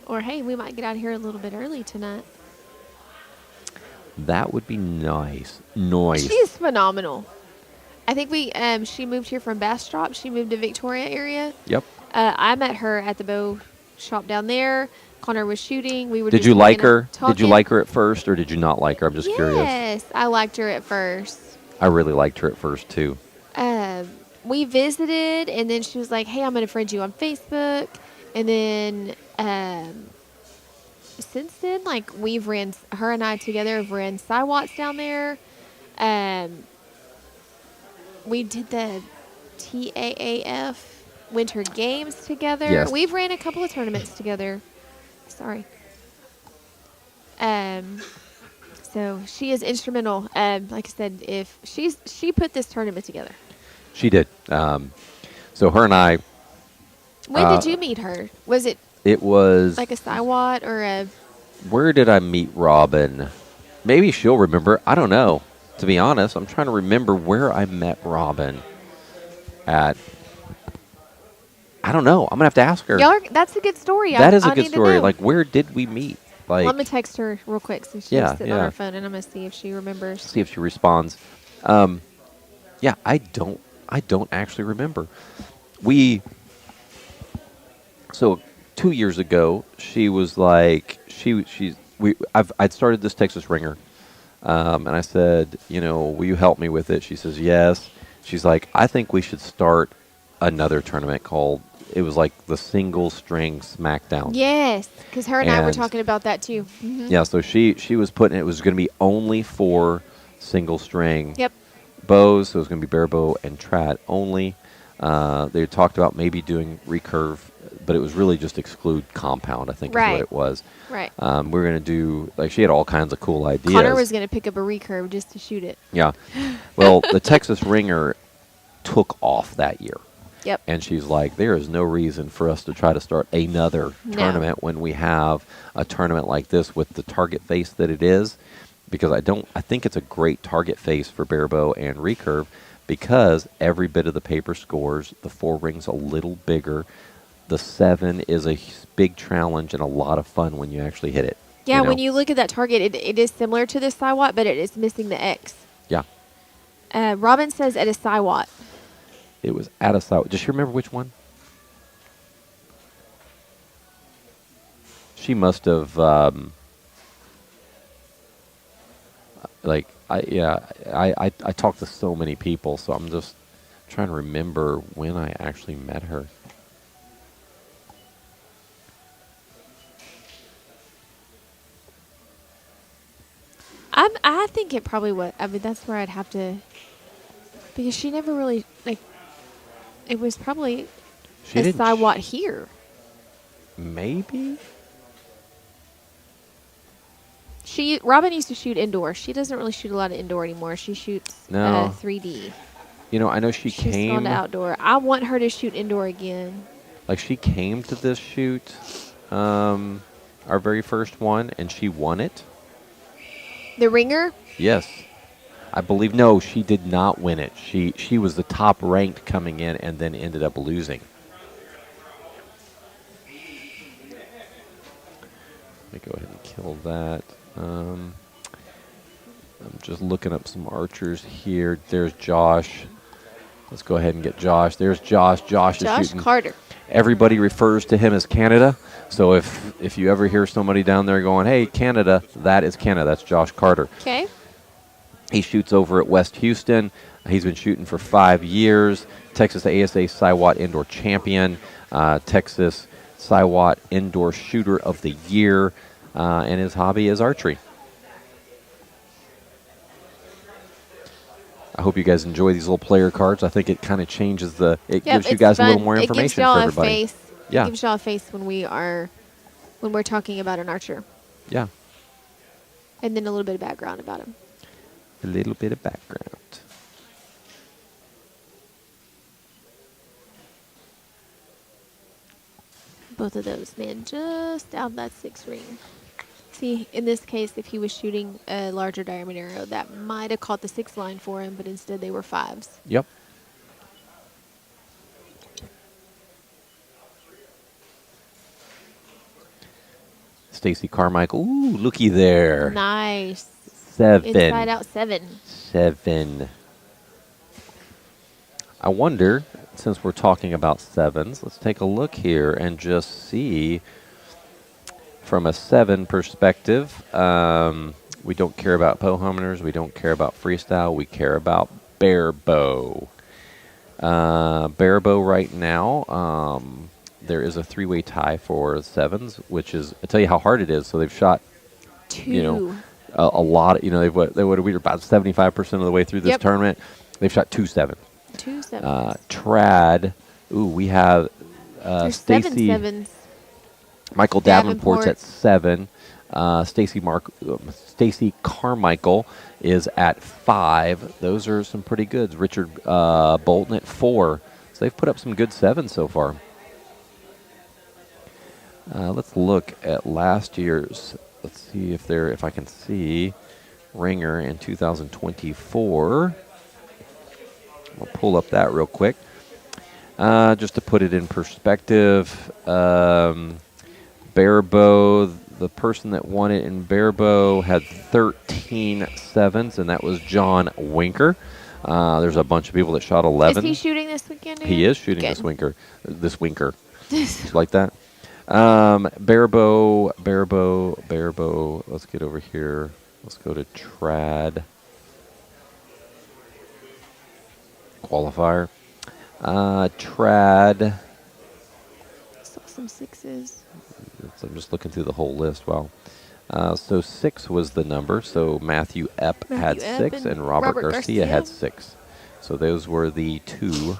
Or, hey, we might get out of here a little bit early tonight. That would be nice. Nice. She's phenomenal. I think she moved here from Bastrop. She moved to Victoria area. Yep. I met her at the bow shop down there. Connor was shooting. We were. Did just you like hanging out, her? Did you talking. like her at first, or did you not like her? I'm just curious. Yes, I liked her at first. I really liked her at first too. We visited, and then she was like, "Hey, I'm going to friend you on Facebook." And then since then, like her and I together have ran Siwats down there. We did the TAAF Winter Games together. Yes. We've ran a couple of tournaments together. Sorry. So she is instrumental. Like I said, if she put this tournament together. She did. So her and I. When did you meet her? Was it It was. like a Siwat or a? Where did I meet Robin? Maybe she'll remember. I don't know. To be honest, I'm trying to remember where I met Robin at. I don't know. I'm gonna have to ask her. That's a good story. That is a I good need to story. know. Like, where did we meet? Like, Well, I'm gonna text her real quick since she's Yeah, sitting on yeah. her phone, and I'm gonna see if she remembers. see if she responds. Yeah, I don't actually remember. So 2 years ago, she was like, I'd started this Texas Ringer, and I said, will you help me with it? She says yes. She's like, I think we should start another tournament called. It was like the single string SmackDown. Yes, because her and I were And- talking about that too. Mhm. Yeah, so she was putting it was going to be only for single string Yep. bows, so it was going to be Barebow and Trad only. They talked about maybe doing Recurve, but it was really just exclude compound, I think is Right. what it was. Right. We were going to do, like, she had all kinds of cool ideas. Connor was gonna pick up a recurve just to shoot it. Yeah. Well, the Texas Ringer took off that year. Yep. And she's like, there is no reason for us to try to start another No. tournament when we have a tournament like this with the target face that it is. Because I think it's a great target face for Barebow and Recurve because every bit of the paper scores. The 4 rings a little bigger. The 7 is a big challenge and a lot of fun when you actually hit it. Yeah, know? when you look at that target, it is similar to the Siwat, but it is missing the X. Yeah. Robin says at a Siwat. It was at a side. Does she remember which one? She must have, I talked to so many people, so I'm just trying to remember when I actually met her. I think it probably would. I mean, that's where I'd have to, because she never really it was probably She a didn't. Siwat here. Maybe. Robin used to shoot indoor. She doesn't really shoot a lot of indoor anymore. She shoots No. 3D. I know she She's came. gone to outdoor. I want her to shoot indoor again. Like, she came to this shoot, our very first one, and she won it. The ringer. Yes. I believe, no, she did not win it. She was the top ranked coming in and then ended up losing. Let me go ahead and kill that. I'm just looking up some archers here. There's Josh. Let's go ahead and get Josh. There's Josh. Josh is Josh shooting. Carter. Everybody refers to him as Canada. So if you ever hear somebody down there going, hey, Canada, that is Canada. That's Josh Carter. Okay. He shoots over at West Houston. He's been shooting for 5 years. Texas ASA Siwat Indoor Champion. Texas Siwat Indoor Shooter of the Year. And his hobby is archery. I hope you guys enjoy these little player cards. I think it kind of changes Yep, gives you it's guys a little fun. more It gives information y'all for a everybody. face. Yeah. It gives y'all a face when we're talking about an archer, Yeah. and then a little bit of background about him. A little bit of background. Both of those, man, just out that 6 ring. See, in this case, if he was shooting a larger diameter arrow, that might have caught the 6 line for him, but instead they were 5s. Yep. Stacy Carmichael. Ooh, looky there. Nice. 7. Inside out 7. 7. I wonder, since we're talking about 7s, let's take a look here and just see from a 7 perspective. We don't care about Pohominers. We don't care about freestyle. We care about Barebow. Barebow right now, there is a 3-way tie for 7s, which is, I tell you how hard it is. So they've shot 2. you know, a lot. You know, they were about 75% of the way through this Yep. tournament. They've shot 2 7. 2 7s. Trad. Ooh, we have There's 7 Stacy. 7s. Michael Davenport's Davenport. at 7. Stacy Carmichael is at 5. Those are some pretty goods. Richard Bolton at 4. So they've put up some good 7s so far. Let's look at last year's. Let's see if I can see Ringer in 2024. I'll pull up that real quick. Just to put it in perspective, Barebow, the person that won it in Barebow had 13 7s, and that was John Winker. There's a bunch of people that shot 11. Is he shooting this weekend? He is shooting Good. this Winker. Just like that. Barebow. Let's get over here. Let's go to Trad. Qualifier. Trad. Saw some 6s. So I'm just looking through the whole list. Wow. So 6 was the number. So Matthew Epp had Matthew Epp 6, and Robert Garcia had 6. So those were the 2.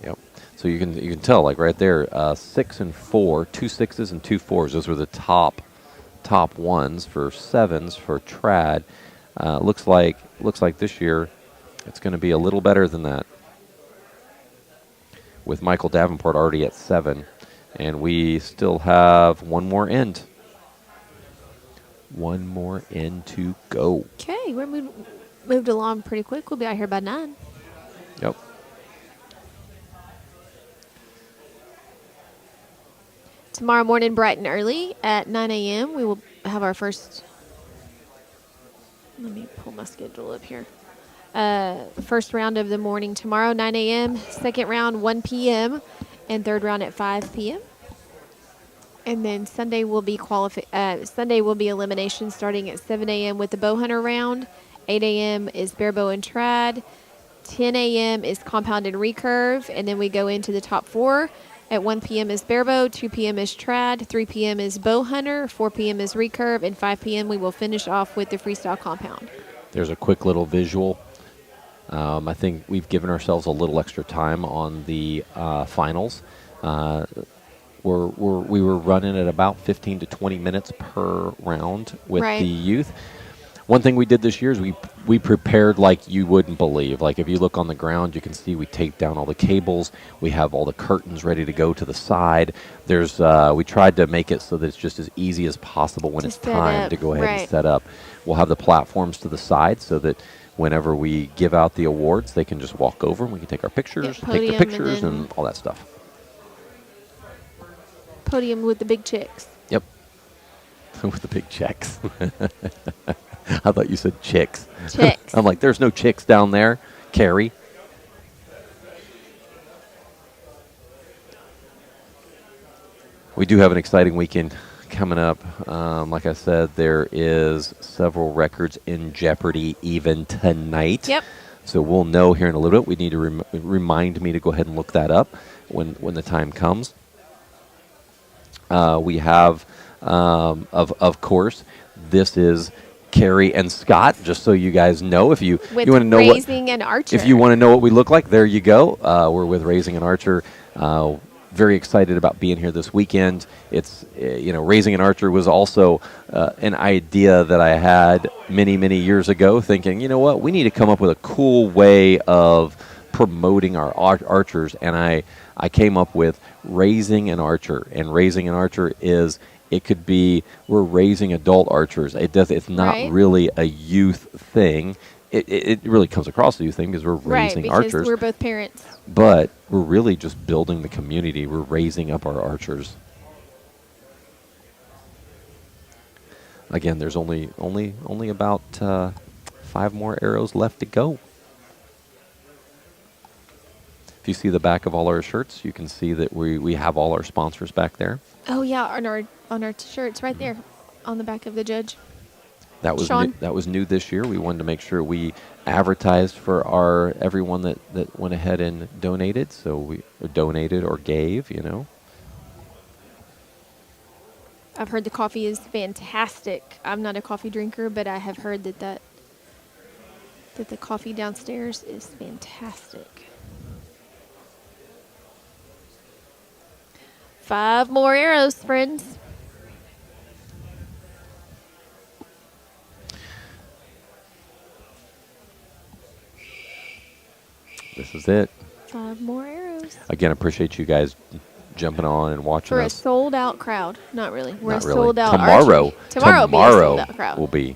Yep. So you can tell, like right there, 6 and 4, 2 6s and 2 4s. Those were the top ones for 7s for Trad. Looks like this year it's going to be a little better than that, with Michael Davenport already at 7, and we still have one more end. One more end to go. Okay, we're moved along pretty quick. We'll be out here by 9. Yep. Tomorrow morning, bright and early at 9 a.m., we will have our first. Let me pull my schedule up here. First round of the morning tomorrow, 9 a.m. Second round, 1 p.m. And third round at 5 p.m. And then Sunday will be elimination starting at 7 a.m. with the bow hunter round. 8 a.m. is Barebow and Trad. 10 a.m. is compound and recurve. And then we go into the top 4. At 1 p.m. is Barebow, 2 p.m. is Trad, 3 p.m. is bow hunter, 4 p.m. is recurve, and 5 p.m. we will finish off with the freestyle compound. There's a quick little visual. I think we've given ourselves a little extra time on the finals. We were running at about 15 to 20 minutes per round with Right. the youth. One thing we did this year is we prepared like you wouldn't believe. Like if you look on the ground, you can see we taped down all the cables. We have all the curtains ready to go to the side. There's we tried to make it so that it's just as easy as possible when To it's set time up, to go ahead and right. set up. We'll have the platforms to the side so that whenever we give out the awards, they can just walk over and we can take our pictures, take podium their and pictures then- and all that stuff. Podium with the big chicks. Yep. With the big checks. I thought you said chicks. Chicks. I'm like, there's no chicks down there, Carrie. We do have an exciting weekend coming up. Like I said, there is several records in jeopardy even tonight. Yep. So we'll know here in a little bit. We need to remind me to go ahead and look that up when the time comes. We have, of course, this is Carrie and Scott. Just so you guys know, if you With want to know Raising an Archer. if you want to know what we look like, there you go. We're with Raising an Archer. Very excited about being here this weekend. It's Raising an Archer was also an idea that I had many years ago, thinking, you know what, we need to come up with a cool way of promoting our archers, and I came up with raising an archer. And raising an archer is, it could be, we're raising adult archers. It's not Right. really a youth thing. It really comes across as a youth thing because we're raising because archers. we're both parents. But we're really just building the community. We're raising up our archers. Again, there's only about 5 more arrows left to go. If you see the back of all our shirts, you can see that we have all our sponsors back there. Oh yeah, on our shirts right there, on the back of the judge. That was Sean? new, that was new this year. We wanted to make sure we advertised for our everyone that went ahead and donated. So we donated or gave, you know. I've heard the coffee is fantastic. I'm not a coffee drinker, but I have heard that the coffee downstairs is fantastic. 5 more arrows, friends. This is it. 5 more arrows. Again, appreciate you guys jumping on and watching For a us. sold out crowd. Not really. We're Not a really. sold out Tomorrow, archery. Tomorrow will be a sold out crowd. will be.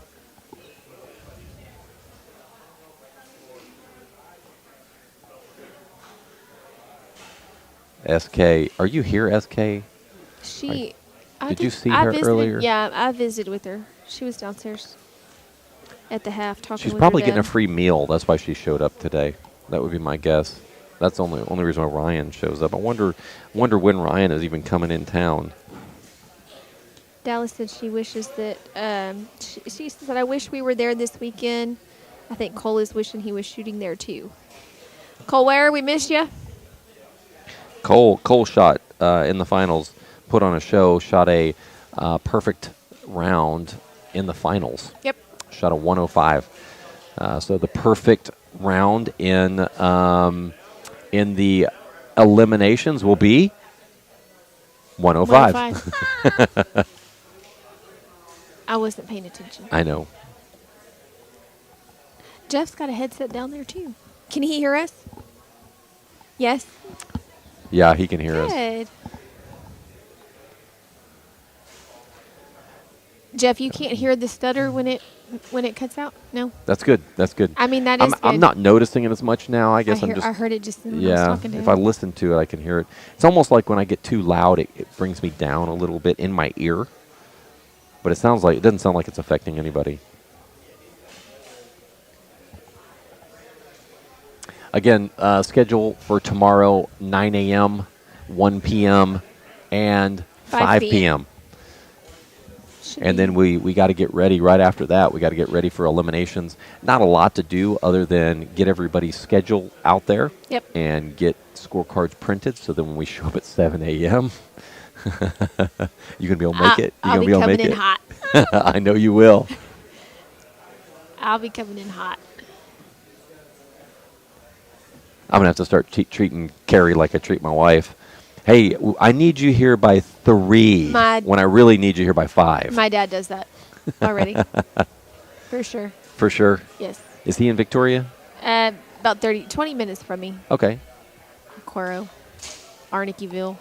SK, are you here, SK? She. Did you see I her visited, earlier? Yeah, I visited with her. She was downstairs at the half talking She's with probably her getting a dad. free meal. That's why she showed up today. That would be my guess. That's the only reason why Ryan shows up. I wonder when Ryan is even coming in town. Dallas said she wishes that she said, I wish we were there this weekend. I think Cole is wishing he was shooting there too. Cole Ware, we missed you. Cole shot in the finals, put on a show, shot a perfect round in the finals. Yep. Shot a 105. So the perfect round in the eliminations will be 105. 105. I wasn't paying attention. I know. Jeff's got a headset down there too. Can he hear us? Yes. Yeah, he can hear us. Good. Jeff, you can't hear the stutter when it cuts out? No. That's good. That's good. I mean, that is good. I'm not noticing it as much now. I guess I heard it just when I was yeah. talking to If him. I listen to it, I can hear it. It's almost like when I get too loud, it brings me down a little bit in my ear. But it doesn't sound like it's affecting anybody. Again, schedule for tomorrow, 9 a.m., 1 p.m., and 5 p.m. And then we got to get ready right after that. We got to get ready for eliminations. Not a lot to do other than get everybody's schedule out there. Yep. And get scorecards printed so that when we show up at 7 a.m., you're going to be able to make it. You're I'll going to be able to coming make in it. hot. I know you will. I'll be coming in hot. I'm going to have to start treating Carrie like I treat my wife. Hey, I need you here by 3 when I really need you here by 5. My dad does that already. For sure. For sure. Yes. Is he in Victoria? About 20 minutes from me. Okay. Quoro. Arnickyville.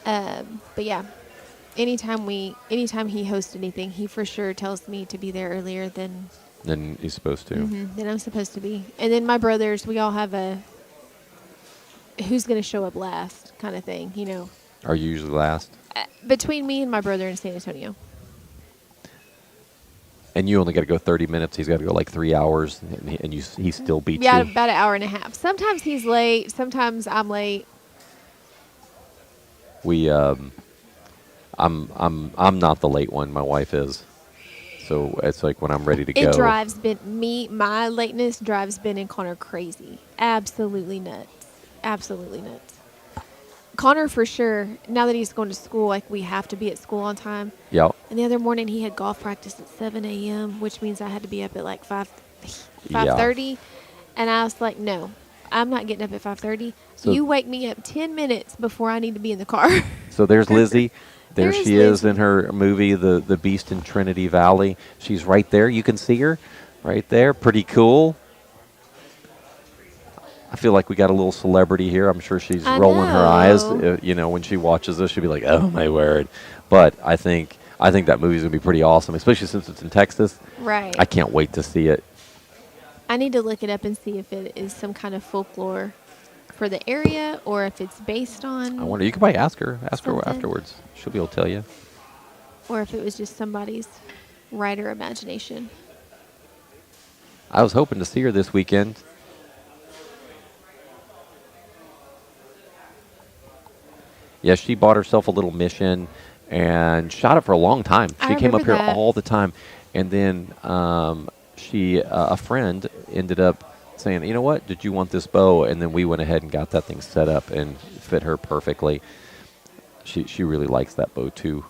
But yeah, anytime he hosts anything, he for sure tells me to be there earlier than Then he's supposed to. than I'm supposed to be. And then my brothers, we all have a who's going to show up last kind of thing, you know. Are you usually last? Between me and my brother in San Antonio. And you only got to go 30 minutes. He's got to go like 3 hours, and he still beats Yeah, you. about an hour and a half. Sometimes he's late. Sometimes I'm late. I'm not the late one. My wife is. So it's like when I'm ready to go. It drives my lateness drives Ben and Connor crazy. Absolutely nuts. Absolutely nuts. Connor for sure, now that he's going to school, like we have to be at school on time. Yeah. And the other morning he had golf practice at 7 a.m., which means I had to be up at like 5:30. And I was like, no, I'm not getting up at 5:30. So you wake me up 10 minutes before I need to be in the car. So there's Lizzie. There There's she is Lizzie. in her movie, The Beast in Trinity Valley. She's right there. You can see her right there. Pretty cool. I feel like we got a little celebrity here. I'm sure she's I rolling her eyes. know. When she watches this, she'll be like, "Oh my word!" But I think that movie's gonna be pretty awesome, especially since it's in Texas. Right. I can't wait to see it. I need to look it up and see if it is some kind of folklore for the area or if it's based on. I wonder. You could probably ask her Something. afterwards. She'll be able to tell you. Or if it was just somebody's writer imagination. I was hoping to see her this weekend. Yeah, she bought herself a little mission and shot it for a long time. I She came up remember here that. all the time, and then a friend ended up saying, "You know what? Did you want this bow?" And then we went ahead and got that thing set up and fit her perfectly. She really likes that bow too.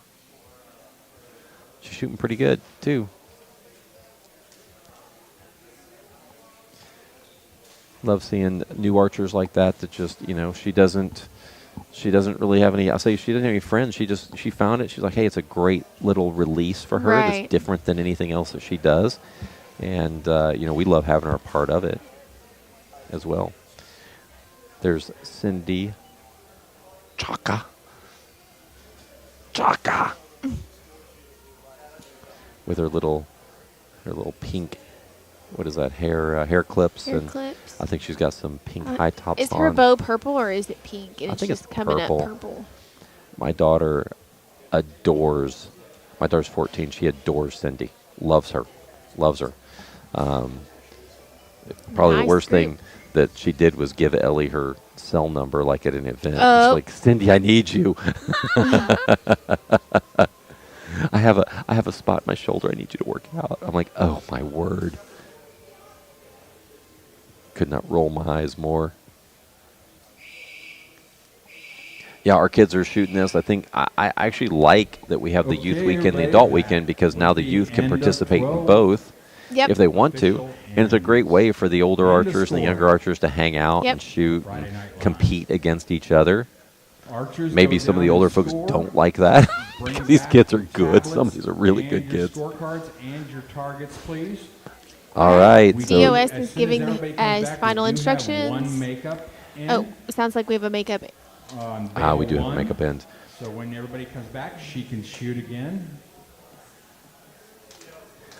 She's shooting pretty good too. Love seeing new archers like that. That just she doesn't really have any. I say she doesn't have any friends. She found it. She's like, hey, it's a great little release for her. Right. That's different than anything else that she does, and we love having her a part of it as well. There's Cindy Chaka with her little pink. What is that? Hair clips. Hair and clips. I think she's got some pink high tops Is on. her bow purple or is it pink? And I it's think just it's coming purple. up purple. My daughter adores. My daughter's 14. She adores Cindy. Loves her. Probably the Nice worst group. thing that she did was give Ellie her cell number, like at an event. Oh. She's like, Cindy, I need you. I have a spot in my shoulder. I need you to work out. I'm like, oh my word. Could not roll my eyes more. Yeah, our kids are shooting this. I think I actually like that we have the youth Okay, weekend, the everybody, adult that weekend, because now the was the youth can end of participate in 12. both Yep. if they want to. Official And it's a great way for the older end of archers and the score. younger archers to hang out Yep. and shoot, Friday and Night Live. compete against each other. Archers Maybe go some of the down older and folks score. don't like that. Bring These back kids are your good. Some of tablets these are really and good your kids. Scorecards and your targets, please. All right. We So DOS as is soon giving everybody comes as back, we final do have instructions. One makeup in Oh, it sounds like we have a makeup. on we bale do have a one. makeup end. So when everybody comes back, she can shoot again.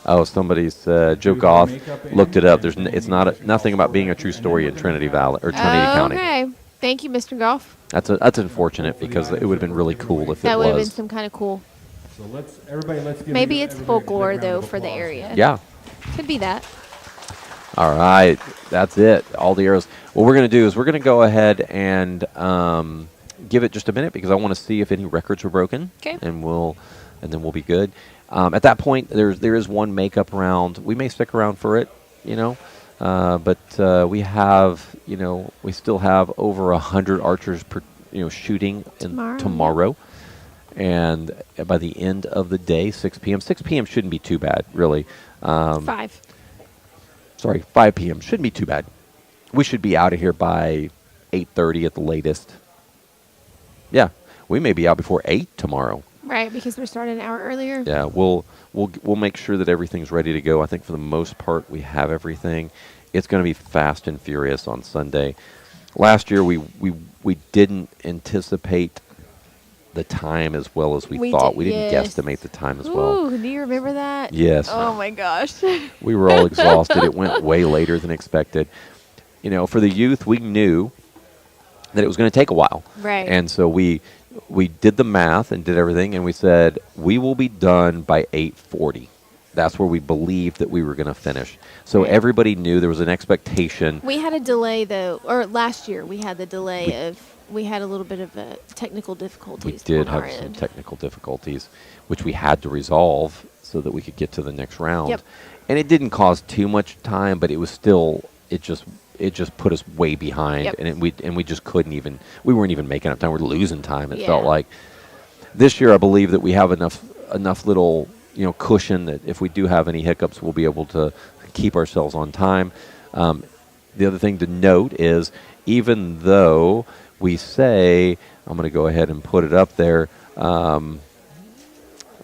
Oh, somebody's joke Do the off. makeup in, Looked it up. and There's then it's you not guys can nothing call about being a score true back, and story then in we're Trinity gonna Valley or Trinity County. Okay. Thank you, Mr. Goff. That's unfortunate because it would have been really cool if That it would have been was. some kind of cool. So let's give Maybe you- it's everybody a big folklore, round though, of for the applause. area. Yeah. Could be that. All right. That's it. All the arrows. What we're going to do is we're going to go ahead and give it just a minute because I want to see if any records were broken. 'Kay. And then we'll be good. At that point, there is one makeup round. We may stick around for it, but we have, we still have over 100 archers shooting tomorrow. And by the end of the day, 6 p.m. 6 p.m. shouldn't be too bad, really. 5. Sorry, 5 p.m. shouldn't be too bad. We should be out of here by 8:30 at the latest. Yeah, we may be out before 8 tomorrow. Right, because we're starting an hour earlier. Yeah, we'll make sure that everything's ready to go. I think for the most part we have everything. It's going to be fast and furious on Sunday. Last year we didn't anticipate the time as well as we thought. We didn't yes. guesstimate the time as well. Ooh, do you remember that? Yes. Oh my gosh. We were all exhausted. It went way later than expected. For the youth, we knew that it was going to take a while. Right. And so we did the math and did everything, and we said we will be done by 8:40. That's where we believed that we were going to finish. So Right. everybody knew there was an expectation. We had a delay though, or last year we had the delay we had a little bit of technical difficulties. We did on our have some end. technical difficulties, which we had to resolve so that we could get to the next round. Yep. And it didn't cause too much time, but it was still it just put us way behind, Yep. and we just couldn't even. We weren't even making up time. We're losing time. It Yeah. felt like. This year, I believe that we have enough little cushion that if we do have any hiccups, we'll be able to keep ourselves on time. The other thing to note is, even though we say, I'm going to go ahead and put it up there.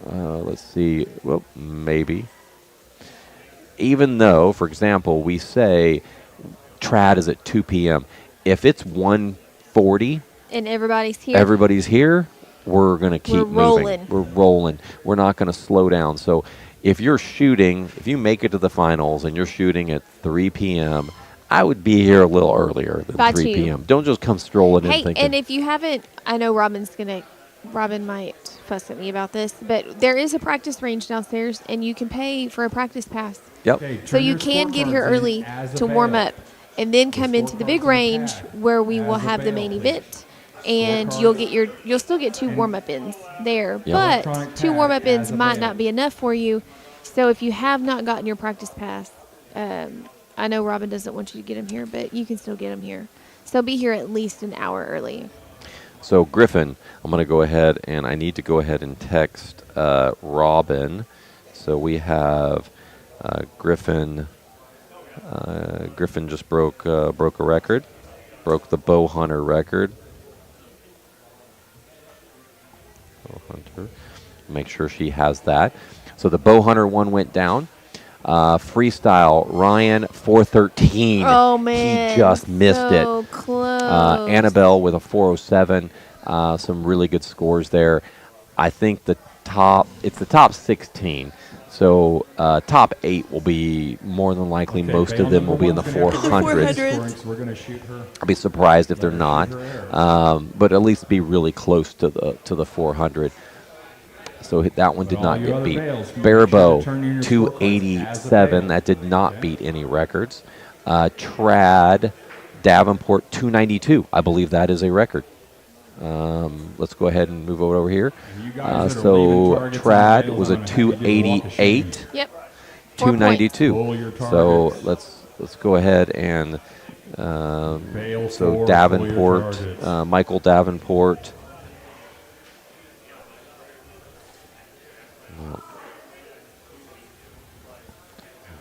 Let's see. Well, maybe. Even though, for example, we say trad is at 2 p.m. If it's 1:40, And everybody's here. everybody's here, we're going to keep moving. rolling. We're rolling. We're not going to slow down. So if you're shooting, if you make it to the finals and you're shooting at 3 p.m., I would be here a little earlier than By 3 2. p.m. Don't just come strolling in Hey, thinking. and if you haven't, I know Robin might fuss at me about this, but there is a practice range downstairs, and you can pay for a practice pass. Yep. Okay, So turn you your can get scorecards here in early as a to warm bail. up, and then come into the big scorecards in the range pad where we will as a have the bail, main please. event, and Scorecards. you'll still get 2 warm up ins there, Yeah. but Electronic 2 pad warm up ins as a might bail. not be enough for you. So if you have not gotten your practice pass, I know Robin doesn't want you to get them here, but you can still get them here. So be here at least an hour early. So Griffin, I'm going to go ahead and I need to go ahead and text Robin. So we have Griffin. Griffin just broke a record, broke the bow hunter record. Bow hunter. Make sure she has that. So the bow hunter one went down. Freestyle Ryan 413. Oh man, he just missed it. so close. Annabelle with a 407. Some really good scores there. I think it's the top 16. So top 8 will be more than likely. Okay, most bail of them will number be in the one's gonna have to 400s. scoring, so we're going to shoot her. I'll be surprised if they're not, Shoot her arrow. but at least be really close to the 400. So that one did All not you get other beat. bails, make sure to Barebow turn in your scorecards as a 287. bail. That did not Okay. beat any records. Trad Davenport 292. I believe that is a record. Let's go ahead and move over here. You guys that are So leaving targets on Trad bails, was I'm a gonna have you do the walk of shame. 288. Yep. 4 points. 292. Pull your So targets. let's go ahead and Bail so 4, pull your Davenport, targets. Michael Davenport.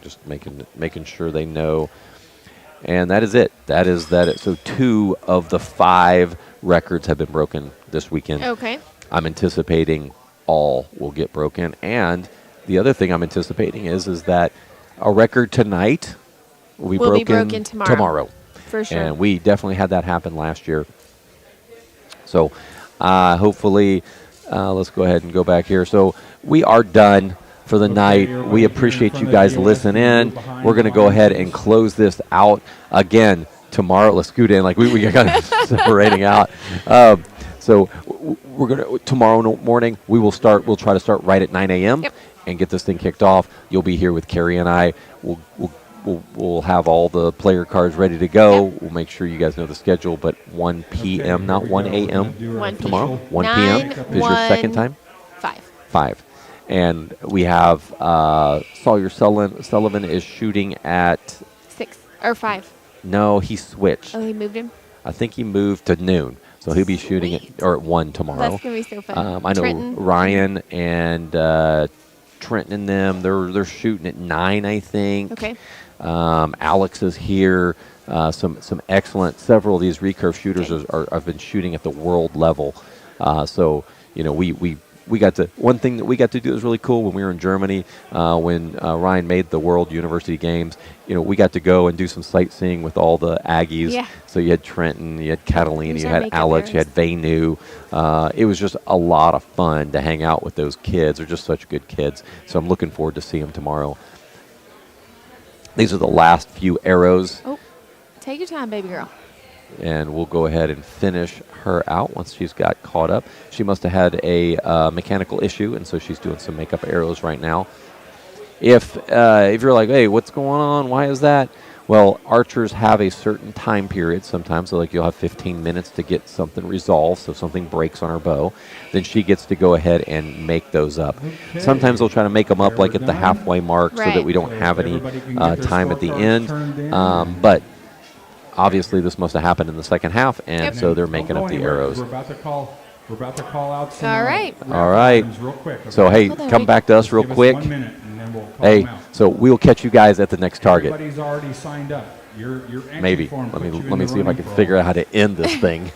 Just making sure they know. And that is it. That is that. So 2 of the 5 records have been broken this weekend. Okay. I'm anticipating all will get broken. And the other thing I'm anticipating is that a record tonight will be broken tomorrow. For sure. And we definitely had that happen last year. So hopefully, let's go ahead and go back here. So we are done for the night. We appreciate you guys listening in. We're going to go ahead and close this out again tomorrow. Let's scoot in like we got separating out. So we're going to tomorrow morning. We'll try to start right at 9 a.m. Yep. and get this thing kicked off. You'll be here with Carrie and I. We'll have all the player cards ready to go. Yep. We'll make sure you guys know the schedule, but 1 p.m., not 1 a.m. 1 tomorrow. p.m. 1 p.m. 9, is your second 1, time? 5. 5. And we have Sawyer Sullivan is shooting at, 6 or 5. no, he switched. Oh, he moved him. I think he moved to noon. So he'll be shooting at 1 tomorrow. That's gonna be so fun. I know Trenton. Ryan and Trenton and them, they're shooting at 9, I think. Okay. Alex is here. Some excellent. Several of these recurve shooters have been shooting at the world level. So we got to. One thing that we got to do is really cool when we were in Germany. When Ryan made the World University Games, we got to go and do some sightseeing with all the Aggies. Yeah. So you had Trenton, you had Catalina, Here's you our had makeup Alex, you had artist. Vanu. It was just a lot of fun to hang out with those kids. They're just such good kids. So I'm looking forward to seeing them tomorrow. These are the last few arrows, Oh, take your time, baby girl. and we'll go ahead and finish her out once she's got caught up. She must have had a mechanical issue, and so she's doing some makeup arrows right now. If you're like, hey, what's going on? Why is that? Well, archers have a certain time period sometimes. So like you'll have 15 minutes to get something resolved. So if something breaks on her bow, then she gets to go ahead and make those up. Okay. Sometimes they'll try to make them up like at the halfway mark so that Right. we don't have any Everybody can get their time at the scorecards end. turned in. But obviously this must have happened in the second half, and Yep. so they're Don't making go up the anywhere, 'cause arrows. We're about to call out some. All right. All right. items real quick. So okay? hey, Hold on, come wait. back to us real Give quick. 1 minute, and then we'll call Hey, them out. so we'll catch you guys at the next target. Everybody's already signed up. Your entry Maybe. form Let puts you me in the see if I running can for all figure of out how to end this thing.